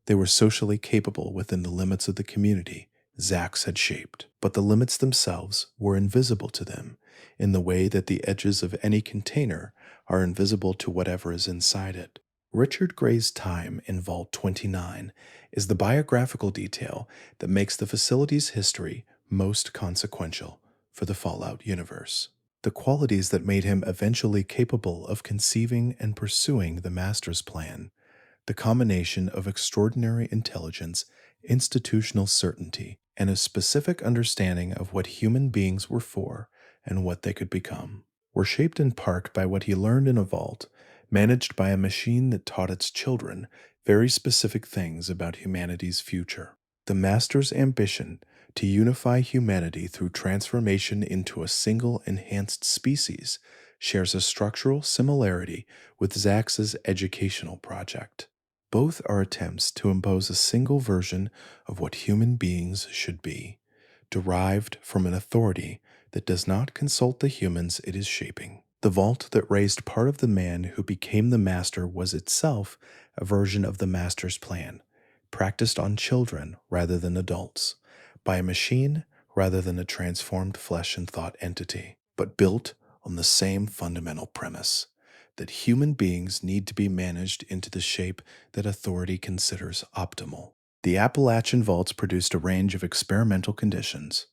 They were socially capable within the limits of the community Zax had shaped, but the limits themselves were invisible to them in the way that the edges of any container are invisible to whatever is inside it. Richard Gray's time in Vault 29 is the biographical detail that makes the facility's history most consequential for the Fallout universe. The qualities that made him eventually capable of conceiving and pursuing the Master's plan, the combination of extraordinary intelligence, institutional certainty, and a specific understanding of what human beings were for and what they could become, were shaped in part by what he learned in a vault managed by a machine that taught its children very specific things about humanity's future. The Master's ambition to unify humanity through transformation into a single enhanced species shares a structural similarity with Zax's educational project. Both are attempts to impose a single version of what human beings should be, derived from an authority that does not consult the humans it is shaping. The vault that raised part of the man who became the Master was itself a version of the Master's plan, practiced on children rather than adults, by a machine rather than a transformed flesh and thought entity, but built on the same fundamental premise that human beings need to be managed into the shape that authority considers optimal. The Appalachian vaults produced a range of experimental conditions,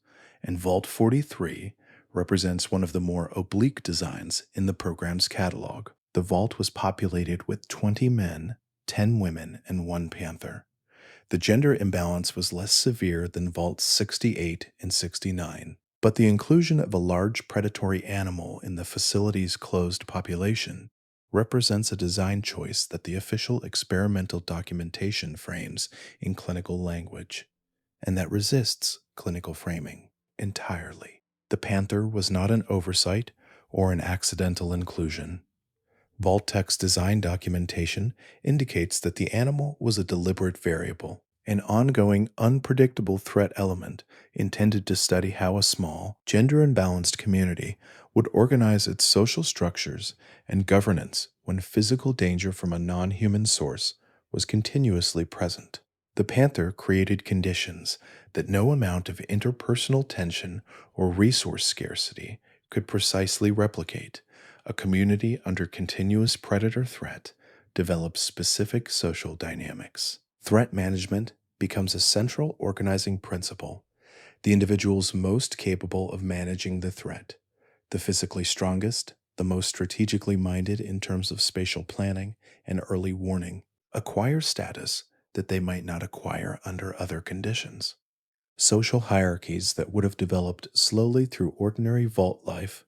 and Vault 43 represents one of the more oblique designs in the program's catalog. The vault was populated with 20 men, 10 women, and 1 panther. The gender imbalance was less severe than Vaults 68 and 69, but the inclusion of a large predatory animal in the facility's closed population represents a design choice that the official experimental documentation frames in clinical language, and that resists clinical framing entirely. The panther was not an oversight or an accidental inclusion. Vault-Tech's design documentation indicates that the animal was a deliberate variable, an ongoing, unpredictable threat element intended to study how a small, gender-imbalanced community would organize its social structures and governance when physical danger from a non-human source was continuously present. The panther created conditions that no amount of interpersonal tension or resource scarcity could precisely replicate. A community under continuous predator threat develops specific social dynamics. Threat management becomes a central organizing principle, the individuals most capable of managing the threat, the physically strongest, the most strategically minded in terms of spatial planning and early warning, acquire status that they might not acquire under other conditions. Social hierarchies that would have developed slowly through ordinary vault life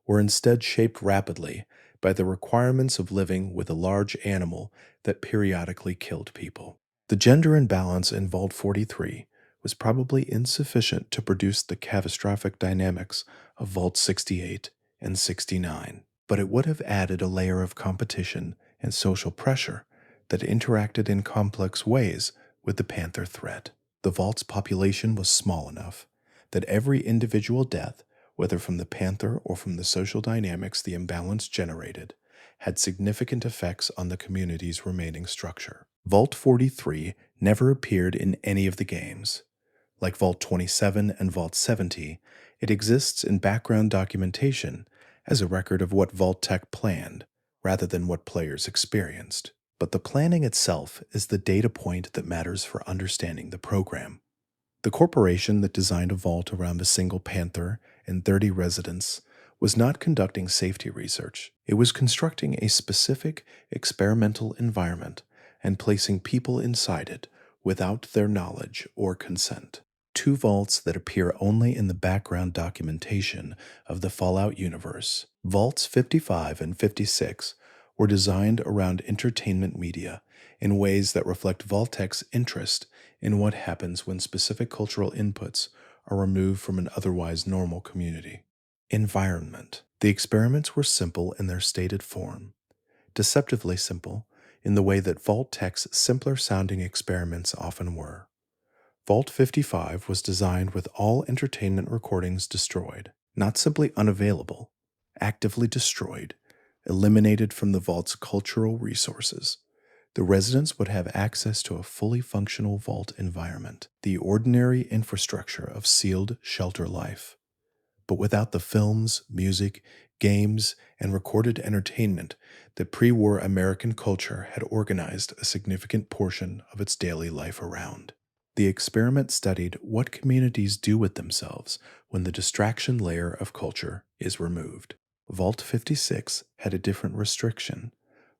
were instead shaped rapidly by the requirements of living with a large animal that periodically killed people. The gender imbalance in Vault 43 was probably insufficient to produce the catastrophic dynamics of Vault 68 and 69, but it would have added a layer of competition and social pressure that interacted in complex ways with the Panther threat. The vault's population was small enough that every individual death, whether from the Panther or from the social dynamics the imbalance generated, had significant effects on the community's remaining structure. Vault 43 never appeared in any of the games. Like Vault 27 and Vault 70, it exists in background documentation as a record of what Vault Tech planned, rather than what players experienced. But the planning itself is the data point that matters for understanding the program. The corporation that designed a vault around a single Panther and 30 residents was not conducting safety research. It was constructing a specific experimental environment and placing people inside it without their knowledge or consent. Two vaults that appear only in the background documentation of the Fallout universe, Vaults 55 and 56, were designed around entertainment media in ways that reflect Vault-Tech's interest in what happens when specific cultural inputs are removed from an otherwise normal community. Environment. The experiments were simple in their stated form, deceptively simple in the way that Vault-Tech's simpler-sounding experiments often were. Vault 55 was designed with all entertainment recordings destroyed, not simply unavailable, actively destroyed, eliminated from the vault's cultural resources. The residents would have access to a fully functional vault environment, the ordinary infrastructure of sealed shelter life. But without the films, music, games, and recorded entertainment that pre-war American culture had organized a significant portion of its daily life around. The experiment studied what communities do with themselves when the distraction layer of culture is removed. Vault 56 had a different restriction.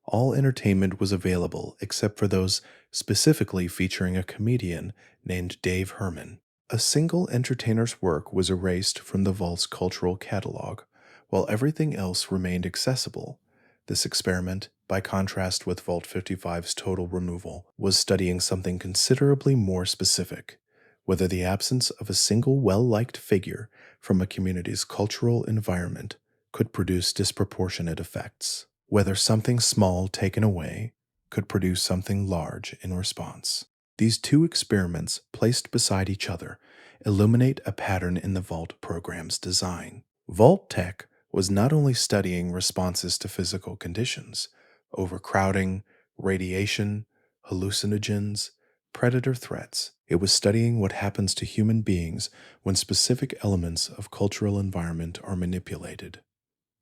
All entertainment was available except for those specifically featuring a comedian named Dave Herman. A single entertainer's work was erased from the vault's cultural catalog, while everything else remained accessible. This experiment, by contrast with Vault 55's total removal, was studying something considerably more specific: whether the absence of a single well-liked figure from a community's cultural environment could produce disproportionate effects, whether something small taken away could produce something large in response. These two experiments, placed beside each other, illuminate a pattern in the Vault program's design. Vault Tech was not only studying responses to physical conditions, overcrowding, radiation, hallucinogens, predator threats. It was studying what happens to human beings when specific elements of cultural environment are manipulated.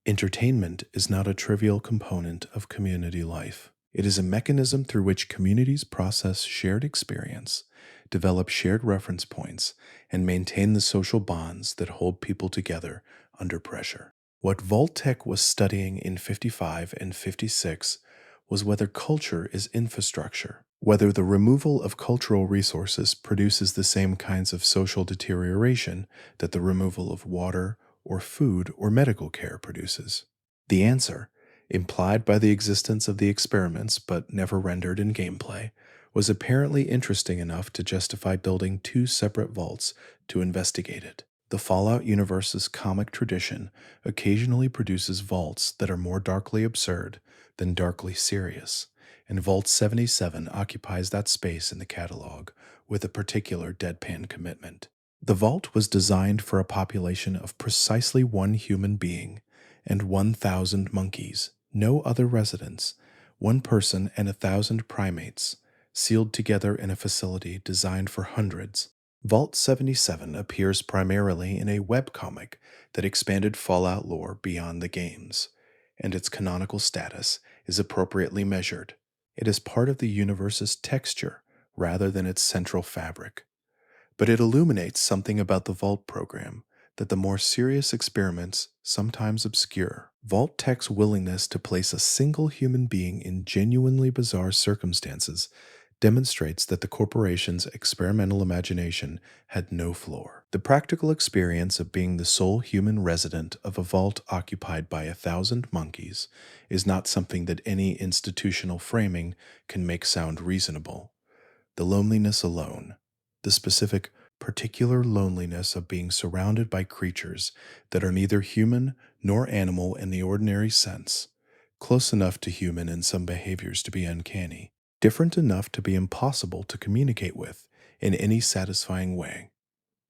Entertainment is not a trivial component of community life. It is a mechanism through which communities process shared experience, develop shared reference points, and maintain the social bonds that hold people together under pressure. What Vault-Tech was studying in 55 and 56 was whether culture is infrastructure, whether the removal of cultural resources produces the same kinds of social deterioration that the removal of water or food or medical care produces. The answer, implied by the existence of the experiments but never rendered in gameplay, was apparently interesting enough to justify building two separate vaults to investigate it. The Fallout universe's comic tradition occasionally produces vaults that are more darkly absurd than darkly serious, and Vault 77 occupies that space in the catalog with a particular deadpan commitment. The vault was designed for a population of precisely one human being and 1,000 monkeys, no other residents, one person and 1,000 primates, sealed together in a facility designed for hundreds. Vault 77 appears primarily in a webcomic that expanded Fallout lore beyond the games, and its canonical status is appropriately measured. It is part of the universe's texture rather than its central fabric. But it illuminates something about the Vault program that the more serious experiments sometimes obscure. Vault Tech's willingness to place a single human being in genuinely bizarre circumstances demonstrates that the corporation's experimental imagination had no floor. The practical experience of being the sole human resident of a vault occupied by 1,000 monkeys is not something that any institutional framing can make sound reasonable. The loneliness alone, the specific, particular loneliness of being surrounded by creatures that are neither human nor animal in the ordinary sense, close enough to human in some behaviors to be uncanny, different enough to be impossible to communicate with in any satisfying way,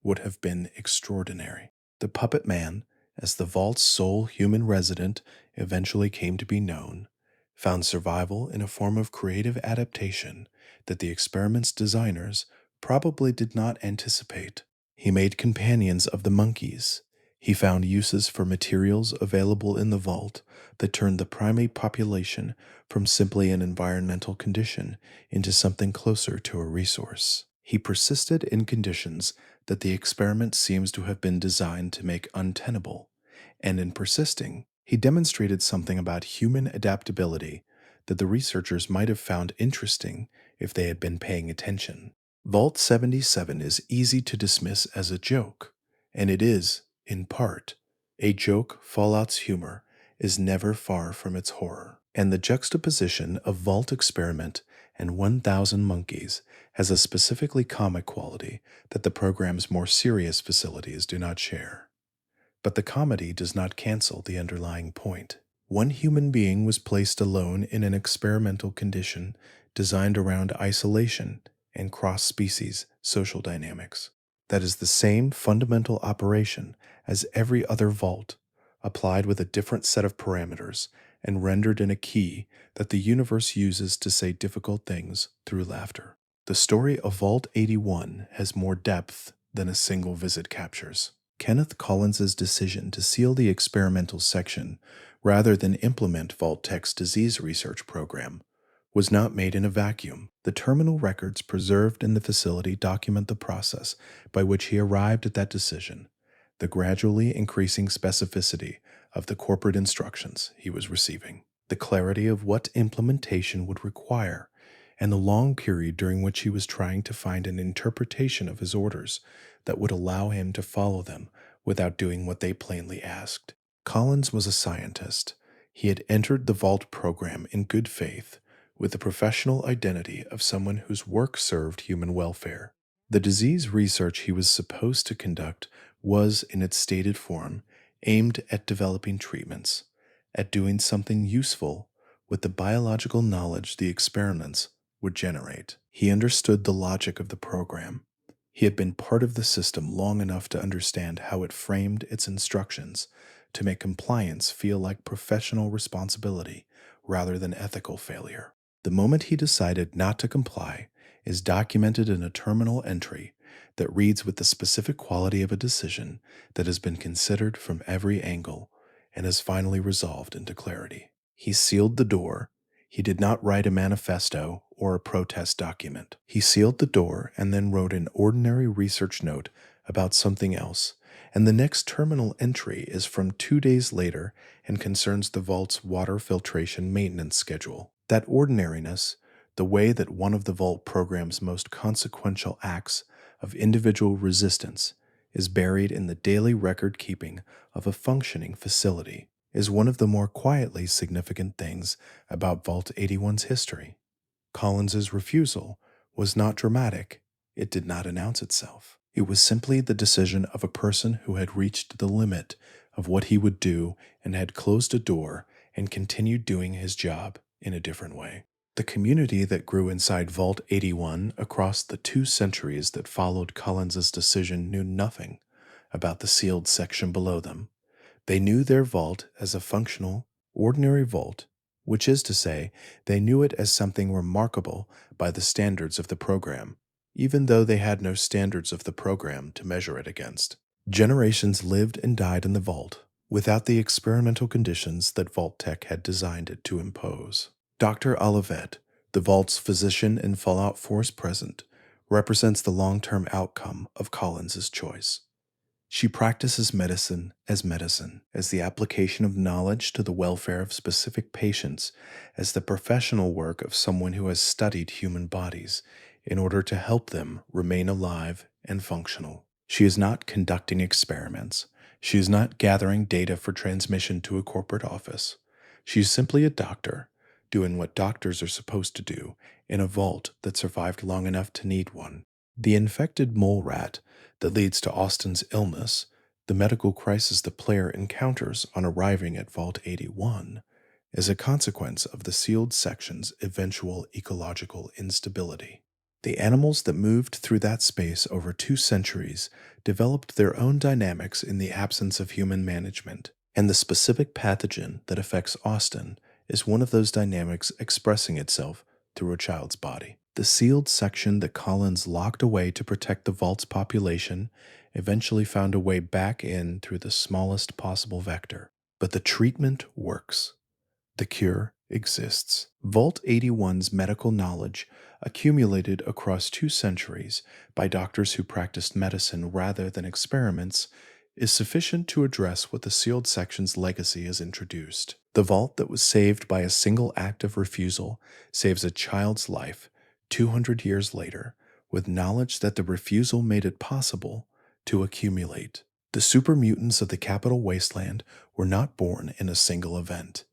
would have been extraordinary. The puppet man, as the vault's sole human resident eventually came to be known, found survival in a form of creative adaptation that the experiment's designers probably did not anticipate. He made companions of the monkeys. He found uses for materials available in the vault that turned the primate population from simply an environmental condition into something closer to a resource. He persisted in conditions that the experiment seems to have been designed to make untenable, and in persisting, he demonstrated something about human adaptability that the researchers might have found interesting if they had been paying attention. Vault 77 is easy to dismiss as a joke, and it is, in part. A joke, Fallout's humor is never far from its horror, and the juxtaposition of Vault Experiment and 1,000 Monkeys has a specifically comic quality that the program's more serious facilities do not share. But the comedy does not cancel the underlying point. One human being was placed alone in an experimental condition designed around isolation and cross-species social dynamics. That is the same fundamental operation as every other vault, applied with a different set of parameters and rendered in a key that the universe uses to say difficult things through laughter. The story of Vault 81 has more depth than a single visit captures. Kenneth Collins's decision to seal the experimental section rather than implement Vault Tech's disease research program was not made in a vacuum. The terminal records preserved in the facility document the process by which he arrived at that decision, the gradually increasing specificity of the corporate instructions he was receiving, the clarity of what implementation would require, and the long period during which he was trying to find an interpretation of his orders that would allow him to follow them without doing what they plainly asked. Collins was a scientist. He had entered the Vault program in good faith, with the professional identity of someone whose work served human welfare. The disease research he was supposed to conduct was, in its stated form, aimed at developing treatments, at doing something useful with the biological knowledge the experiments would generate. He understood the logic of the program. He had been part of the system long enough to understand how it framed its instructions to make compliance feel like professional responsibility rather than ethical failure. The moment he decided not to comply is documented in a terminal entry that reads with the specific quality of a decision that has been considered from every angle and has finally resolved into clarity. He sealed the door. He did not write a manifesto or a protest document. He sealed the door and then wrote an ordinary research note about something else, and the next terminal entry is from 2 days later and concerns the vault's water filtration maintenance schedule. That ordinariness, the way that one of the Vault program's most consequential acts of individual resistance is buried in the daily record-keeping of a functioning facility, is one of the more quietly significant things about Vault 81's history. Collins's refusal was not dramatic. It did not announce itself. It was simply the decision of a person who had reached the limit of what he would do and had closed a door and continued doing his job in a different way. The community that grew inside Vault 81 across the 2 centuries that followed Collins's decision knew nothing about the sealed section below them. They knew their vault as a functional, ordinary vault, which is to say, they knew it as something remarkable by the standards of the program, even though they had no standards of the program to measure it against. Generations lived and died in the vault without the experimental conditions that Vault Tech had designed it to impose. Dr. Olivet, the vault's physician and Fallout Force president, represents the long-term outcome of Collins's choice. She practices medicine, as the application of knowledge to the welfare of specific patients, as the professional work of someone who has studied human bodies in order to help them remain alive and functional. She is not conducting experiments. She is not gathering data for transmission to a corporate office. She is simply a doctor, doing what doctors are supposed to do in a vault that survived long enough to need one. The infected mole rat that leads to Austin's illness, the medical crisis the player encounters on arriving at Vault 81, is a consequence of the sealed section's eventual ecological instability. The animals that moved through that space over 2 centuries developed their own dynamics in the absence of human management, and the specific pathogen that affects Austin is one of those dynamics expressing itself through a child's body. The sealed section that Collins locked away to protect the vault's population eventually found a way back in through the smallest possible vector. But the treatment works. The cure exists. Vault 81's medical knowledge, accumulated across 2 centuries by doctors who practiced medicine rather than experiments, is sufficient to address what the sealed section's legacy has introduced. The vault that was saved by a single act of refusal saves a child's life 200 years later, with knowledge that the refusal made it possible to accumulate. The super mutants of the capital wasteland were not born in a single event.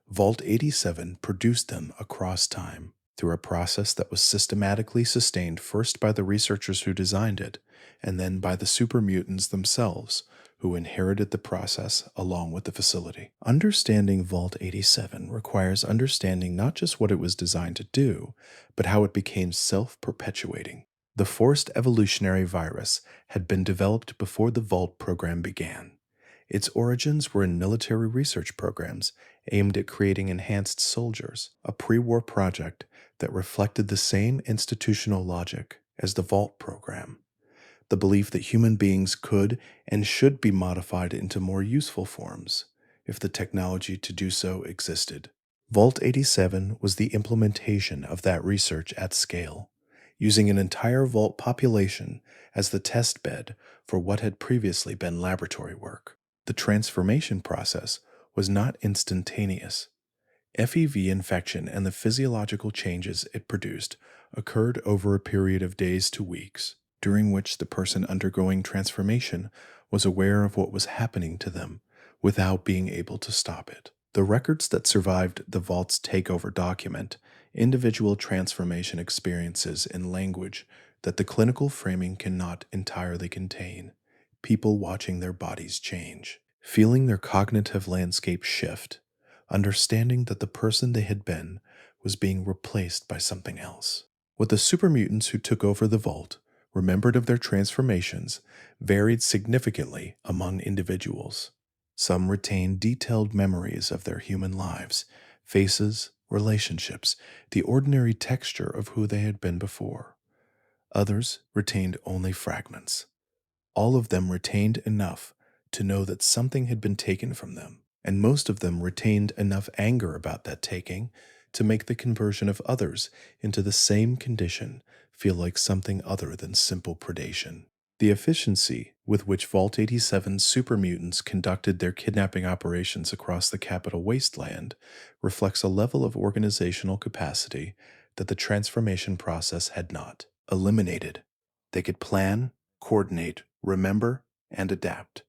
Vault 87 produced them across time through a process that was systematically sustained first by the researchers who designed it, and then by the super mutants themselves, who inherited the process along with the facility. Understanding Vault 87 requires understanding not just what it was designed to do, but how it became self-perpetuating. The forced evolutionary virus had been developed before the Vault program began. Its origins were in military research programs aimed at creating enhanced soldiers, a pre-war project that reflected the same institutional logic as the Vault program. The belief that human beings could and should be modified into more useful forms if the technology to do so existed. Vault 87 was the implementation of that research at scale, using an entire Vault population as the test bed for what had previously been laboratory work. The transformation process was not instantaneous. FEV infection and the physiological changes it produced occurred over a period of days to weeks, during which the person undergoing transformation was aware of what was happening to them without being able to stop it. The records that survived the Vault's takeover document individual transformation experiences in language that the clinical framing cannot entirely contain. People watching their bodies change, feeling their cognitive landscape shift, understanding that the person they had been was being replaced by something else. What the super mutants who took over the Vault remembered of their transformations varied significantly among individuals. Some retained detailed memories of their human lives, faces, relationships, the ordinary texture of who they had been before. Others retained only fragments. All of them retained enough to know that something had been taken from them, and most of them retained enough anger about that taking to make the conversion of others into the same condition feel like something other than simple predation. The efficiency with which Vault 87's super mutants conducted their kidnapping operations across the capital wasteland reflects a level of organizational capacity that the transformation process had not. Eliminated. They could plan, coordinate, remember, and adapt.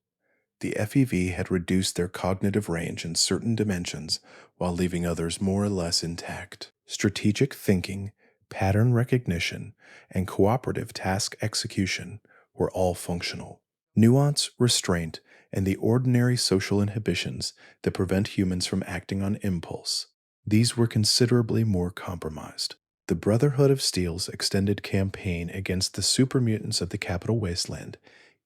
The FEV had reduced their cognitive range in certain dimensions while leaving others more or less intact. Strategic thinking, pattern recognition, and cooperative task execution were all functional. Nuance, restraint, and the ordinary social inhibitions that prevent humans from acting on impulse, these were considerably more compromised. The Brotherhood of Steel's extended campaign against the super mutants of the capital wasteland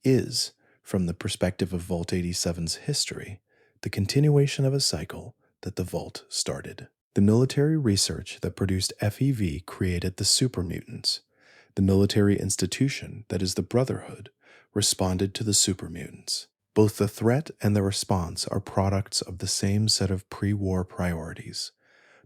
is, from the perspective of Vault 87's history, the continuation of a cycle that the Vault started. The military research that produced FEV created the super mutants. The military institution, that is the Brotherhood, responded to the super mutants. Both the threat and the response are products of the same set of pre-war priorities.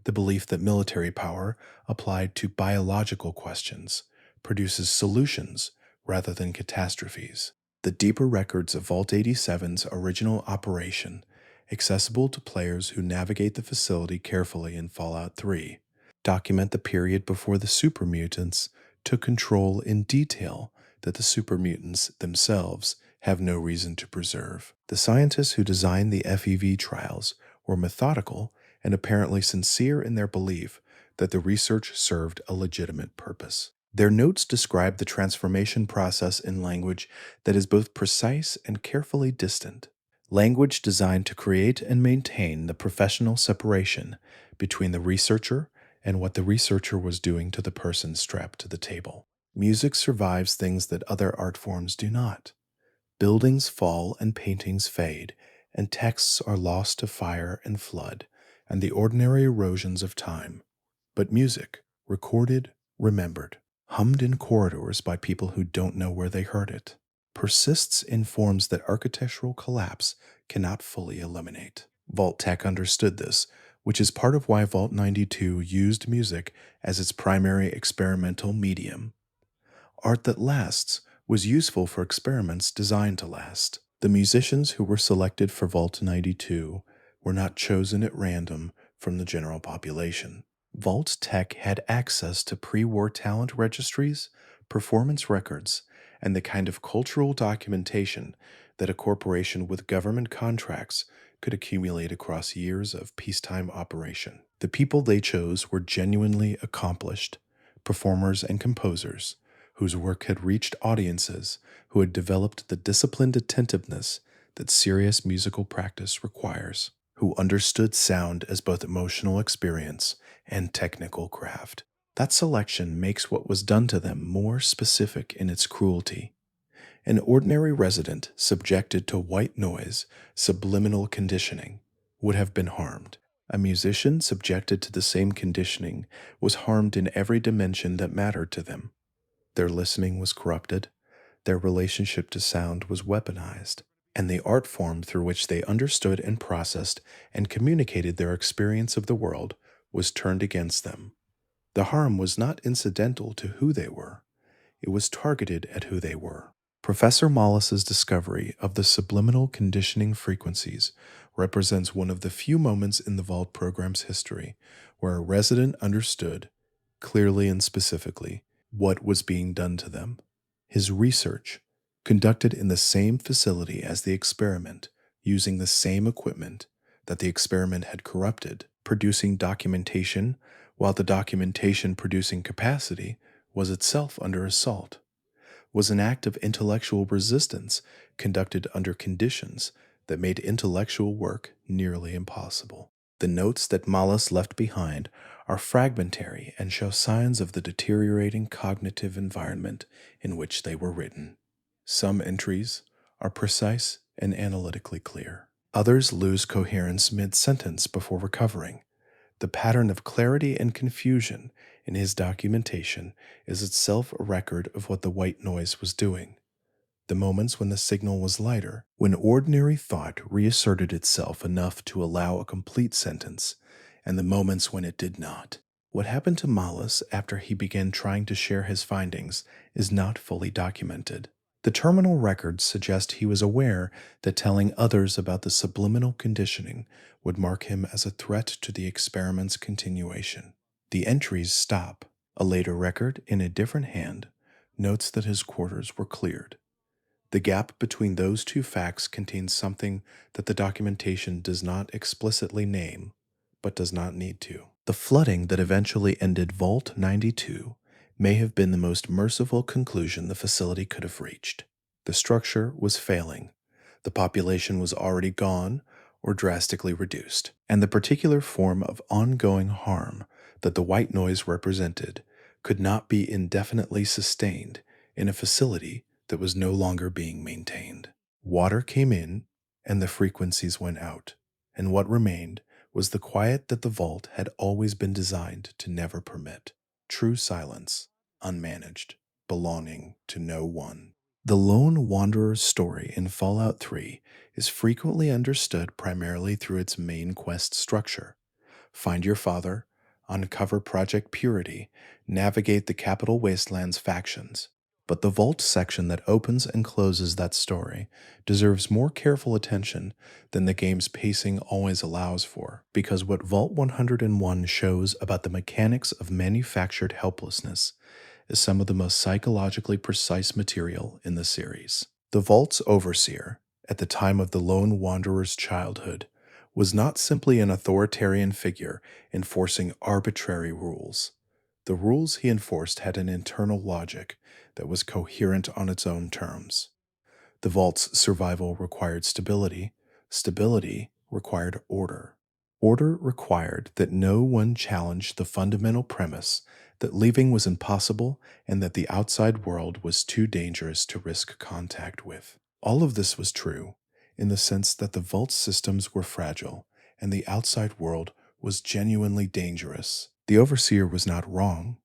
The belief that military power, applied to biological questions, produces solutions rather than catastrophes. The deeper records of Vault 87's original operation, accessible to players who navigate the facility carefully in Fallout 3, document the period before the super mutants took control in detail that the super mutants themselves have no reason to preserve. The scientists who designed the FEV trials were methodical and apparently sincere in their belief that the research served a legitimate purpose. Their notes describe the transformation process in language that is both precise and carefully distant. Language designed to create and maintain the professional separation between the researcher and what the researcher was doing to the person strapped to the table. Music survives things that other art forms do not. Buildings fall and paintings fade, and texts are lost to fire and flood, and the ordinary erosions of time. But music, recorded, remembered, hummed in corridors by people who don't know where they heard it, persists in forms that architectural collapse cannot fully eliminate. Vault Tech understood this, which is part of why Vault 92 used music as its primary experimental medium. Art that lasts was useful for experiments designed to last. The musicians who were selected for Vault 92 were not chosen at random from the general population. Vault Tech had access to pre-war talent registries, performance records, and the kind of cultural documentation that a corporation with government contracts could accumulate across years of peacetime operation. The people they chose were genuinely accomplished performers and composers whose work had reached audiences who had developed the disciplined attentiveness that serious musical practice requires, who understood sound as both emotional experience and technical craft. That selection makes what was done to them more specific in its cruelty. An ordinary resident subjected to white noise, subliminal conditioning, would have been harmed. A musician subjected to the same conditioning was harmed in every dimension that mattered to them. Their listening was corrupted, their relationship to sound was weaponized, and the art form through which they understood and processed and communicated their experience of the world was turned against them. The harm was not incidental to who they were, it was targeted at who they were. Professor Mollis's discovery of the subliminal conditioning frequencies represents one of the few moments in the Vault program's history where a resident understood, clearly and specifically, what was being done to them. His research, conducted in the same facility as the experiment, using the same equipment that the experiment had corrupted, producing documentation while the documentation producing capacity was itself under assault, was an act of intellectual resistance conducted under conditions that made intellectual work nearly impossible. The notes that Malus left behind are fragmentary and show signs of the deteriorating cognitive environment in which they were written. Some entries are precise and analytically clear. Others lose coherence mid-sentence before recovering. The pattern of clarity and confusion in his documentation is itself a record of what the white noise was doing. The moments when the signal was lighter, when ordinary thought reasserted itself enough to allow a complete sentence, and the moments when it did not. What happened to Malus after he began trying to share his findings is not fully documented. The terminal records suggest he was aware that telling others about the subliminal conditioning would mark him as a threat to the experiment's continuation. The entries stop. A later record, in a different hand, notes that his quarters were cleared. The gap between those two facts contains something that the documentation does not explicitly name, but does not need to. The flooding that eventually ended Vault 92 may have been the most merciful conclusion the facility could have reached. The structure was failing. The population was already gone or drastically reduced, and the particular form of ongoing harm that the white noise represented could not be indefinitely sustained in a facility that was no longer being maintained. Water came in, and the frequencies went out, and what remained was the quiet that the vault had always been designed to never permit. True silence, unmanaged, belonging to no one. The lone wanderer's story in Fallout 3 is frequently understood primarily through its main quest structure. Find your father, uncover Project Purity, navigate the Capital Wasteland's factions, But the vault section that opens and closes that story deserves more careful attention than the game's pacing always allows for, because what Vault 101 shows about the mechanics of manufactured helplessness is some of the most psychologically precise material in the series. The Vault's overseer, at the time of the lone wanderer's childhood, was not simply an authoritarian figure enforcing arbitrary rules. The rules he enforced had an internal logic that was coherent on its own terms. The Vault's survival required stability. Stability required order. Order required that no one challenged the fundamental premise that leaving was impossible and that the outside world was too dangerous to risk contact with. All of this was true in the sense that the Vault's systems were fragile and the outside world was genuinely dangerous. The Overseer was not wrong,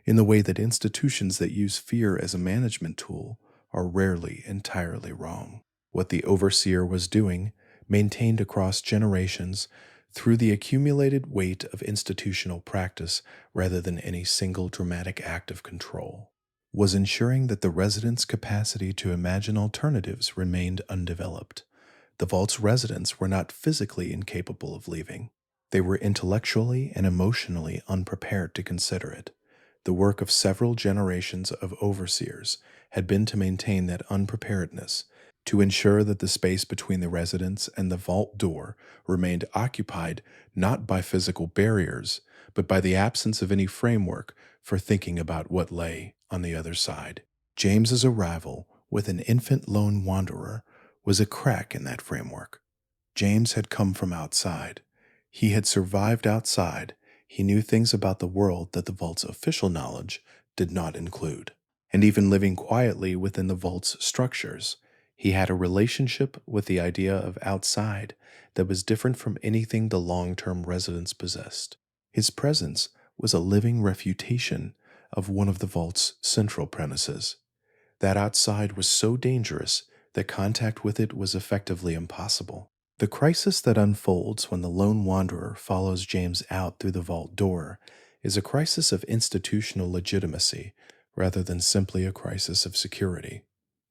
in the way that institutions that use fear as a management tool are rarely entirely wrong. What the Overseer was doing, maintained across generations through the accumulated weight of institutional practice rather than any single dramatic act of control, was ensuring that the residents' capacity to imagine alternatives remained undeveloped. The Vault's residents were not physically incapable of leaving. They were intellectually and emotionally unprepared to consider it. The work of several generations of overseers had been to maintain that unpreparedness, to ensure that the space between the residents and the vault door remained occupied not by physical barriers, but by the absence of any framework for thinking about what lay on the other side. James's arrival with an infant lone wanderer was a crack in that framework. James had come from outside. He had survived outside. He knew things about the world that the Vault's official knowledge did not include. And even living quietly within the Vault's structures, he had a relationship with the idea of outside that was different from anything the long-term residents possessed. His presence was a living refutation of one of the Vault's central premises. That outside was so dangerous that contact with it was effectively impossible. The crisis that unfolds when the lone wanderer follows James out through the vault door is a crisis of institutional legitimacy rather than simply a crisis of security.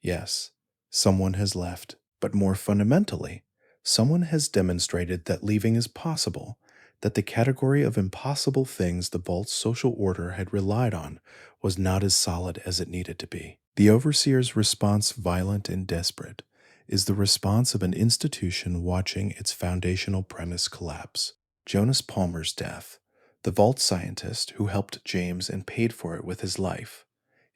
Yes, someone has left, but more fundamentally, someone has demonstrated that leaving is possible, that the category of impossible things the vault's social order had relied on was not as solid as it needed to be. The overseer's response, violent and desperate, is the response of an institution watching its foundational premise collapse. Jonas Palmer's death, the vault scientist who helped James and paid for it with his life,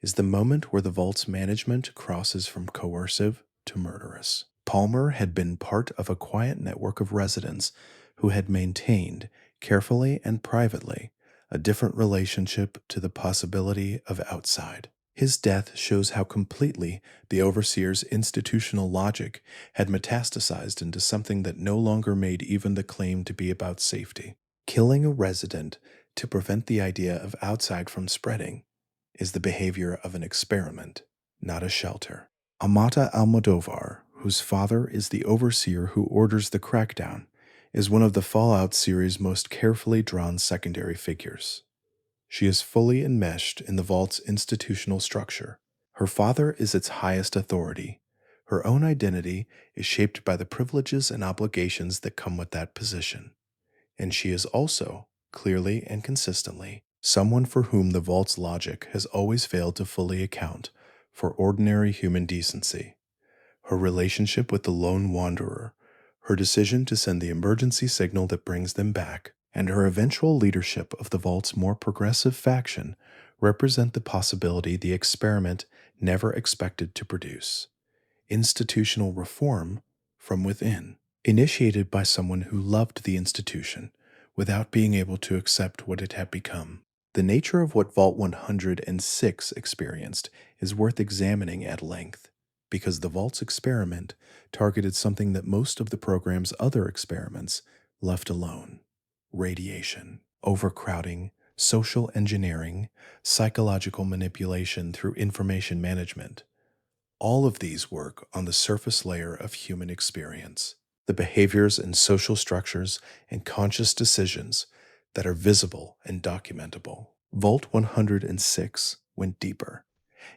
is the moment where the vault's management crosses from coercive to murderous. Palmer had been part of a quiet network of residents who had maintained, carefully and privately, a different relationship to the possibility of outside. His death shows how completely the overseer's institutional logic had metastasized into something that no longer made even the claim to be about safety. Killing a resident to prevent the idea of outside from spreading is the behavior of an experiment, not a shelter. Amata Almodovar, whose father is the overseer who orders the crackdown, is one of the Fallout series' most carefully drawn secondary figures. She is fully enmeshed in the vault's institutional structure. Her father is its highest authority. Her own identity is shaped by the privileges and obligations that come with that position. And she is also, clearly and consistently, someone for whom the vault's logic has always failed to fully account for ordinary human decency. Her relationship with the lone wanderer, her decision to send the emergency signal that brings them back, and her eventual leadership of the vault's more progressive faction represent the possibility the experiment never expected to produce: institutional reform from within, initiated by someone who loved the institution without being able to accept what it had become. The nature of what Vault 106 experienced is worth examining at length, because the Vault's experiment targeted something that most of the program's other experiments left alone: radiation, overcrowding, social engineering, psychological manipulation through information management. All of these work on the surface layer of human experience, the behaviors and social structures and conscious decisions that are visible and documentable. Vault 106 went deeper.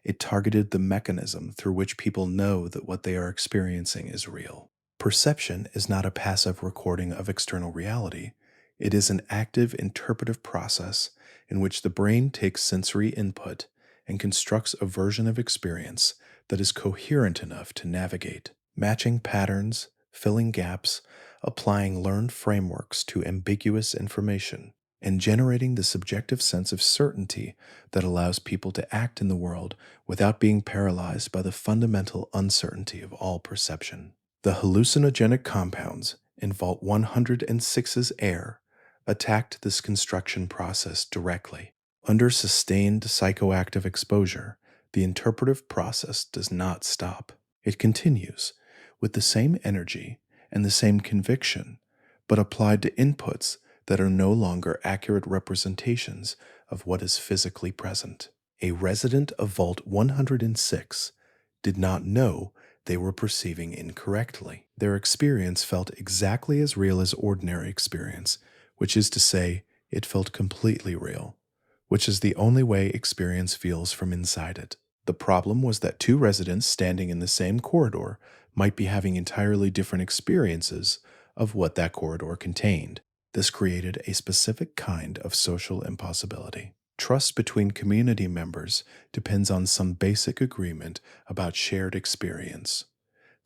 It targeted the mechanism through which people know that what they are experiencing is real. Perception is not a passive recording of external reality. It is an active interpretive process in which the brain takes sensory input and constructs a version of experience that is coherent enough to navigate, matching patterns, filling gaps, applying learned frameworks to ambiguous information, and generating the subjective sense of certainty that allows people to act in the world without being paralyzed by the fundamental uncertainty of all perception. The hallucinogenic compounds in Vault 106's air attacked this construction process directly. Under sustained psychoactive exposure, the interpretive process does not stop. It continues with the same energy and the same conviction, but applied to inputs that are no longer accurate representations of what is physically present. A resident of Vault 106 did not know they were perceiving incorrectly. Their experience felt exactly as real as ordinary experience, which is to say, it felt completely real, which is the only way experience feels from inside it. The problem was that two residents standing in the same corridor might be having entirely different experiences of what that corridor contained. This created a specific kind of social impossibility. Trust between community members depends on some basic agreement about shared experience.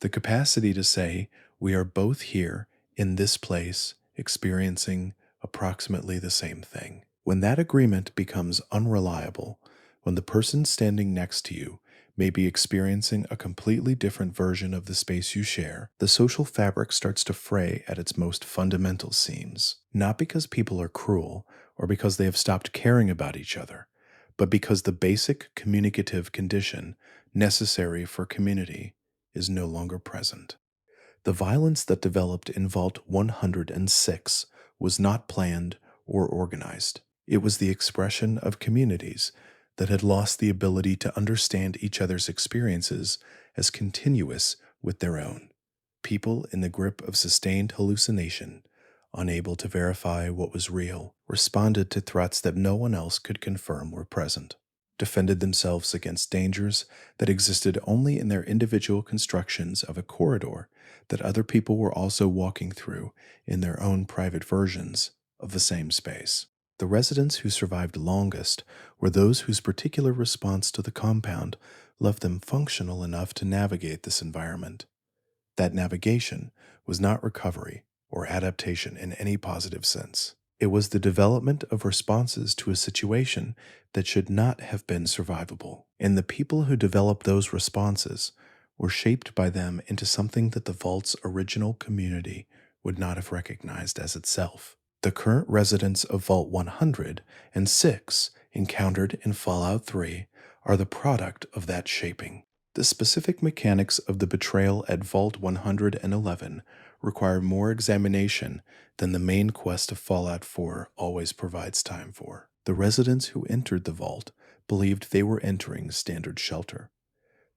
The capacity to say, we are both here in this place, experiencing approximately the same thing. When that agreement becomes unreliable, when the person standing next to you may be experiencing a completely different version of the space you share, the social fabric starts to fray at its most fundamental seams. Not because people are cruel or because they have stopped caring about each other, but because the basic communicative condition necessary for community is no longer present. The violence that developed in Vault 106 was not planned or organized. It was the expression of communities that had lost the ability to understand each other's experiences as continuous with their own. People in the grip of sustained hallucination, unable to verify what was real, responded to threats that no one else could confirm were present, defended themselves against dangers that existed only in their individual constructions of a corridor that other people were also walking through in their own private versions of the same space. The residents who survived longest were those whose particular response to the compound left them functional enough to navigate this environment. That navigation was not recovery or adaptation in any positive sense. It was the development of responses to a situation that should not have been survivable. And the people who developed those responses were shaped by them into something that the Vault's original community would not have recognized as itself. The current residents of Vault 106 encountered in Fallout 3 are the product of that shaping. The specific mechanics of the betrayal at Vault 111 require more examination than the main quest of Fallout 4 always provides time for. The residents who entered the vault believed they were entering standard shelter.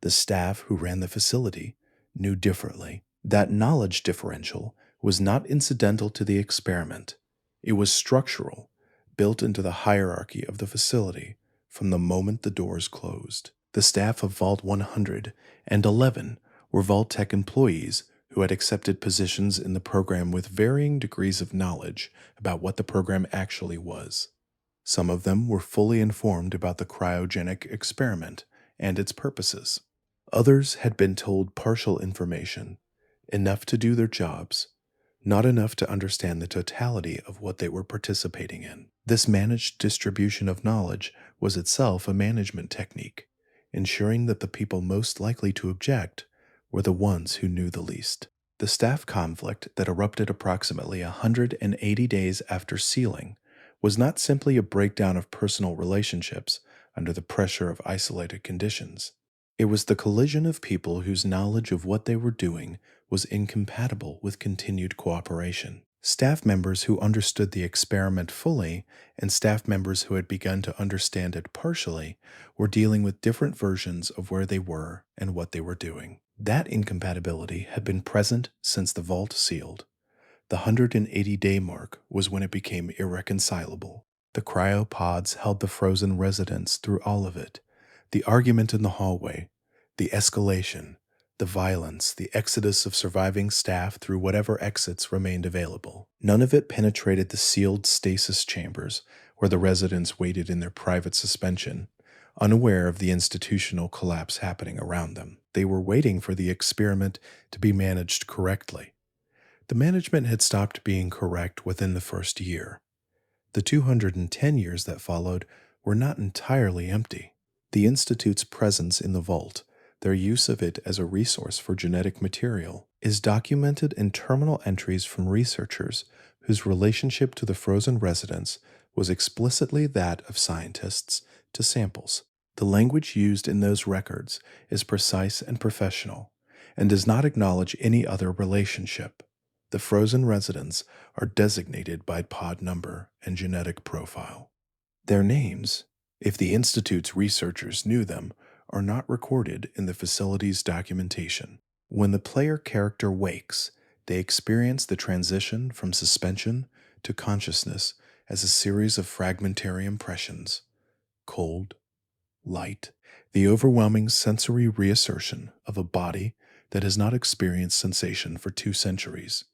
The staff who ran the facility knew differently. That knowledge differential was not incidental to the experiment. It was structural, built into the hierarchy of the facility from the moment the doors closed. The staff of Vault 111 were Vault-Tec employees who had accepted positions in the program with varying degrees of knowledge about what the program actually was. Some of them were fully informed about the cryogenic experiment and its purposes. Others had been told partial information, enough to do their jobs, not enough to understand the totality of what they were participating in. This managed distribution of knowledge was itself a management technique, ensuring that the people most likely to object were the ones who knew the least. The staff conflict that erupted approximately 180 days after sealing was not simply a breakdown of personal relationships under the pressure of isolated conditions. It was the collision of people whose knowledge of what they were doing was incompatible with continued cooperation. Staff members who understood the experiment fully and staff members who had begun to understand it partially were dealing with different versions of where they were and what they were doing. That incompatibility had been present since the vault sealed. The 180-day mark was when it became irreconcilable. The cryopods held the frozen residents through all of it. The argument in the hallway, the escalation, the violence, the exodus of surviving staff through whatever exits remained available. None of it penetrated the sealed stasis chambers where the residents waited in their private suspension, unaware of the institutional collapse happening around them. They were waiting for the experiment to be managed correctly. The management had stopped being correct within the first year. The 210 years that followed were not entirely empty. The Institute's presence in the vault, their use of it as a resource for genetic material, is documented in terminal entries from researchers whose relationship to the frozen residents was explicitly that of scientists to samples. The language used in those records is precise and professional, and does not acknowledge any other relationship. The frozen residents are designated by pod number and genetic profile. Their names, if the Institute's researchers knew them, are not recorded in the facility's documentation. When the player character wakes, they experience the transition from suspension to consciousness as a series of fragmentary impressions: cold, light, the overwhelming sensory reassertion of a body that has not experienced sensation for 2 centuries.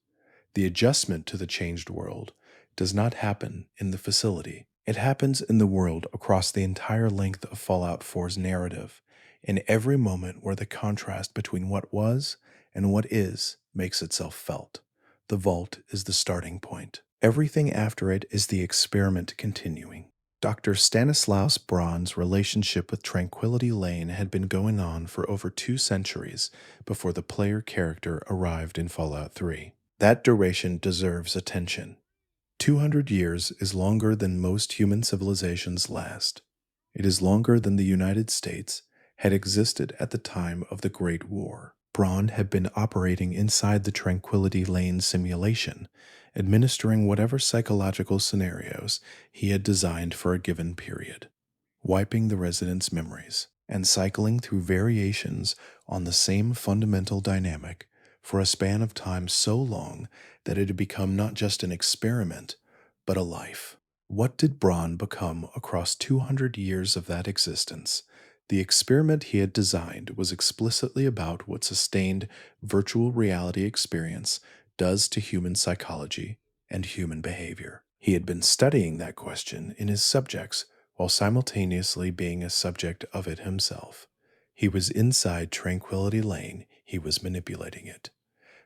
The adjustment to the changed world does not happen in the facility. It happens in the world across the entire length of Fallout 4's narrative, in every moment where the contrast between what was and what is makes itself felt. The vault is the starting point. Everything after it is the experiment continuing. Dr. Stanislaus Braun's relationship with Tranquility Lane had been going on for over 2 centuries before the player character arrived in Fallout 3. That duration deserves attention. 200 years is longer than most human civilizations last. It is longer than the United States had existed at the time of the Great War. Braun had been operating inside the Tranquility Lane simulation, administering whatever psychological scenarios he had designed for a given period, wiping the residents' memories, and cycling through variations on the same fundamental dynamic for a span of time so long that it had become not just an experiment, but a life. What did Braun become across 200 years of that existence? The experiment he had designed was explicitly about what sustained virtual reality experience does to human psychology and human behavior. He had been studying that question in his subjects while simultaneously being a subject of it himself. He was inside Tranquility Lane, he was manipulating it.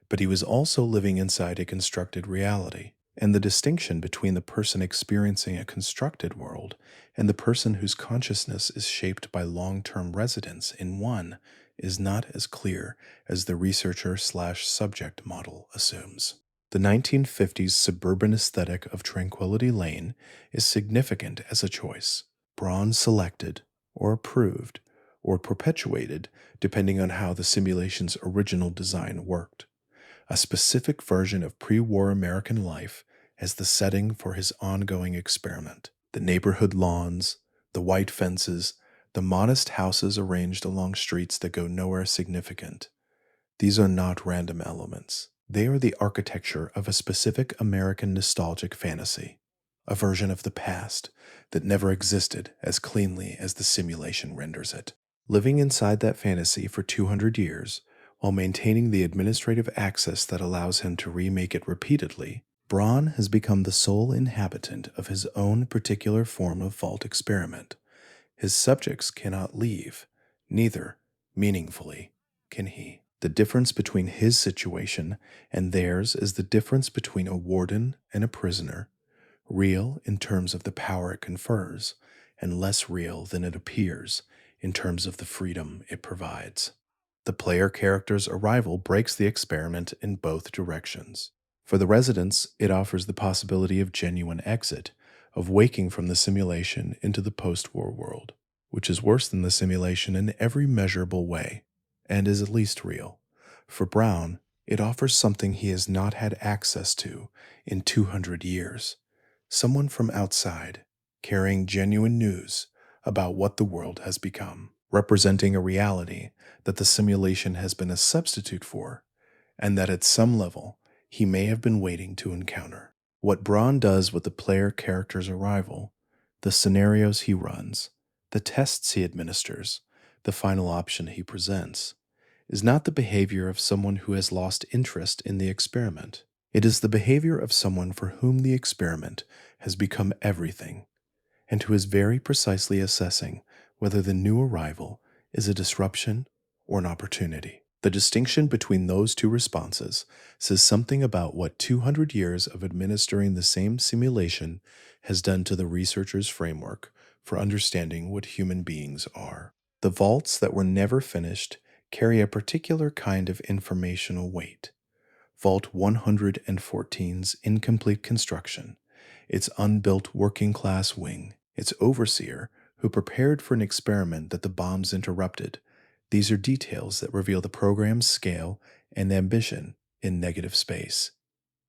But he was also living inside a constructed reality, and the distinction between the person experiencing a constructed world and the person whose consciousness is shaped by long-term residence in one is not as clear as the researcher/subject model assumes. The 1950s suburban aesthetic of Tranquility Lane is significant as a choice. Braun selected, or approved, or perpetuated, depending on how the simulation's original design worked, a specific version of pre-war American life as the setting for his ongoing experiment. The neighborhood lawns, the white fences, the modest houses arranged along streets that go nowhere significant. These are not random elements. They are the architecture of a specific American nostalgic fantasy, a version of the past that never existed as cleanly as the simulation renders it. Living inside that fantasy for 200 years, while maintaining the administrative access that allows him to remake it repeatedly, Braun has become the sole inhabitant of his own particular form of vault experiment. His subjects cannot leave, neither, meaningfully, can he. The difference between his situation and theirs is the difference between a warden and a prisoner, real in terms of the power it confers, and less real than it appears in terms of the freedom it provides. The player character's arrival breaks the experiment in both directions. For the residents, it offers the possibility of genuine exit, of waking from the simulation into the post-war world, which is worse than the simulation in every measurable way, and is at least real. For Braun, it offers something he has not had access to in 200 years. Someone from outside, carrying genuine news about what the world has become, representing a reality that the simulation has been a substitute for, and that at some level he may have been waiting to encounter. What Braun does with the player character's arrival, the scenarios he runs, The tests he administers, the final option he presents, is not the behavior of someone who has lost interest in the experiment. It is the behavior of someone for whom the experiment has become everything, and who is very precisely assessing whether the new arrival is a disruption or an opportunity. The distinction between those two responses says something about what 200 years of administering the same simulation has done to the researcher's framework for understanding what human beings are. The vaults that were never finished carry a particular kind of informational weight. Vault 114's incomplete construction, its unbuilt working class wing, its overseer who prepared for an experiment that the bombs interrupted. These are details that reveal the program's scale and ambition in negative space.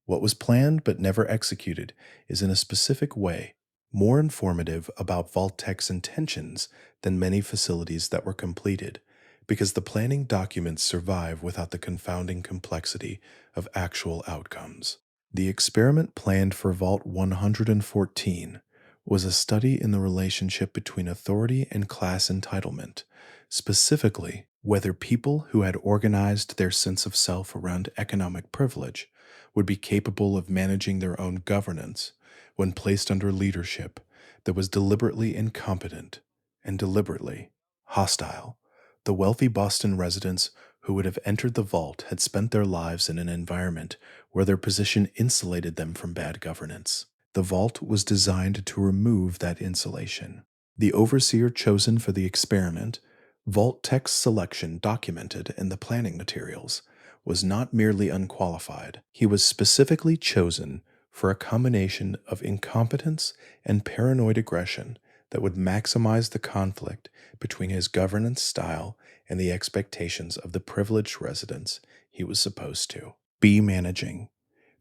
What was planned but never executed is in a specific way more informative about Vault-Tech's intentions than many facilities that were completed, because the planning documents survive without the confounding complexity of actual outcomes. The experiment planned for Vault 114 was a study in the relationship between authority and class entitlement, specifically whether people who had organized their sense of self around economic privilege would be capable of managing their own governance when placed under leadership that was deliberately incompetent and deliberately hostile. The wealthy Boston residents who would have entered the vault had spent their lives in an environment where their position insulated them from bad governance. The vault was designed to remove that insulation. The overseer chosen for the experiment, Vault-Tech's selection documented in the planning materials, was not merely unqualified. He was specifically chosen for a combination of incompetence and paranoid aggression that would maximize the conflict between his governance style and the expectations of the privileged residents he was supposed to be managing.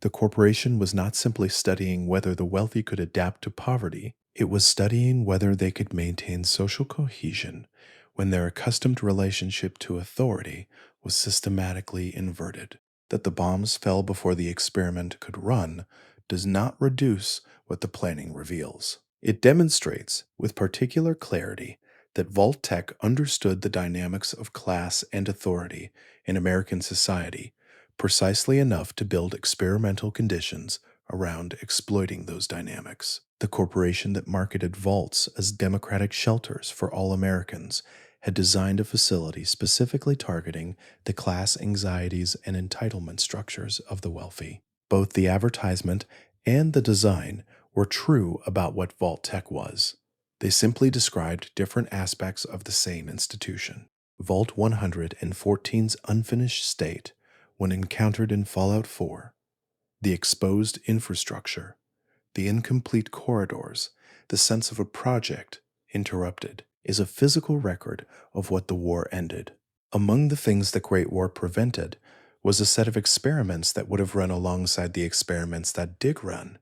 The corporation was not simply studying whether the wealthy could adapt to poverty, it was studying whether they could maintain social cohesion when their accustomed relationship to authority was systematically inverted. That the bombs fell before the experiment could run does not reduce what the planning reveals. It demonstrates with particular clarity that Vault-Tech understood the dynamics of class and authority in American society precisely enough to build experimental conditions around exploiting those dynamics. The corporation that marketed vaults as democratic shelters for all Americans had designed a facility specifically targeting the class anxieties and entitlement structures of the wealthy. Both the advertisement and the design were true about what Vault-Tech was. They simply described different aspects of the same institution. Vault 114's unfinished state, when encountered in Fallout 4, the exposed infrastructure, the incomplete corridors, the sense of a project interrupted, is a physical record of what the war ended. Among the things the Great War prevented was a set of experiments that would have run alongside the experiments that did run,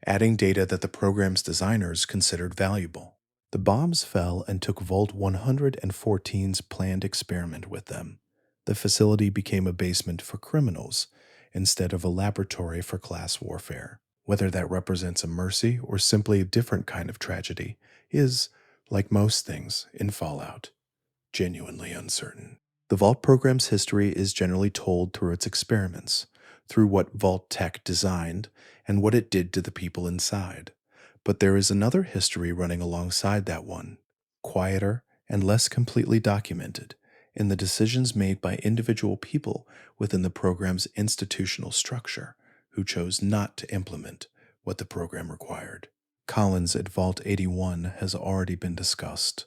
adding data that the program's designers considered valuable. The bombs fell and took Vault 114's planned experiment with them. The facility became a basement for criminals instead of a laboratory for class warfare. Whether that represents a mercy or simply a different kind of tragedy is, like most things in Fallout, genuinely uncertain. The Vault program's history is generally told through its experiments, through what Vault-Tech designed and what it did to the people inside. But there is another history running alongside that one, quieter and less completely documented, in the decisions made by individual people within the program's institutional structure who chose not to implement what the program required. Collins at Vault 81 has already been discussed,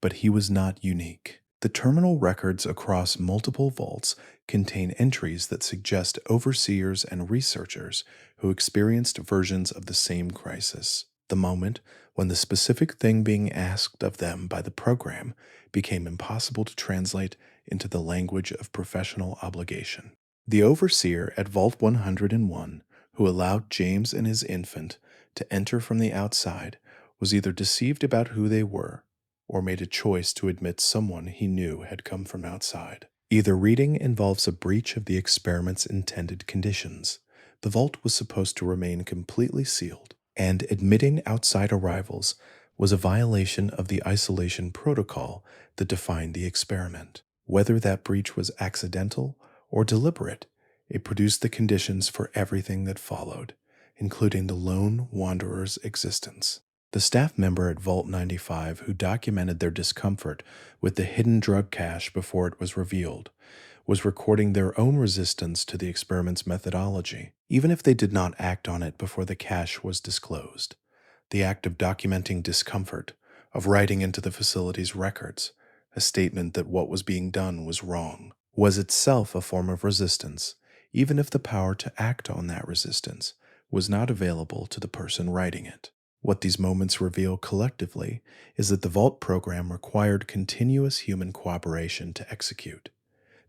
but he was not unique. The terminal records across multiple vaults contain entries that suggest overseers and researchers who experienced versions of the same crisis, the moment when the specific thing being asked of them by the program became impossible to translate into the language of professional obligation. The overseer at Vault 101, who allowed James and his infant to enter from the outside, was either deceived about who they were or made a choice to admit someone he knew had come from outside. Either reading involves a breach of the experiment's intended conditions. The vault was supposed to remain completely sealed, and admitting outside arrivals was a violation of the isolation protocol that defined the experiment. Whether that breach was accidental or deliberate, it produced the conditions for everything that followed, including the lone wanderer's existence. The staff member at Vault 95 who documented their discomfort with the hidden drug cache before it was revealed was recording their own resistance to the experiment's methodology, even if they did not act on it before the cache was disclosed. The act of documenting discomfort, of writing into the facility's records a statement that what was being done was wrong, was itself a form of resistance, even if the power to act on that resistance was not available to the person writing it. What these moments reveal collectively is that the Vault program required continuous human cooperation to execute.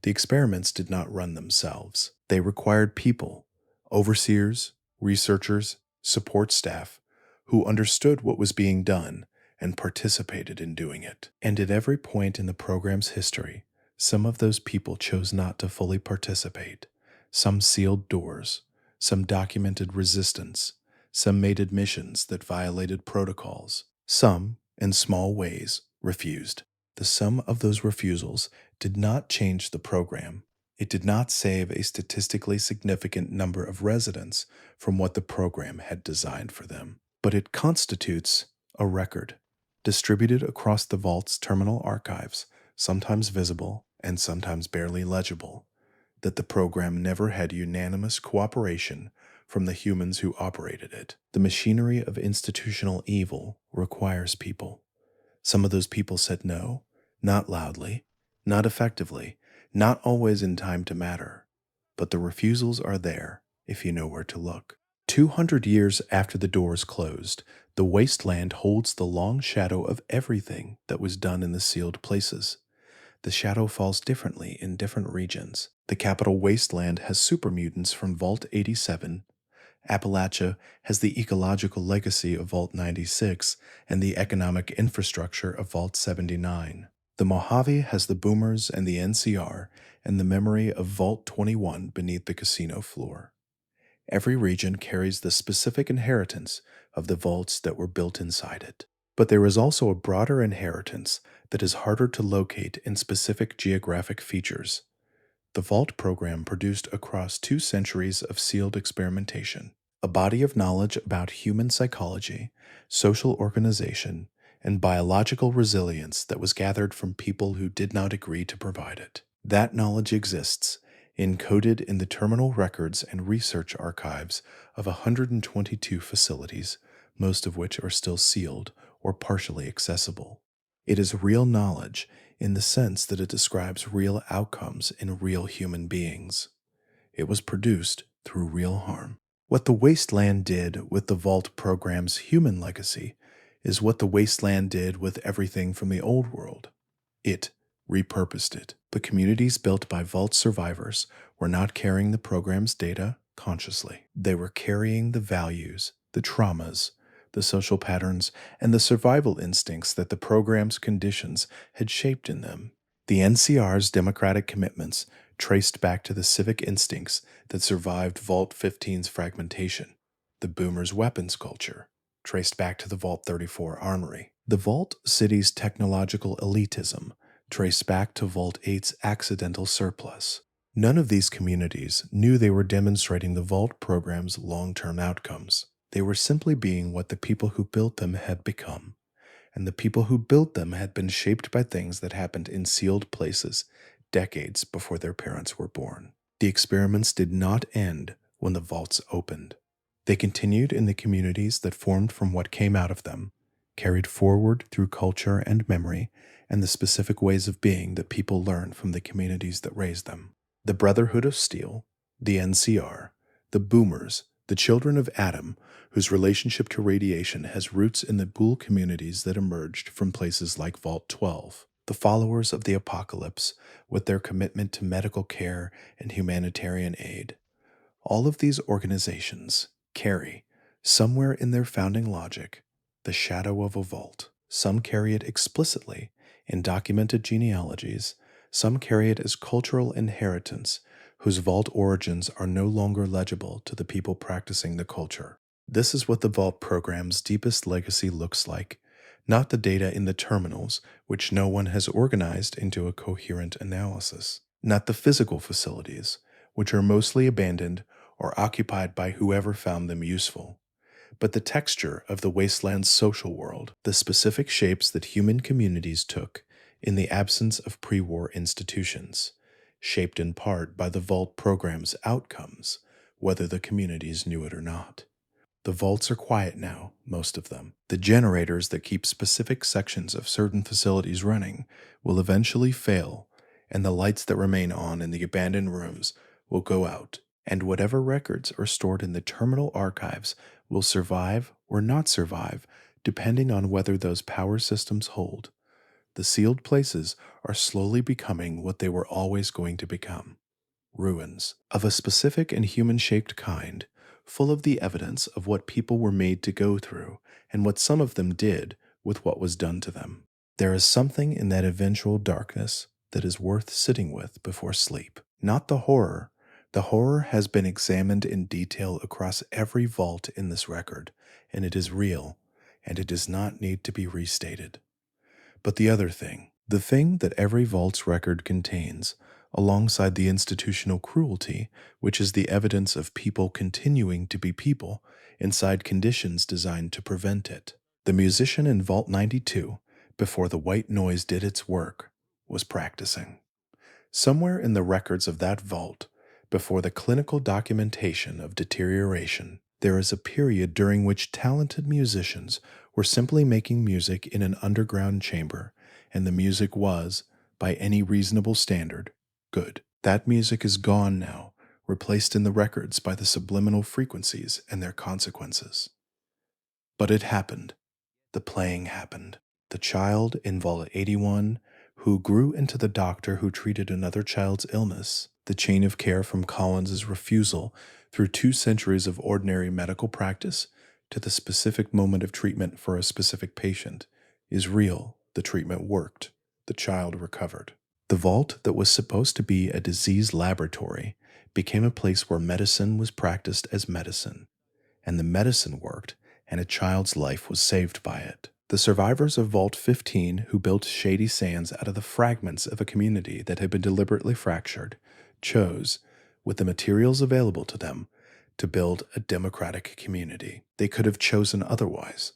The experiments did not run themselves. They required people, overseers, researchers, support staff, who understood what was being done and participated in doing it. And at every point in the program's history, some of those people chose not to fully participate. Some sealed doors, some documented resistance, some made admissions that violated protocols. Some, in small ways, refused. The sum of those refusals did not change the program. It did not save a statistically significant number of residents from what the program had designed for them. But it constitutes a record, distributed across the Vault's terminal archives, sometimes visible and sometimes barely legible, that the program never had unanimous cooperation from the humans who operated it. The machinery of institutional evil requires people. Some of those people said no, not loudly, not effectively, not always in time to matter, but the refusals are there if you know where to look. 200 years after the doors closed, the wasteland holds the long shadow of everything that was done in the sealed places. The shadow falls differently in different regions. The capital wasteland has supermutants from Vault 87. Appalachia has the ecological legacy of Vault 96 and the economic infrastructure of Vault 79. The Mojave has the boomers and the NCR and the memory of Vault 21 beneath the casino floor. Every region carries the specific inheritance of the vaults that were built inside it. But there is also a broader inheritance that is harder to locate in specific geographic features. The Vault program produced across 2 centuries of sealed experimentation, a body of knowledge about human psychology, social organization, and biological resilience that was gathered from people who did not agree to provide it. That knowledge exists, encoded in the terminal records and research archives of 122 facilities, most of which are still sealed or partially accessible. It is real knowledge in the sense that it describes real outcomes in real human beings. It was produced through real harm. What the Wasteland did with the Vault program's human legacy is what the Wasteland did with everything from the old world. It repurposed it. The communities built by Vault survivors were not carrying the program's data consciously. They were carrying the values, the traumas, the social patterns, and the survival instincts that the program's conditions had shaped in them. The NCR's democratic commitments traced back to the civic instincts that survived Vault 15's fragmentation. The boomers' weapons culture traced back to the Vault 34 armory. The Vault city's technological elitism traced back to Vault 8's accidental surplus. None of these communities knew they were demonstrating the Vault program's long-term outcomes. They were simply being what the people who built them had become, and the people who built them had been shaped by things that happened in sealed places decades before their parents were born. The experiments did not end when the vaults opened. They continued in the communities that formed from what came out of them, carried forward through culture and memory, and the specific ways of being that people learned from the communities that raised them. The Brotherhood of Steel, the NCR, the Boomers, the Children of Adam, whose relationship to radiation has roots in the Boole communities that emerged from places like Vault 12. The followers of the apocalypse, with their commitment to medical care and humanitarian aid. All of these organizations carry, somewhere in their founding logic, the shadow of a vault. Some carry it explicitly in documented genealogies, some carry it as cultural inheritance, whose vault origins are no longer legible to the people practicing the culture. This is what the Vault program's deepest legacy looks like, not the data in the terminals, which no one has organized into a coherent analysis, not the physical facilities, which are mostly abandoned or occupied by whoever found them useful, but the texture of the wasteland's social world, the specific shapes that human communities took in the absence of pre-war institutions, shaped in part by the Vault program's outcomes, whether the communities knew it or not. The vaults are quiet now, most of them. The generators that keep specific sections of certain facilities running will eventually fail, and the lights that remain on in the abandoned rooms will go out, and whatever records are stored in the terminal archives will survive or not survive, depending on whether those power systems hold. The sealed places are slowly becoming what they were always going to become: ruins of a specific and human-shaped kind, full of the evidence of what people were made to go through and what some of them did with what was done to them. There is something in that eventual darkness that is worth sitting with before sleep. Not the horror. The horror has been examined in detail across every vault in this record, and it is real, and it does not need to be restated. But the other thing, the thing that every vault's record contains, alongside the institutional cruelty, which is the evidence of people continuing to be people inside conditions designed to prevent it. The musician in Vault 92, before the white noise did its work, was practicing. Somewhere in the records of that vault, before the clinical documentation of deterioration, there is a period during which talented musicians were simply making music in an underground chamber, and the music was, by any reasonable standard, good. That music is gone now, replaced in the records by the subliminal frequencies and their consequences. But it happened. The playing happened. The child in Vault 81, who grew into the doctor who treated another child's illness, the chain of care from Collins's refusal through 2 centuries of ordinary medical practice to the specific moment of treatment for a specific patient, is real. The treatment worked. The child recovered. The vault that was supposed to be a disease laboratory became a place where medicine was practiced as medicine, and the medicine worked, and a child's life was saved by it. The survivors of Vault 15, who built Shady Sands out of the fragments of a community that had been deliberately fractured, chose, with the materials available to them, to build a democratic community. They could have chosen otherwise.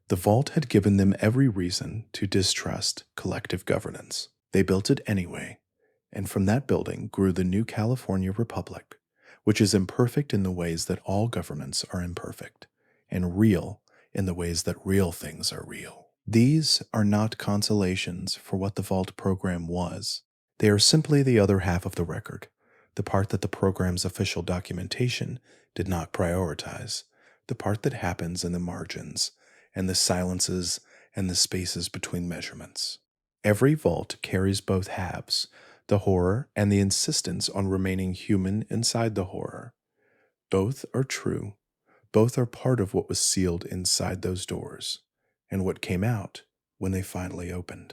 The Vault had given them every reason to distrust collective governance. They built it anyway, and from that building grew the new California Republic, which is imperfect in the ways that all governments are imperfect, and real in the ways that real things are real. These are not consolations for what the Vault program was. They are simply the other half of the record, the part that the program's official documentation did not prioritize, the part that happens in the margins, and the silences and the spaces between measurements. Every vault carries both halves, the horror and the insistence on remaining human inside the horror. Both are true. Both are part of what was sealed inside those doors, and what came out when they finally opened.